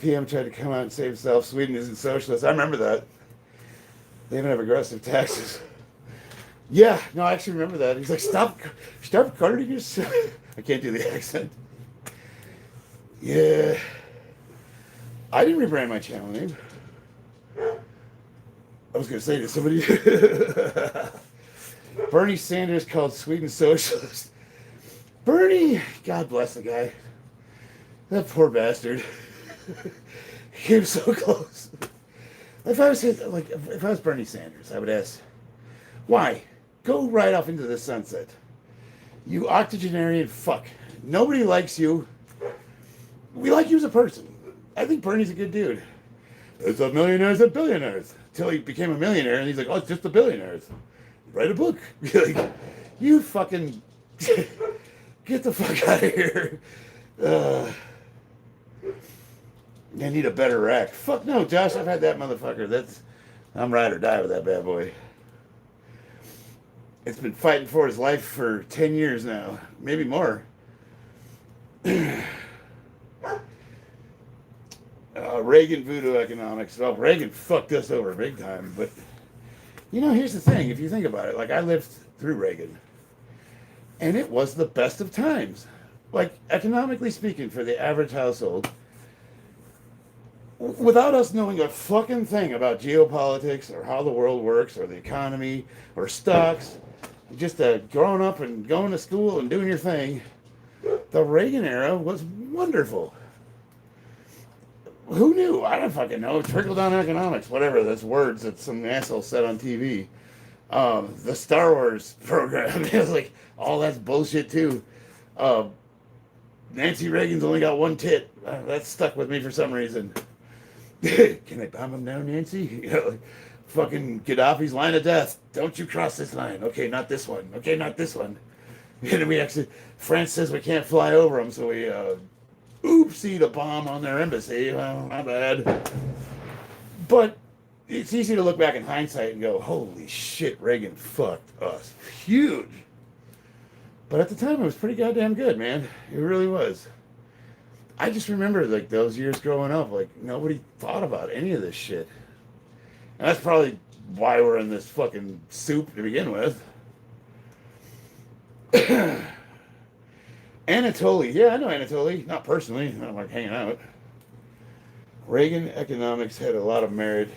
PM tried to come out and save himself. Sweden isn't socialist. I remember that. They even have aggressive taxes. Yeah, no, I actually remember that. He's like, stop guarding yourself. I can't do the accent. Yeah. I didn't rebrand my channel name. I was going to say to somebody, Bernie Sanders called Sweden socialist. Bernie, God bless the guy. That poor bastard. He came so close. If I was Bernie Sanders, I would ask, why? Go right off into the sunset. You octogenarian fuck. Nobody likes you. We like you as a person. I think Bernie's a good dude. It's a millionaires and billionaires. Until he became a millionaire and he's like, oh, it's just the billionaires. Write a book. Like, you fucking get the fuck out of here. I need a better rack. Fuck no, Josh, I've had that motherfucker. I'm ride or die with that bad boy. It's been fighting for his life for 10 years now. Maybe more. Reagan voodoo economics. Well, Reagan fucked us over big time. But, here's the thing. If you think about it, like, I lived through Reagan. And it was the best of times. Like, economically speaking, for the average household, without us knowing a fucking thing about geopolitics or how the world works or the economy or stocks, just growing up and going to school and doing your thing, the Reagan era was wonderful. Who knew? I don't fucking know. Trickle-down economics, whatever. That's words that some asshole said on TV. The Star Wars program, it was like, all that's bullshit too. Nancy Reagan's only got one tit. That stuck with me for some reason. Can I bomb him now, Nancy? Fucking Gaddafi's line of death. Don't you cross this line. Okay, not this one. Okay, not this one. And France says we can't fly over them, so we, oopsie, to bomb on their embassy. Well, not bad. But it's easy to look back in hindsight and go, holy shit, Reagan fucked us huge. But at the time, it was pretty goddamn good, man. It really was. I just remember, like, those years growing up, like, nobody thought about any of this shit. And that's probably why we're in this fucking soup to begin with. Anatoly. Yeah, I know Anatoly. Not personally. I don't like hanging out. Reagan economics had a lot of merit.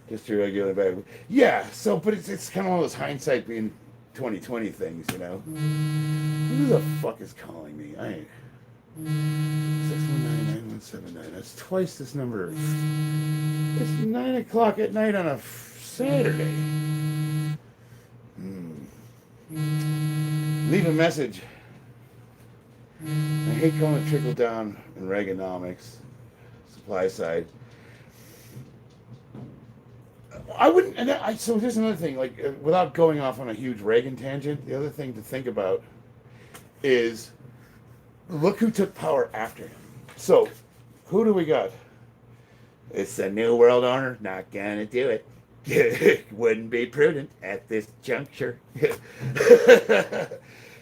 Just a regular bad. Yeah, so, but it's kind of one of those hindsight being 2020 things, Who the fuck is calling me? I ain't. 619-9179. That's twice this number. It's 9 o'clock at night on a Saturday. Leave a message. I hate calling it trickle down in Reaganomics, supply side. I wouldn't, so here's another thing, like, without going off on a huge Reagan tangent, the other thing to think about is, look who took power after him. So, who do we got? It's the New World Order, not gonna do it. Wouldn't be prudent at this juncture.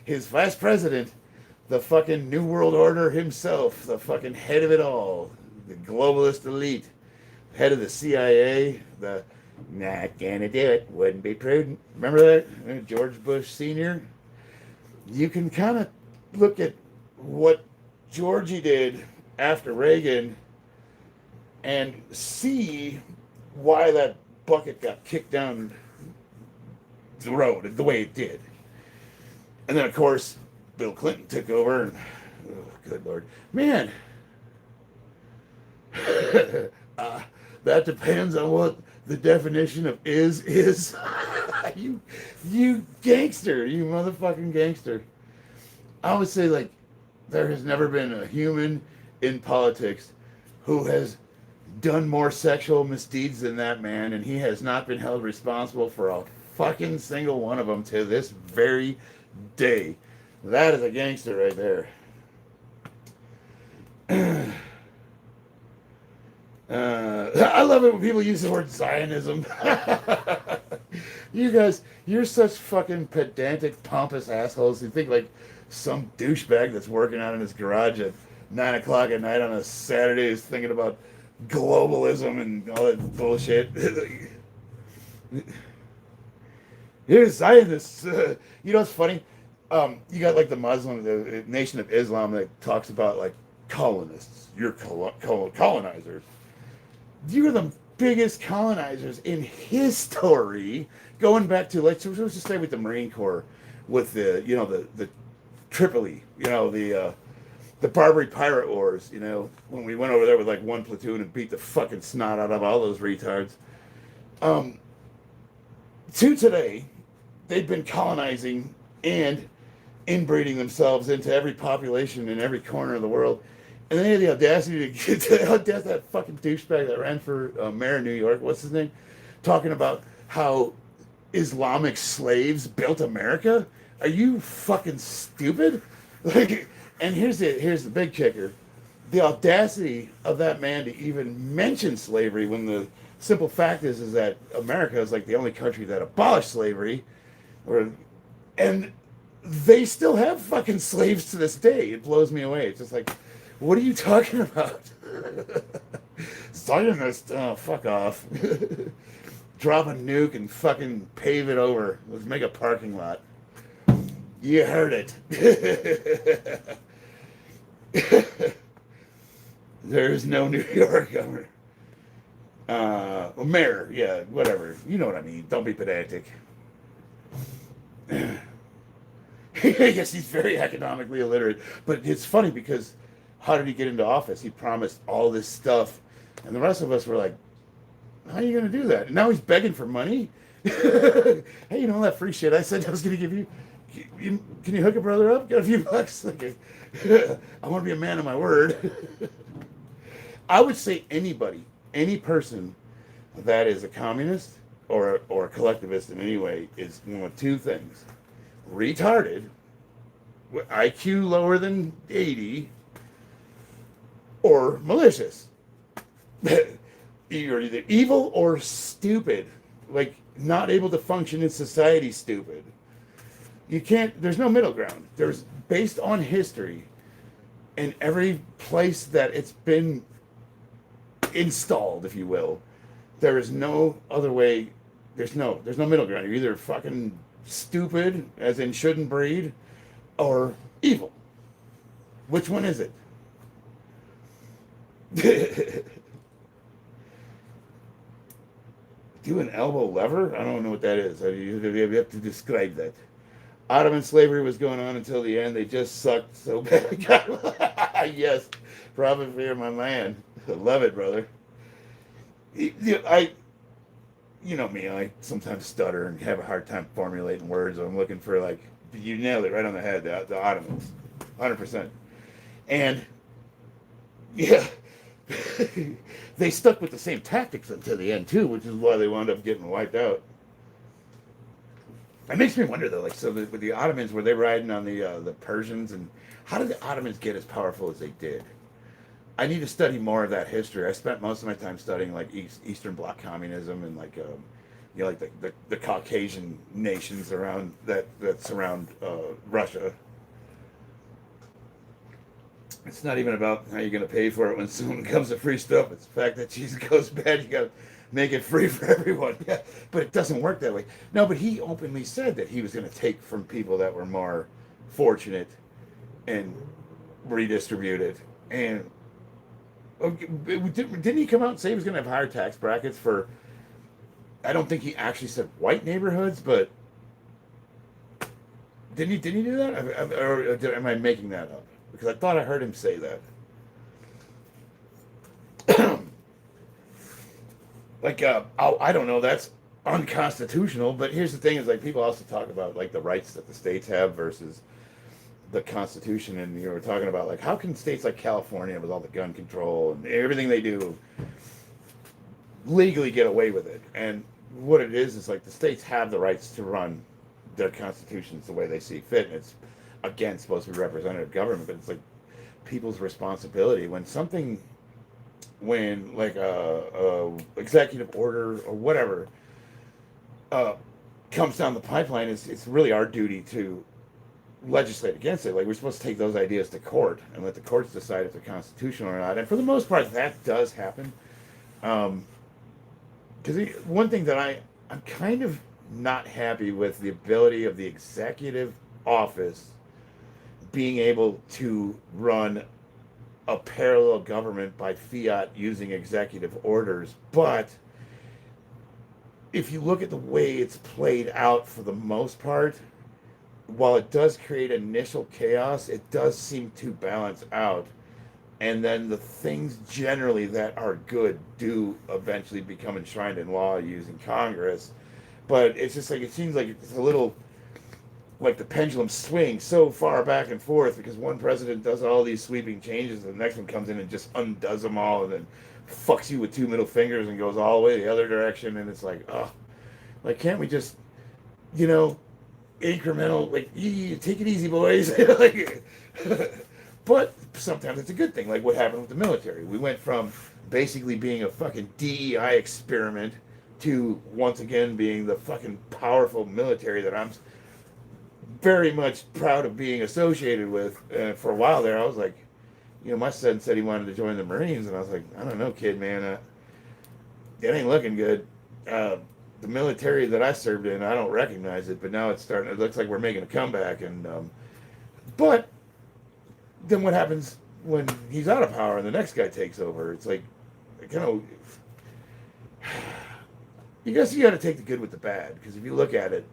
His vice president the fucking New World Order himself, the fucking head of it all, the globalist elite, head of the CIA, the not gonna do it, wouldn't be prudent. Remember that? George Bush Sr.? You can kind of look at what Georgie did after Reagan and see why that bucket got kicked down the road the way it did. And then, of course, Bill Clinton took over, and oh, good Lord. Man, that depends on what the definition of is. You gangster, you motherfucking gangster. I would say, like, there has never been a human in politics who has done more sexual misdeeds than that man, and he has not been held responsible for a fucking single one of them to this very day. That is a gangster right there. I love it when people use the word Zionism. You guys, you're such fucking pedantic, pompous assholes who think like some douchebag that's working out in his garage at 9 o'clock at night on a Saturday is thinking about globalism and all that bullshit. Here's Zionists. You know what's funny? You got like the Muslim, the Nation of Islam that talks about like colonists. You're colonizers. You're the biggest colonizers in history, going back to, like, let's just say with the Marine Corps, with the, you know, the Tripoli, you know, the Barbary Pirate Wars, you know, when we went over there with like one platoon and beat the fucking snot out of all those retards. To today, they've been colonizing and inbreeding themselves into every population in every corner of the world. And then they had the audacity to get that fucking douchebag that ran for mayor of New York, what's his name, talking about how Islamic slaves built America. Are you fucking stupid? Like, and here's the big kicker. The audacity of that man to even mention slavery when the simple fact is that America is like the only country that abolished slavery, and they still have fucking slaves to this day. It blows me away. It's just like, what are you talking about? Zionist, oh, fuck off. Drop a nuke and fucking pave it over. Let's make a parking lot. You heard it. There's no New York governor. Mayor, yeah, whatever. You know what I mean. Don't be pedantic. Yes, he's very economically illiterate. But it's funny because how did he get into office? He promised all this stuff. And the rest of us were like, how are you going to do that? And now he's begging for money? Hey, you know that free shit I said I was going to give you? Can you hook a brother up? Got a few bucks? Like, I want to be a man of my word. I would say anybody, any person that is a communist or a collectivist in any way is one of two things. Retarded, with IQ lower than 80, or malicious. You're either evil or stupid, like not able to function in society stupid. You can't, there's no middle ground. There's, based on history, in every place that it's been installed, if you will, there is no other way, there's no middle ground. You're either fucking stupid, as in shouldn't breed, or evil. Which one is it? Do an elbow lever? I don't know what that is. You have to describe that. Ottoman slavery was going on until the end. They just sucked so bad. Yes, Prophet Fear, my man. I love it, brother. You know me, I sometimes stutter and have a hard time formulating words. I'm looking for, like, you nailed it right on the head, the Ottomans. 100%. And, yeah, they stuck with the same tactics until the end, too, which is why they wound up getting wiped out. It makes me wonder, though, like, so with the Ottomans, were they riding on the Persians? And how did the Ottomans get as powerful as they did? I need to study more of that history. I spent most of my time studying, like, Eastern Bloc communism and, like, like the Caucasian nations around that surround Russia. It's not even about how you're going to pay for it when someone comes to free stuff. It's the fact that cheese goes bad. You got to make it free for everyone. Yeah, but it doesn't work that way. No, but he openly said that he was going to take from people that were more fortunate and redistribute it. And didn't he come out and say he was going to have higher tax brackets for? I don't think he actually said white neighborhoods, but didn't he do that? Or am I making that up? Because I thought I heard him say that. Like, I don't know, that's unconstitutional, but here's the thing is, like, people also talk about, like, the rights that the states have versus the Constitution, and you were talking about, like, how can states like California, with all the gun control and everything they do, legally get away with it? And what it is like, the states have the rights to run their constitutions the way they see fit, and it's, again, supposed to be representative government, but it's, like, people's responsibility when like a executive order or whatever comes down the pipeline, it's really our duty to legislate against it. Like, we're supposed to take those ideas to court and let the courts decide if they're constitutional or not. And for the most part, that does happen. Because one thing that I'm kind of not happy with the ability of the executive office being able to run a parallel government by fiat using executive orders. But if you look at the way it's played out for the most part, while it does create initial chaos, it does seem to balance out. And then the things generally that are good do eventually become enshrined in law using Congress. But it's just like, it seems like it's a little like the pendulum swings so far back and forth because one president does all these sweeping changes and the next one comes in and just undoes them all and then fucks you with two middle fingers and goes all the way the other direction. And it's like, oh, like, can't we just, incremental, like, take it easy, boys. Like, but sometimes it's a good thing, like what happened with the military. We went from basically being a fucking DEI experiment to once again being the fucking powerful military that I'm very much proud of being associated with. For a while there, I was like, my son said he wanted to join the Marines, and I was like, I don't know, kid, man, it ain't looking good. The military that I served in, I don't recognize it, but now it's starting. It looks like we're making a comeback, and but then what happens when he's out of power and the next guy takes over? It's like, you guess you got to take the good with the bad, because if you look at it,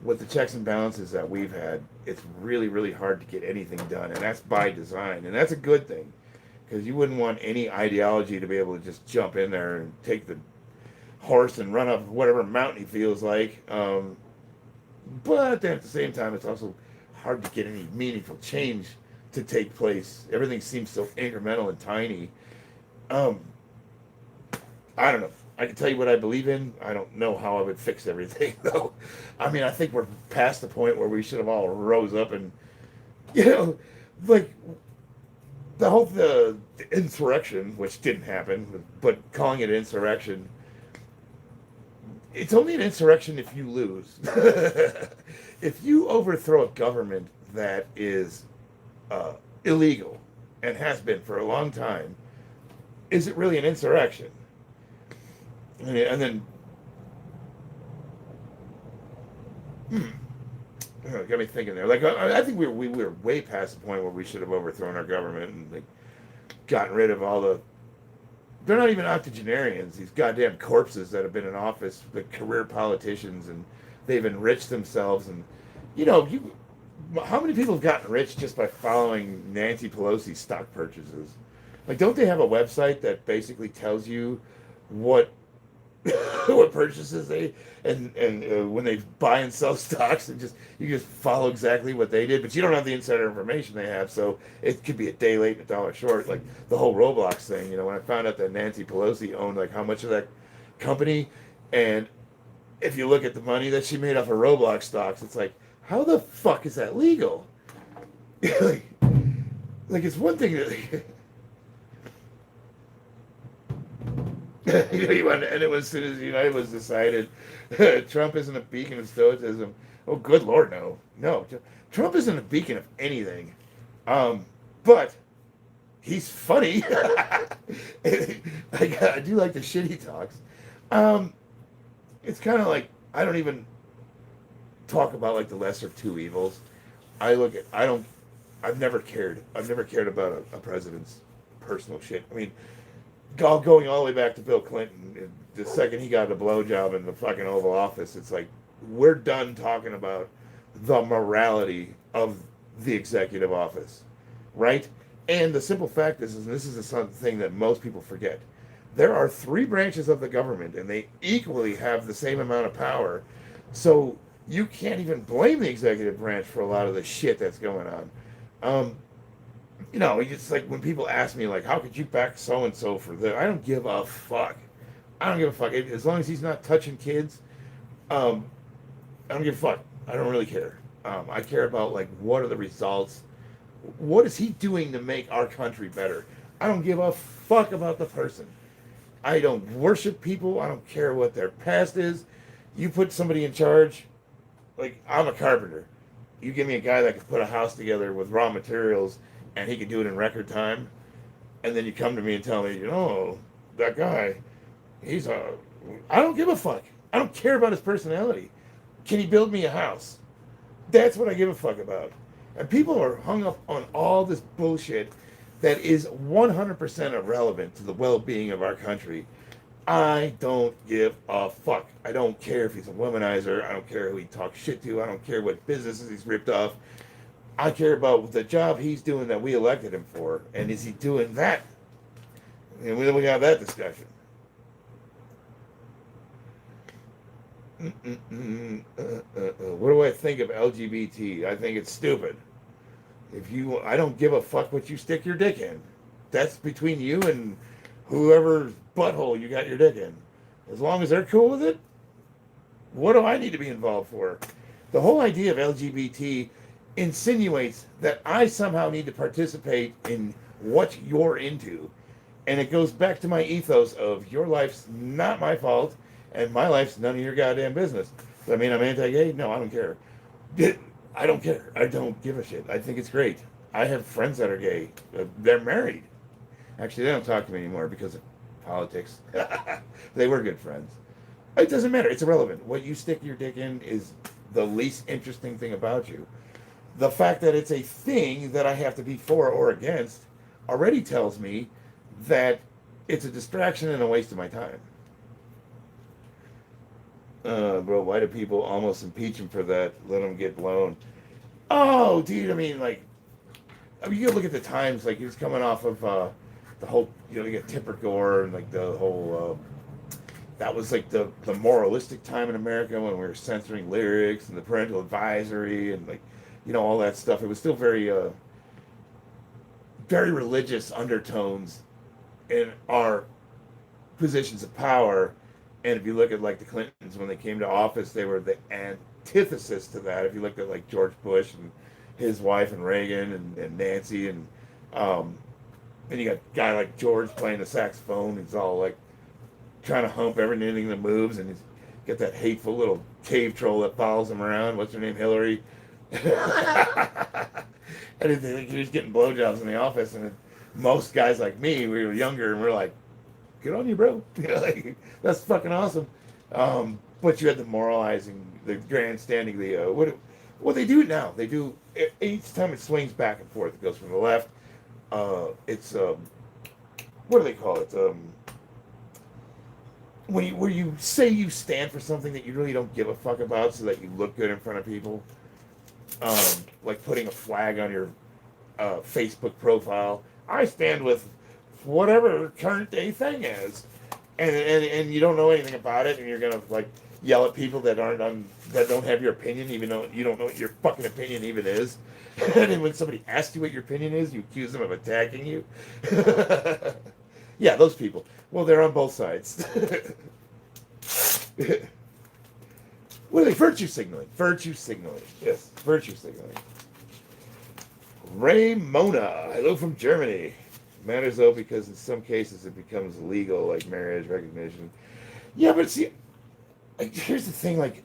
with the checks and balances that we've had, it's really, really hard to get anything done, and that's by design, and that's a good thing, because you wouldn't want any ideology to be able to just jump in there and take the horse and run up whatever mountain he feels like. But then at the same time, it's also hard to get any meaningful change to take place. Everything seems so incremental and tiny. I don't know. I can tell you what I believe in. I don't know how I would fix everything, though. I mean, I think we're past the point where we should have all rose up and, like, the insurrection, which didn't happen, but calling it insurrection, it's only an insurrection if you lose. If you overthrow a government that is illegal and has been for a long time, is it really an insurrection? And then, got me thinking there. Like, I think we were way past the point where we should have overthrown our government and, like, gotten rid of all the. They're not even octogenarians. These goddamn corpses that have been in office, the career politicians, and they've enriched themselves. And how many people have gotten rich just by following Nancy Pelosi's stock purchases? Like, don't they have a website that basically tells you what purchases they and when they buy and sell stocks, and you just follow exactly what they did, but you don't have the insider information they have, so it could be a day late and a dollar short. Like the whole Roblox thing, when I found out that Nancy Pelosi owned like how much of that company, and if you look at the money that she made off of Roblox stocks, it's like, how the fuck is that legal? like it's one thing that and it was as soon as United was decided, Trump isn't a beacon of stoicism. Oh, good Lord, no. Trump isn't a beacon of anything. But he's funny. I do like the shit he talks. Um, it's kind of like I don't even talk about like the lesser of two evils. I don't. I've never cared. I've never cared about a president's personal shit. I mean, going all the way back to Bill Clinton, the second he got a blowjob in the fucking Oval Office, it's like we're done talking about the morality of the executive office, right? And the simple fact is, and this is something that most people forget, there are three branches of the government, and they equally have the same amount of power. So you can't even blame the executive branch for a lot of the shit that's going on. Um, it's like when people ask me, like, how could you back so and so for this? I don't give a fuck. I don't give a fuck. As long as he's not touching kids, um, I don't give a fuck. I don't really care. I care about, like, what are the results? What is he doing to make our country better? I don't give a fuck about the person. I don't worship people. I don't care what their past is. You put somebody in charge, like, I'm a carpenter. You give me a guy that can put a house together with raw materials and he can do it in record time, and then you come to me and tell me, that guy, I don't give a fuck. I don't care about his personality. Can he build me a house? That's what I give a fuck about. And people are hung up on all this bullshit that is 100% irrelevant to the well-being of our country. I don't give a fuck. I don't care if he's a womanizer. I don't care who he talks shit to. I don't care what businesses he's ripped off. I care about the job he's doing that we elected him for. And is he doing that? And then we have that discussion. What do I think of LGBT? I think it's stupid. I don't give a fuck what you stick your dick in. That's between you and whoever's butthole you got your dick in. As long as they're cool with it, what do I need to be involved for? The whole idea of LGBT insinuates that I somehow need to participate in what you're into. And it goes back to my ethos of your life's not my fault and my life's none of your goddamn business. Does that mean I'm anti-gay? No, I don't care. I don't care. I don't give a shit. I think it's great. I have friends that are gay. They're married. Actually, they don't talk to me anymore because of politics. They were good friends. It doesn't matter. It's irrelevant. What you stick your dick in is the least interesting thing about you. The fact that it's a thing that I have to be for or against already tells me that it's a distraction and a waste of my time. Bro, why do people almost impeach him for that? Let him get blown. Oh, dude, you look at the times, like, he was coming off of the whole, you get Tipper Gore and, like, the whole, that was, like, the moralistic time in America when we were censoring lyrics and the parental advisory and, like, all that stuff. It was still very, very religious undertones in our positions of power. And if you look at, like, the Clintons, when they came to office, they were the antithesis to that. If you looked at, like, George Bush and his wife and Reagan and Nancy and you got a guy like George playing the saxophone. He's all, like, trying to hump everything that moves, and he's got that hateful little cave troll that follows him around. What's her name? Hillary. And he was getting blowjobs in the office, and most guys like me, we were younger, and we're like, good on you, bro. Like, that's fucking awesome. But you had the moralizing, the grandstanding, what they do now. They do, each time it swings back and forth, it goes from the left. It's, what do they call it? Where you say you stand for something that you really don't give a fuck about so that you look good in front of people. Like putting a flag on your Facebook profile. I stand with whatever current day thing is, and you don't know anything about it, and you're gonna, like, yell at people that that don't have your opinion, even though you don't know what your fucking opinion even is. And then when somebody asks you what your opinion is, you accuse them of attacking you. Yeah, those people. Well, they're on both sides. What are they? Virtue signaling. Virtue signaling. Yes, virtue signaling. Raymona, hello from Germany. Matters though because in some cases it becomes legal, like marriage recognition. Yeah, but see, here's the thing, like,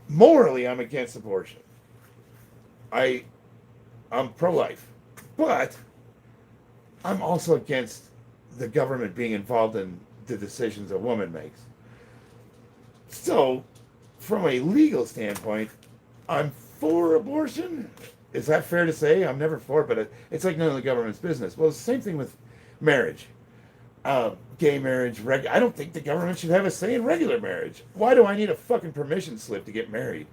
morally I'm against abortion. I'm pro-life. But I'm also against the government being involved in the decisions a woman makes. So, from a legal standpoint, I'm for abortion. Is that fair to say? I'm never for it, but it's like none of the government's business. Well, it's the same thing with marriage. Gay marriage, I don't think the government should have a say in regular marriage. Why do I need a fucking permission slip to get married?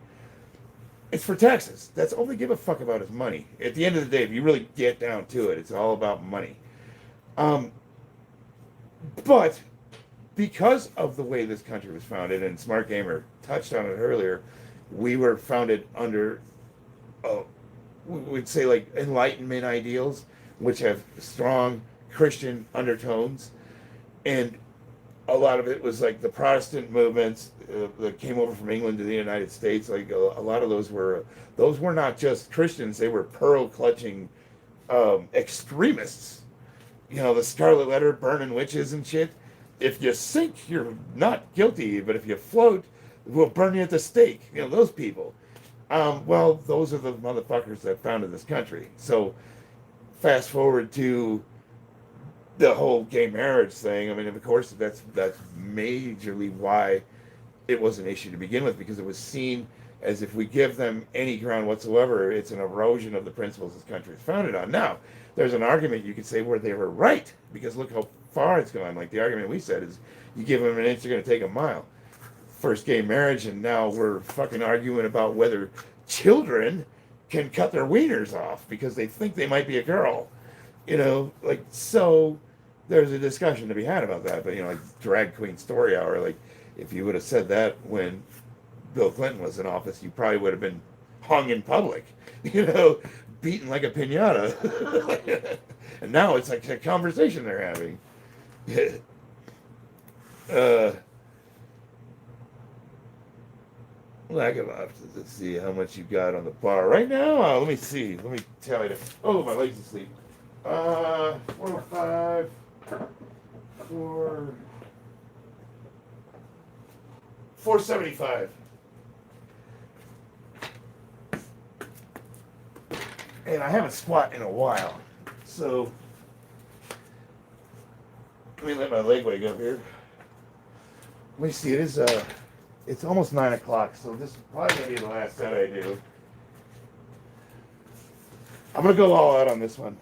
It's for taxes. That's all they give a fuck about is money. At the end of the day, if you really get down to it, it's all about money. But because of the way this country was founded, and Smart Gamer touched on it earlier, we were founded under, we'd say like Enlightenment ideals, which have strong Christian undertones, and a lot of it was like the Protestant movements that came over from England to the United States. Like a lot of those were not just Christians; they were pearl clutching extremists. You know, the Scarlet Letter, burning witches and shit. If you sink, you're not guilty, but if you float, we'll burn you at the stake. You know, those people. Well, those are the motherfuckers that founded this country. So, fast forward to the whole gay marriage thing. I mean, of course, that's majorly why it was an issue to begin with, because it was seen as if we give them any ground whatsoever, it's an erosion of the principles this country is founded on. Now, there's an argument you could say where they were right, because look how far it's gone. Like the argument we said is, you give them an inch, they're going to take a mile. First gay marriage, and now we're fucking arguing about whether children can cut their wieners off because they think they might be a girl. You know, like, so there's a discussion to be had about that. But, you know, like drag queen story hour, like, if you would have said that when Bill Clinton was in office, you probably would have been hung in public, you know, beaten like a piñata. And now it's like a conversation they're having. Lack of options. Let's see how much you got on the bar right now. Let me see. Let me tell you. Oh, my leg's asleep. 405, 475. And I haven't squat in a while, so let me let my leg wake up here. Let me see. It's almost 9 o'clock, so this is probably gonna be the last set I do. I'm gonna go all out on this one.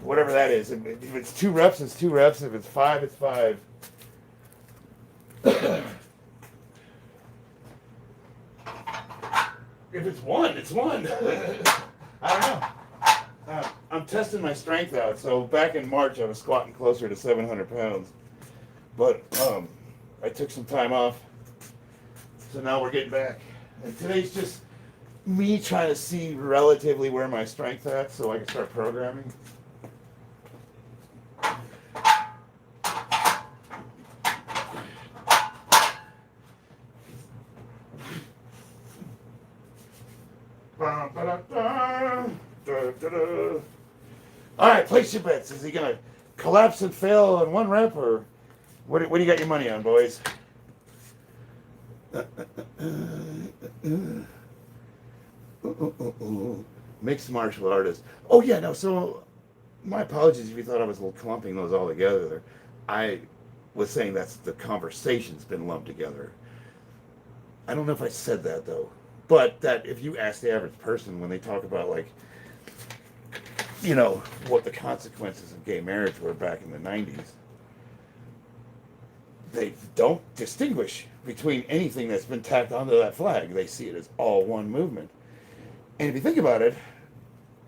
Whatever that is. If it's 2 reps, it's 2 reps. If it's 5, it's 5. If it's 1, it's 1. I don't know. I'm testing my strength out. So back in March, I was squatting closer to 700 pounds. But I took some time off. So now we're getting back. And today's just me trying to see relatively where my strength's at so I can start programming. All right, place your bets. Is he gonna collapse and fail in 1 rep, or what do you got your money on, boys? Mixed martial artist. Oh yeah, no. So my apologies if you thought I was clumping those all together. I was saying that's the conversation's been lumped together. I don't know if I said that though. But that if you ask the average person when they talk about, like, you know, what the consequences of gay marriage were back in the 90s, they don't distinguish between anything that's been tacked onto that flag. They see it as all one movement. And if you think about it,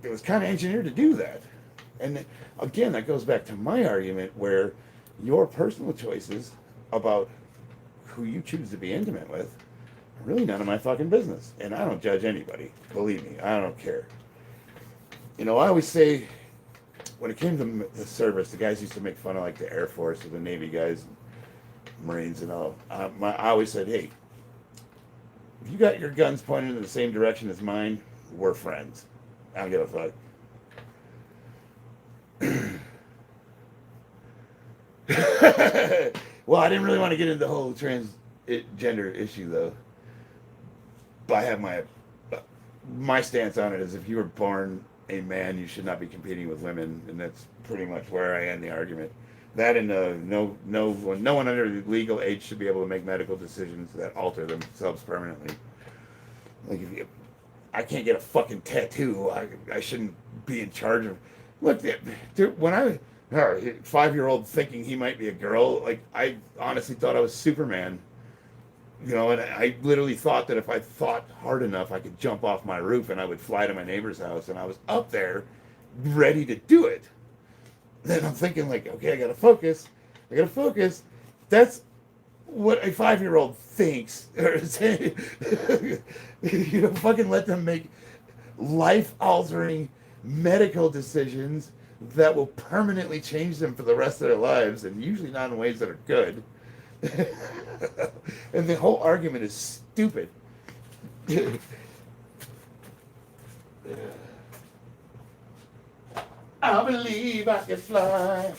it was kind of engineered to do that. And again, that goes back to my argument where your personal choices about who you choose to be intimate with are really none of my fucking business. And I don't judge anybody. Believe me, I don't care. You know, I always say, when it came to the service, the guys used to make fun of, like, the Air Force or the Navy guys, Marines and all. I always said, hey, if you got your guns pointed in the same direction as mine, we're friends. I don't give a fuck. Well, I didn't really want to get into the whole transgender issue, though. But I have my stance on it is if you were born a man, you should not be competing with women, and that's pretty much where I end the argument. That and no one under the legal age should be able to make medical decisions that alter themselves permanently. Like I can't get a fucking tattoo. I shouldn't be in charge of. Look, dude, when I 5-year-old thinking he might be a girl, like I honestly thought I was Superman. You know, and I literally thought that if I thought hard enough, I could jump off my roof and I would fly to my neighbor's house, and I was up there, ready to do it. Then I'm thinking like, okay, I gotta focus. That's what a 5-year-old thinks. You know, fucking let them make life-altering medical decisions that will permanently change them for the rest of their lives, and usually not in ways that are good. And the whole argument is stupid. I believe I can fly.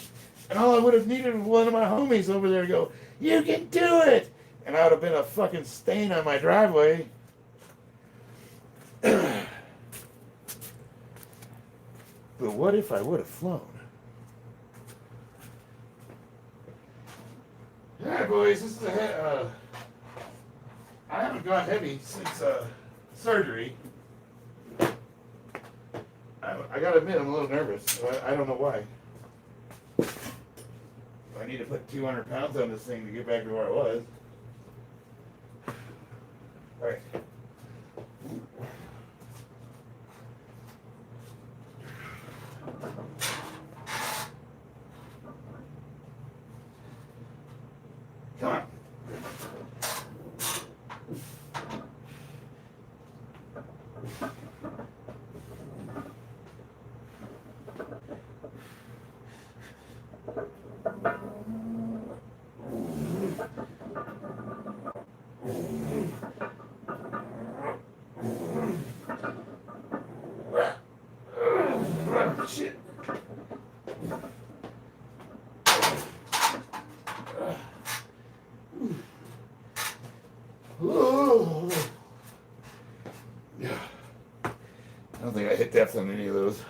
And all I would have needed was one of my homies over there to go, you can do it! And I would have been a fucking stain on my driveway. But what if I would have flown? Alright, boys, this is I haven't gone heavy since surgery. I gotta admit, I'm a little nervous. I don't know why. I need to put 200 pounds on this thing to get back to where I was. Alright. Come on. Shit. Oh. Yeah. I don't think I hit depth on any of those.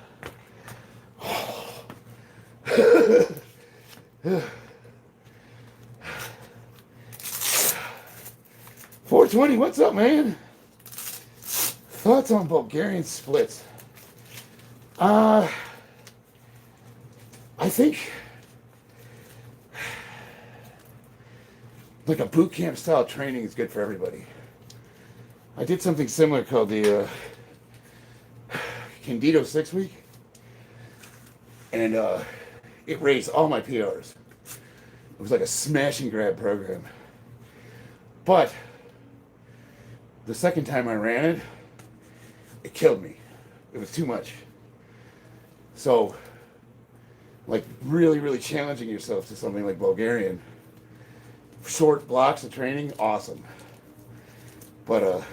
420, what's up, man? Thoughts on Bulgarian splits? I think like a boot camp style training is good for everybody. I did something similar called the Candido 6 week, and it raised all my PRs. It was like a smash and grab program. But the second time I ran it, it killed me. It was too much. So, like really, really challenging yourself to something like Bulgarian. Short blocks of training, awesome. But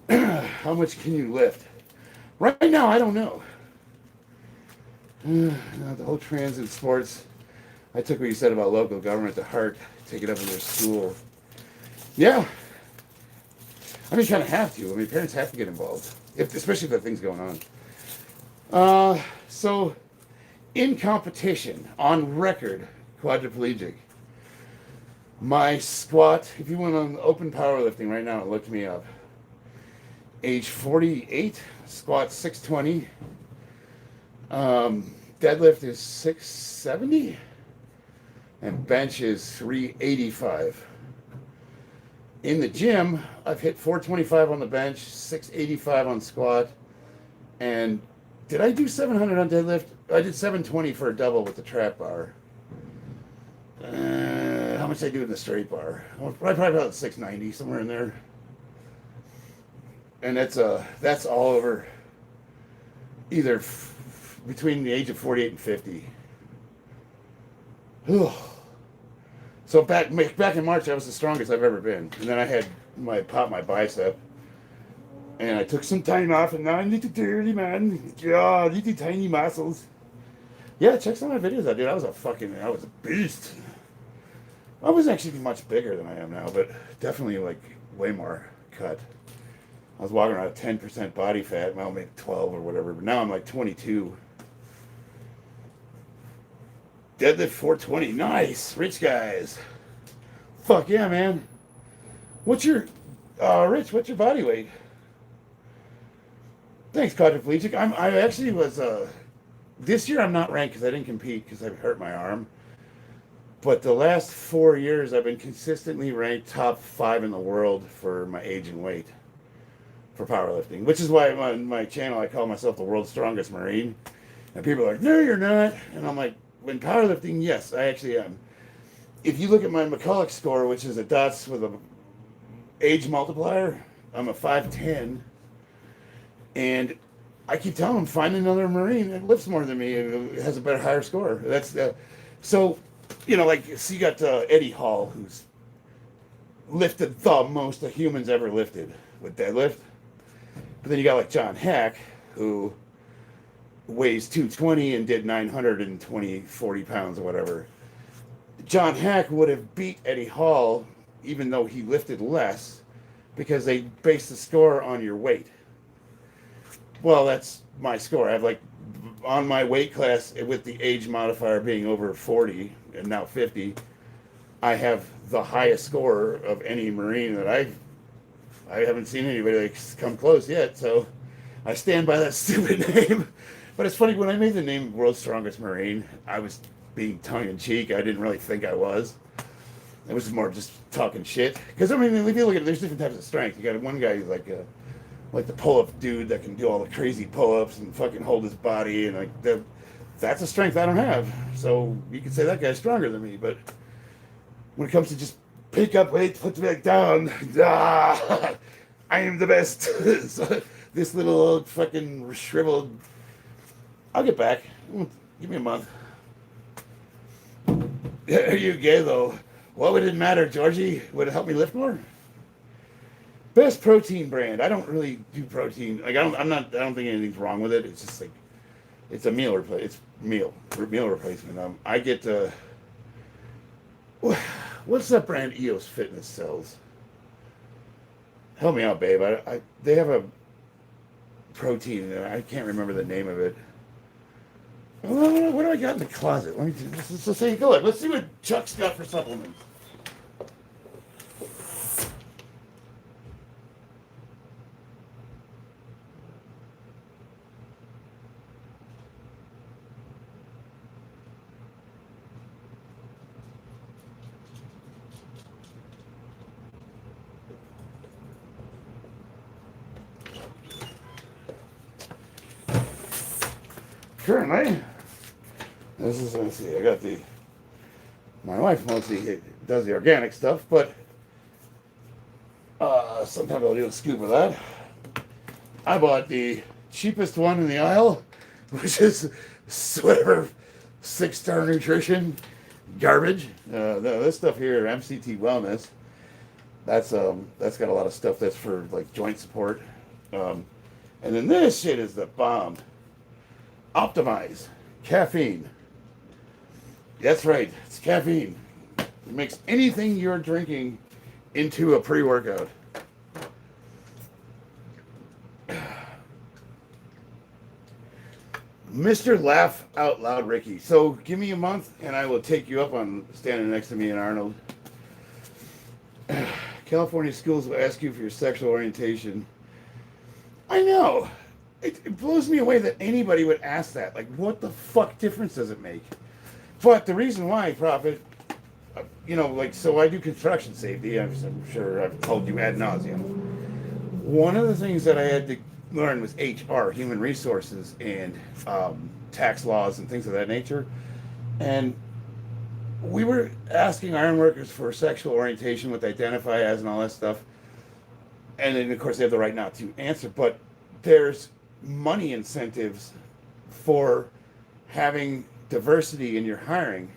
how much can you lift? Right now, I don't know. The whole transit sports, I took what you said about local government to heart, take it up in their school. Yeah. I mean, you kind of have to. I mean, parents have to get involved, especially if that thing's going on. So, in competition, on record, quadriplegic, my squat, if you went on open powerlifting right now and looked me up, age 48, squat 620, deadlift is 670, and bench is 385. In the gym, I've hit 425 on the bench, 685 on squat, and did I do 700 on deadlift? I did 720 for a double with the trap bar. How much did I do in the straight bar? Probably about 690, somewhere in there. And that's all over either between the age of 48 and 50. So back in March, I was the strongest I've ever been. And then I had popped my bicep. And I took some time off, and now I'm little dirty, man. God, little tiny muscles. Yeah, check some of my videos out, dude. I was a beast. I was actually much bigger than I am now, but definitely like way more cut. I was walking around at 10% body fat, well, maybe 12 or whatever, but now I'm like 22. Deadlift 420, nice, rich guys. Fuck yeah, man. What's your, Rich, what's your body weight? Thanks, quadriplegic. I actually was, this year I'm not ranked because I didn't compete because I hurt my arm. But the last 4 years I've been consistently ranked top 5 in the world for my age and weight for powerlifting, which is why on my channel I call myself the world's strongest Marine. And people are like, no, you're not. And I'm like, when powerlifting, yes, I actually am. If you look at my McCulloch score, which is a dots with a age multiplier, I'm a 5'10", and I keep telling them, find another Marine that lifts more than me and has a better, higher score. That's so, you know, like, so you got Eddie Hall, who's lifted the most that humans ever lifted with deadlift. But then you got like John Hack, who weighs 220 and did 40 pounds or whatever. John Hack would have beat Eddie Hall even though he lifted less because they base the score on your weight. Well, that's my score. I have like on my weight class with the age modifier being over 40 and now 50, I have the highest score of any Marine that I haven't seen anybody like come close yet. So I stand by that stupid name. But it's funny, when I made the name World's Strongest Marine, I was being tongue-in-cheek. I didn't really think I was. It was more just talking shit. Because, I mean, if you look at it, there's different types of strength. You got one guy who's like the pull-up dude that can do all the crazy pull-ups and fucking hold his body. And like that's a strength I don't have. So you could say that guy's stronger than me. But when it comes to just pick up weight, put the back down, I am the best. So this little old fucking shriveled... I'll get back. Give me a month. Are you gay though? What would it matter, Georgie? Would it help me lift more? Best protein brand. I don't really do protein. Like I don't think anything's wrong with it. It's just like it's a meal meal replacement. I get what's that brand EOS Fitness sells? Help me out, babe. They have a protein. I can't remember the name of it. What do I got in the closet? Let's take a look. Let's see what Chuck's got for supplements. Currently, let's see, I got my wife mostly does the organic stuff, but sometimes I'll do a scoop of that. I bought the cheapest one in the aisle, which is whatever 6-star nutrition garbage. This stuff here, MCT Wellness, that's got a lot of stuff that's for like joint support. And then this shit is the bomb. Optimize caffeine. That's right, it's caffeine. It makes anything you're drinking into a pre-workout. Mr. Laugh Out Loud Ricky. So give me a month and I will take you up on standing next to me and Arnold. California schools will ask you for your sexual orientation. I know. It blows me away that anybody would ask that. Like, what the fuck difference does it make? But the reason why, Prophet, so I do construction safety. I'm sure I've told you ad nauseum. One of the things that I had to learn was HR, human resources, and tax laws and things of that nature. And we were asking iron workers for sexual orientation, what they identify as, and all that stuff. And then, of course, they have the right not to answer. But there's money incentives for having diversity in your hiring.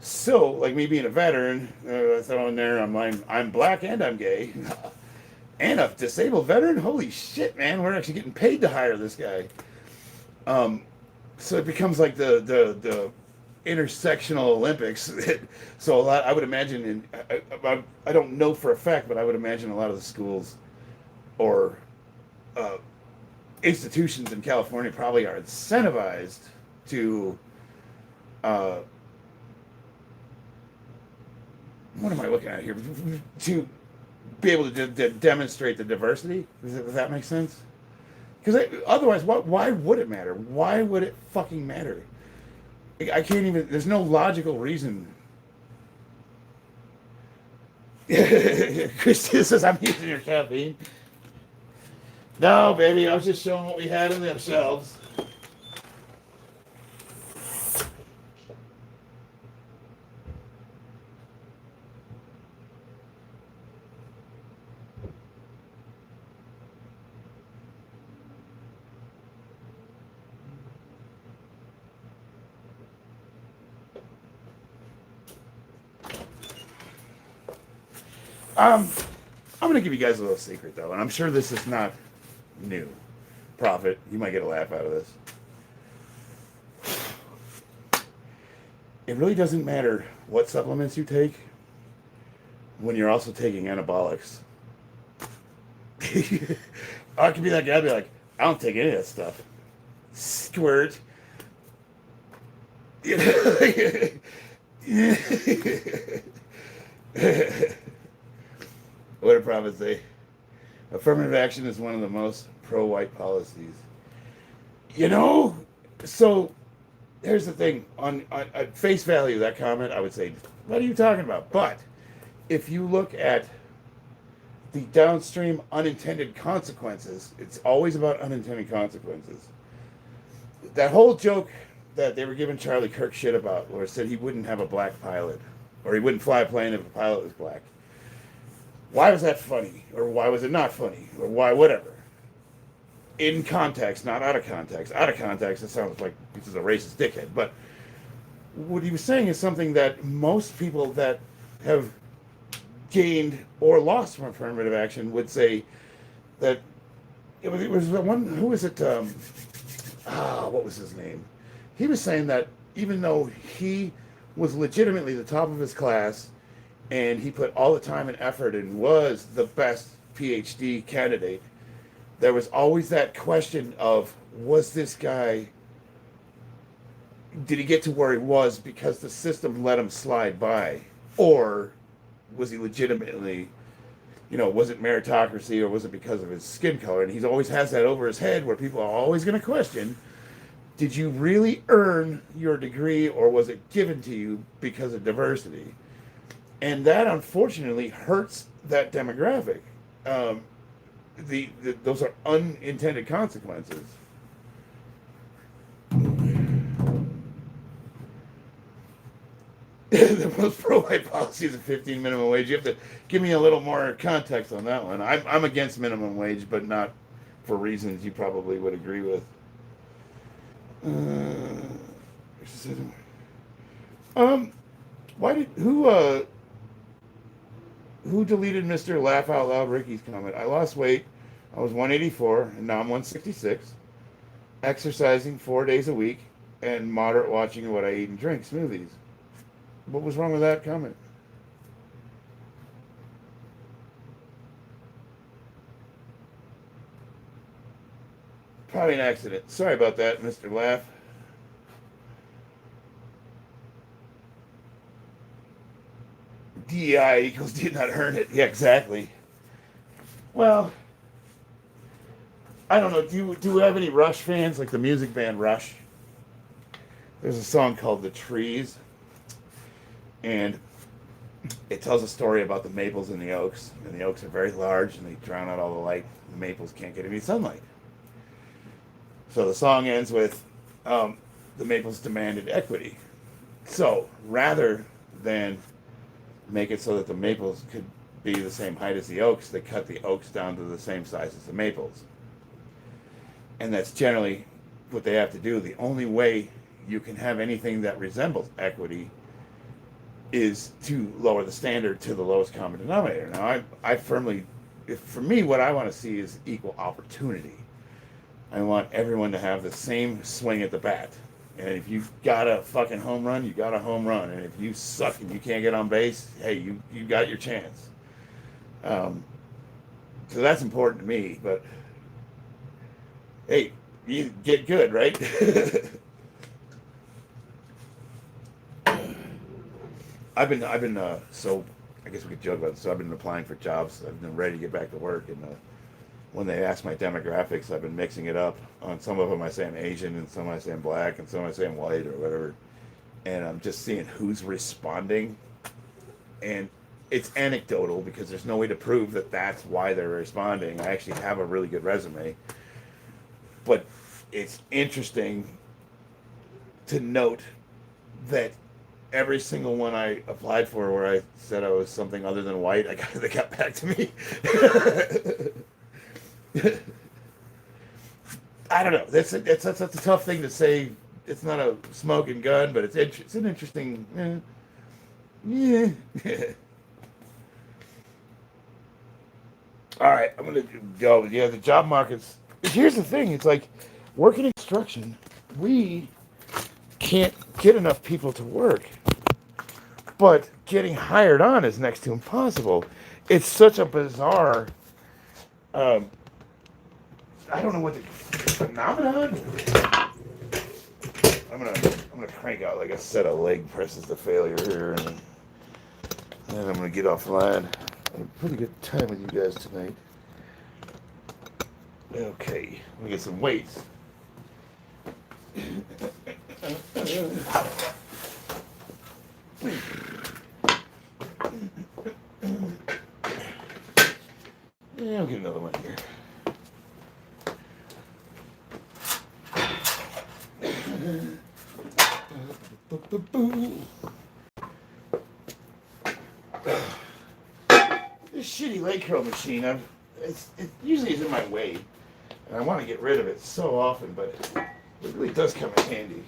So, like me being a veteran, I throw in there, I'm black and I'm gay, and a disabled veteran. Holy shit, man! We're actually getting paid to hire this guy. So it becomes like the intersectional Olympics. So a lot, I would imagine, I don't know for a fact, but I would imagine a lot of the schools or uh, institutions in California probably are incentivized to uh, what am I looking at here? To be able to demonstrate the diversity. Does that make sense? Because otherwise, why would it matter? Why would it fucking matter? I can't even. There's no logical reason. Christina says I'm using your caffeine. No, baby, I was just showing what we had in the shelves. I'm going to give you guys a little secret, though, and I'm sure this is not new. Prophet, you might get a laugh out of this. It really doesn't matter what supplements you take when you're also taking anabolics. I could be that guy, be like, I don't take any of that stuff. Squirt. You know, what did Prophet say? Affirmative action is one of the most pro-white policies. You know, so here's the thing. On at face value, that comment, I would say, what are you talking about? But if you look at the downstream unintended consequences, it's always about unintended consequences. That whole joke that they were giving Charlie Kirk shit about, where it said he wouldn't have a black pilot, or he wouldn't fly a plane if a pilot was black. Why was that funny? Or why was it not funny? Or why whatever? In context, not out of context. Out of context, it sounds like this is a racist dickhead. But what he was saying is something that most people that have gained or lost from affirmative action would say that it was the one, who was it? What was his name? He was saying that even though he was legitimately the top of his class, and he put all the time and effort and was the best PhD candidate, there was always that question of, was this guy, did he get to where he was because the system let him slide by? Or was he legitimately, was it meritocracy, or was it because of his skin color? And he always has that over his head where people are always going to question, did you really earn your degree, or was it given to you because of diversity? And that, unfortunately, hurts that demographic. Those are unintended consequences. The most pro-white policy is a 15 minimum wage. You have to give me a little more context on that one. I'm against minimum wage, but not for reasons you probably would agree with. Who deleted Mr. Laugh Out Loud Ricky's comment? I lost weight. I was 184, and now I'm 166. Exercising 4 days a week, and moderate watching of what I eat and drink. Smoothies. What was wrong with that comment? Probably an accident. Sorry about that, Mr. Laugh. DEI equals did not earn it. Yeah, exactly. Well, I don't know. Do we have any Rush fans, like the music band Rush? There's a song called The Trees, and it tells a story about the maples and the oaks. And the oaks are very large, and they drown out all the light. The maples can't get any sunlight. So the song ends with the maples demanded equity. So rather than make it so that the maples could be the same height as the oaks, they cut the oaks down to the same size as the maples. And that's generally what they have to do. The only way you can have anything that resembles equity is to lower the standard to the lowest common denominator. Now, I firmly, for me, what I want to see is equal opportunity. I want everyone to have the same swing at the bat. And if you've got a fucking home run, you got a home run. And if you suck and you can't get on base, hey, you got your chance. So that's important to me. But hey, you get good, right? So I guess we could joke about this. So I've been applying for jobs. I've been ready to get back to work, and when they ask my demographics, I've been mixing it up. On some of them, I say I'm Asian, and some I say I'm black, and some I say I'm white or whatever. And I'm just seeing who's responding, and it's anecdotal because there's no way to prove that that's why they're responding. I actually have a really good resume, but it's interesting to note that every single one I applied for where I said I was something other than white, they got back to me. I don't know. That's a tough thing to say. It's not a smoking gun, but it's an interesting. Yeah. All right, I'm gonna go. Yeah, the job market's. Here's the thing. It's like working in construction. We can't get enough people to work, but getting hired on is next to impossible. It's such a bizarre. Um, I don't know what the phenomenon. I'm gonna crank out like a set of leg presses to failure here, and then I'm gonna get offline. I had a pretty good time with you guys tonight. Okay, let me get some weights. Yeah, I'll get another one here. This shitty leg curl machine, it usually is in my way, and I want to get rid of it so often, but it really does come in handy.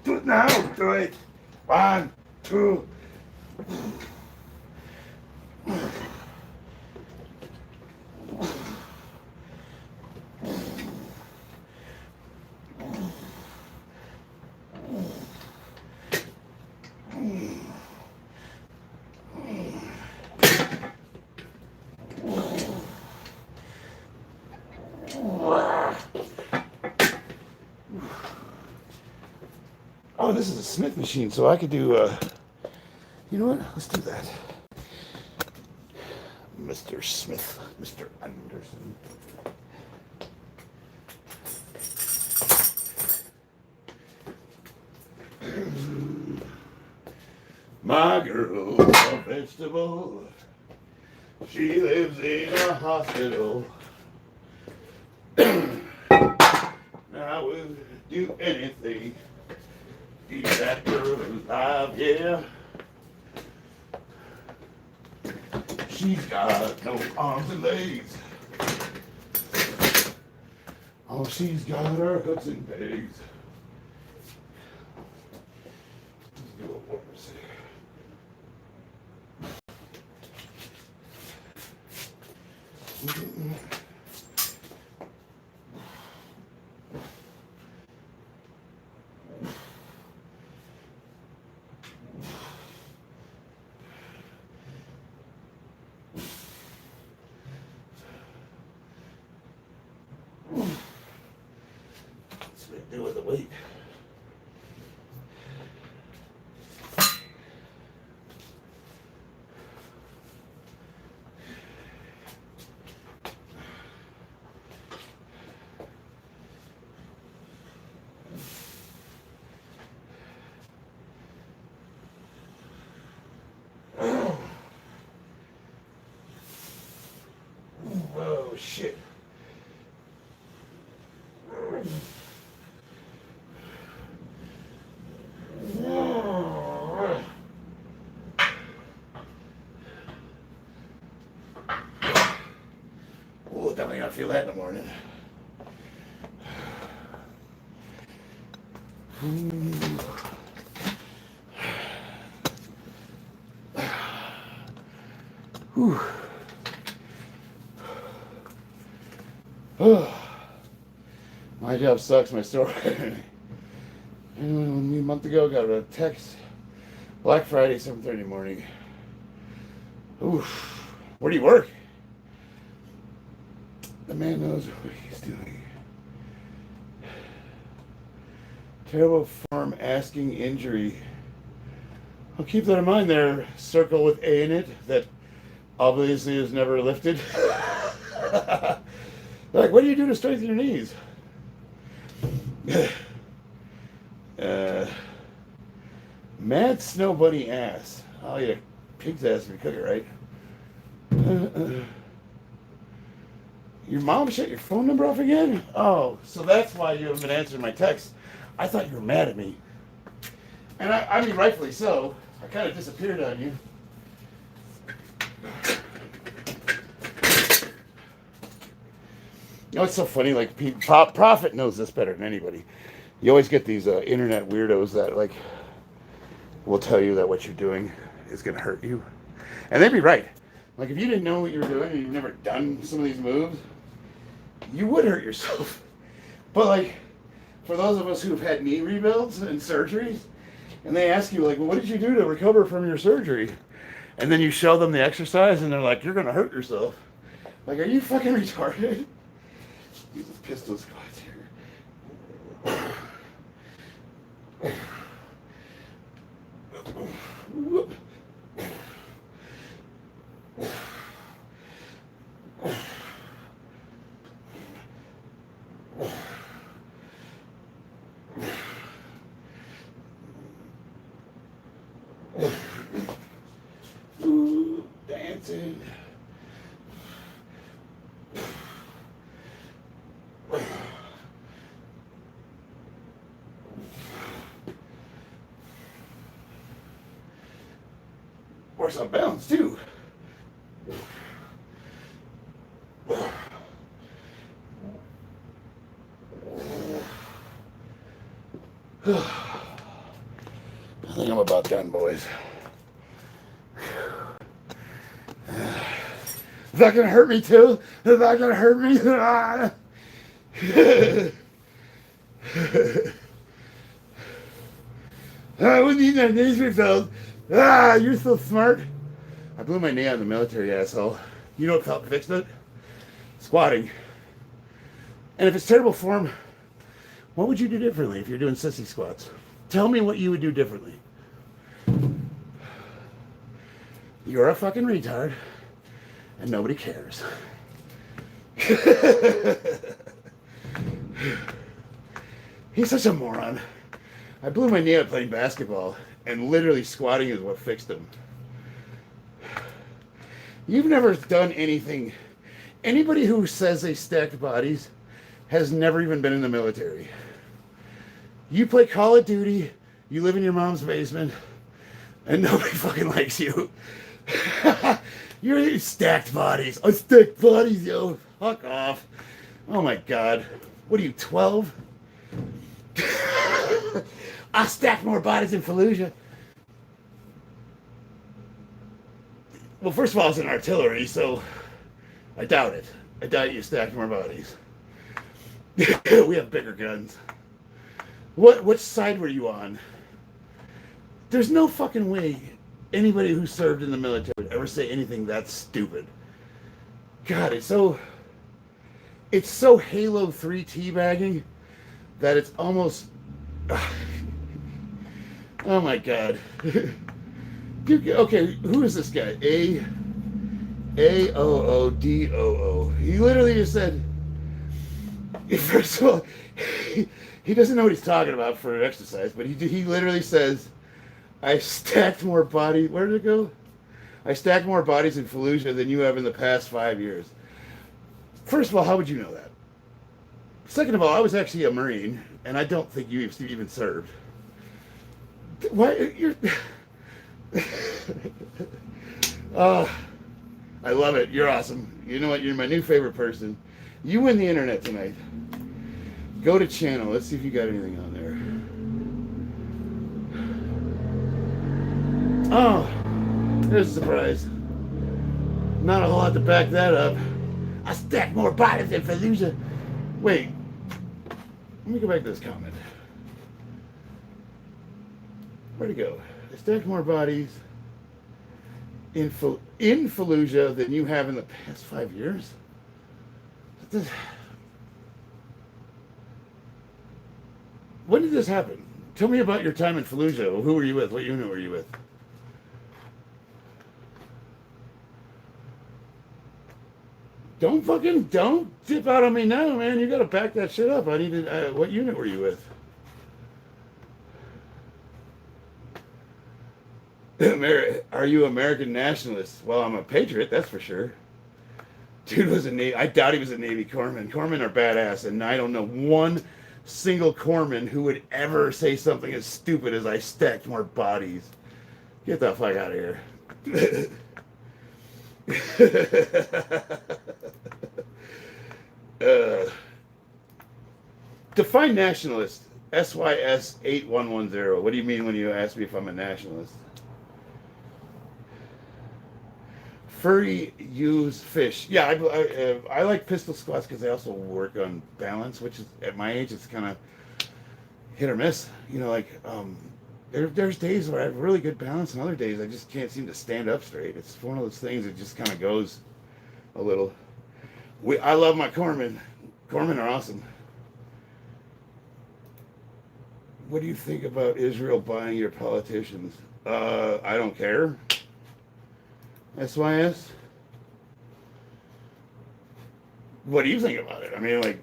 Do it now. Do it. 1, 2. Oh, this is a Smith machine, so I could do, you know what? Let's do that. Mr. Smith, Mr. Anderson. My girl, a vegetable. She lives in a hospital. I would do anything. Keep that girl alive, yeah. She's got no arms and legs. Oh, she's got her hooks and pegs. Let's do a warmer second. Do with the weight. Oh shit. Oh, definitely gotta feel that in the morning. Whew. Oh, my job sucks. My story. A month ago, got a text. Black Friday, 7:30 in the morning. Oof. Where do you work? The man knows what he's doing. Terrible form asking injury. I'll keep that in mind there. Circle with A in it that obviously is never lifted. Like, what do you do to strengthen your knees? Mad Snow Bunny ass. Oh yeah, pig's ass if you cook it right. Your mom shut your phone number off again? Oh, so that's why you haven't been answering my texts. I thought you were mad at me. And I mean, rightfully so. I kind of disappeared on you. You know, it's so funny, like, Prophet knows this better than anybody. You always get these internet weirdos that, like, will tell you that what you're doing is going to hurt you. And they'd be right. Like, if you didn't know what you were doing and you've never done some of these moves, you would hurt yourself. But, like, for those of us who've had knee rebuilds and surgeries, and they ask you, like, well, what did you do to recover from your surgery? And then you show them the exercise, and they're like, you're going to hurt yourself. Like, are you fucking retarded? Use this pistol squats here. Ooh, dancing. Works on balance too. I think I'm about done, boys. Is that gonna hurt me too? Is that gonna hurt me? I wouldn't need that knees refilled. You're so smart. I blew my knee out in the military, asshole. You know what helped fix it? Squatting. And if it's terrible form, what would you do differently if you're doing sissy squats? Tell me what you would do differently. You're a fucking retard, and nobody cares. He's such a moron. I blew my knee out playing basketball, and literally squatting is what fixed him. You've never done anything. Anybody who says they stacked bodies has never even been in the military. You play Call of Duty, you live in your mom's basement, and nobody fucking likes you. You're stacked bodies. I stacked bodies, yo. Fuck off. Oh my god. What are you, 12? I stacked more bodies in Fallujah. Well, first of all, it's an artillery, so I doubt it. I doubt you stacked more bodies. We have bigger guns. Which side were you on? There's no fucking way anybody who served in the military would ever say anything that stupid. God, it's so Halo 3 teabagging that it's almost... Oh my god. Okay, who is this guy? A-O-O-D-O-O. He literally just said... First of all, he doesn't know what he's talking about for exercise, but he literally says, I stacked more bodies... Where did it go? I stacked more bodies in Fallujah than you have in the past 5 years. First of all, how would you know that? Second of all, I was actually a Marine, and I don't think you even served. Why? You're... I love it. You're awesome. You know what? You're my new favorite person. You win the internet tonight. Go to channel. Let's see if you got anything on there. Oh, there's a surprise. Not a whole lot to back that up. I stacked more bodies than Fallujah. Wait. Let me go back to this comment. Where'd it go? I stacked more bodies in Fallujah than you have in the past 5 years? When did this happen? Tell me about your time in Fallujah. Who were you with? What unit were you with? Don't dip out on me now, man. You gotta back that shit up. I needed. What unit were you with? Are you American nationalist? Well, I'm a patriot, that's for sure. Dude was a Navy. I doubt he was a Navy corpsman. Corpsmen are badass, and I don't know one single corpsman who would ever say something as stupid as "I stacked more bodies." Get the fuck out of here. Define nationalist. SYS8110. What do you mean when you ask me if I'm a nationalist? Furry use fish. Yeah, I like pistol squats because they also work on balance, which is at my age it's kind of hit or miss. You know, like there's days where I have really good balance, and other days I just can't seem to stand up straight. It's one of those things that just kind of goes a little. I love my corpsmen. Corpsmen are awesome. What do you think about Israel buying your politicians? I don't care. SYS? What do you think about it? I mean, like,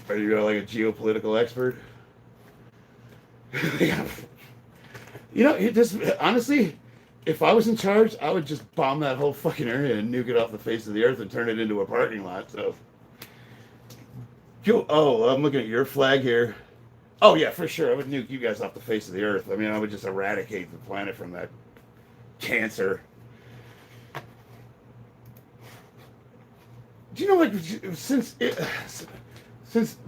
are you like a geopolitical expert? You know, it just honestly, if I was in charge, I would just bomb that whole fucking area and nuke it off the face of the earth and turn it into a parking lot. So, oh, I'm looking at your flag here. Oh yeah, for sure, I would nuke you guys off the face of the earth. I mean, I would just eradicate the planet from that cancer. Do you know, like, since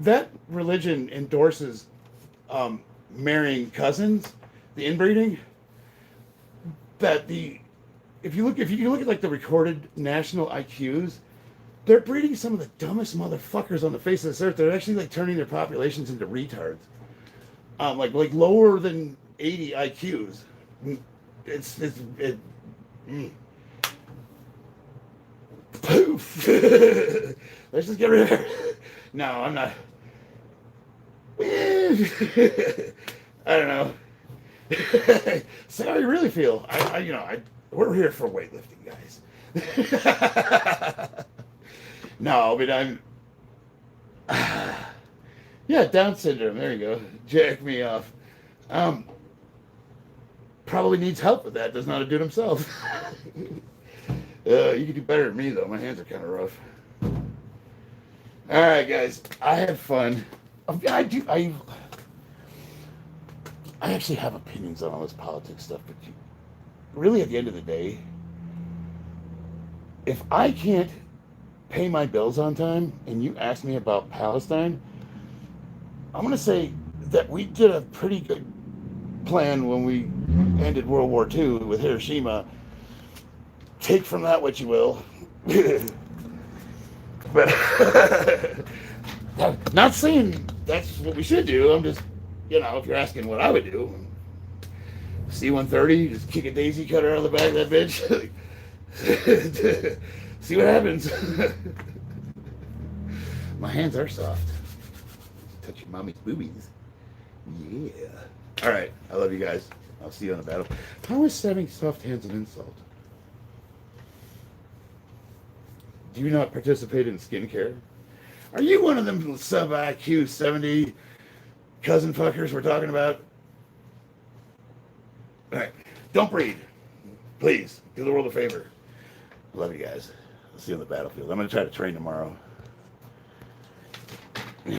that religion endorses marrying cousins, the inbreeding, that if you look at like the recorded national IQs, they're breeding some of the dumbest motherfuckers on the face of this earth. They're actually like turning their populations into retards. Like lower than 80 IQs. Poof. Let's just get rid of her. No, I'm not. I don't know. So how do you really feel? We're here for weightlifting, guys. No, but yeah, Down syndrome. There you go. Jack me off. Probably needs help with that. Does not do it himself. You could do better than me, though. My hands are kind of rough. All right, guys. I had fun. I actually have opinions on all this politics stuff, but really, at the end of the day, if I can't pay my bills on time and you ask me about Palestine, I'm going to say that we did a pretty good plan when we ended World War II with Hiroshima. Take from that what you will. But not saying that's what we should do. I'm just, if you're asking what I would do, C-130, just kick a daisy cutter out of the back of that bitch. See what happens. My hands are soft. Touch your mommy's boobies. Yeah. All right. I love you guys. I'll see you on the battle. How is having soft hands an insult? Do you not participate in skincare? Are you one of them sub-IQ 70 cousin fuckers we're talking about? All right. Don't breed. Please. Do the world a favor. I love you guys. I'll see you on the battlefield. I'm going to try to train tomorrow.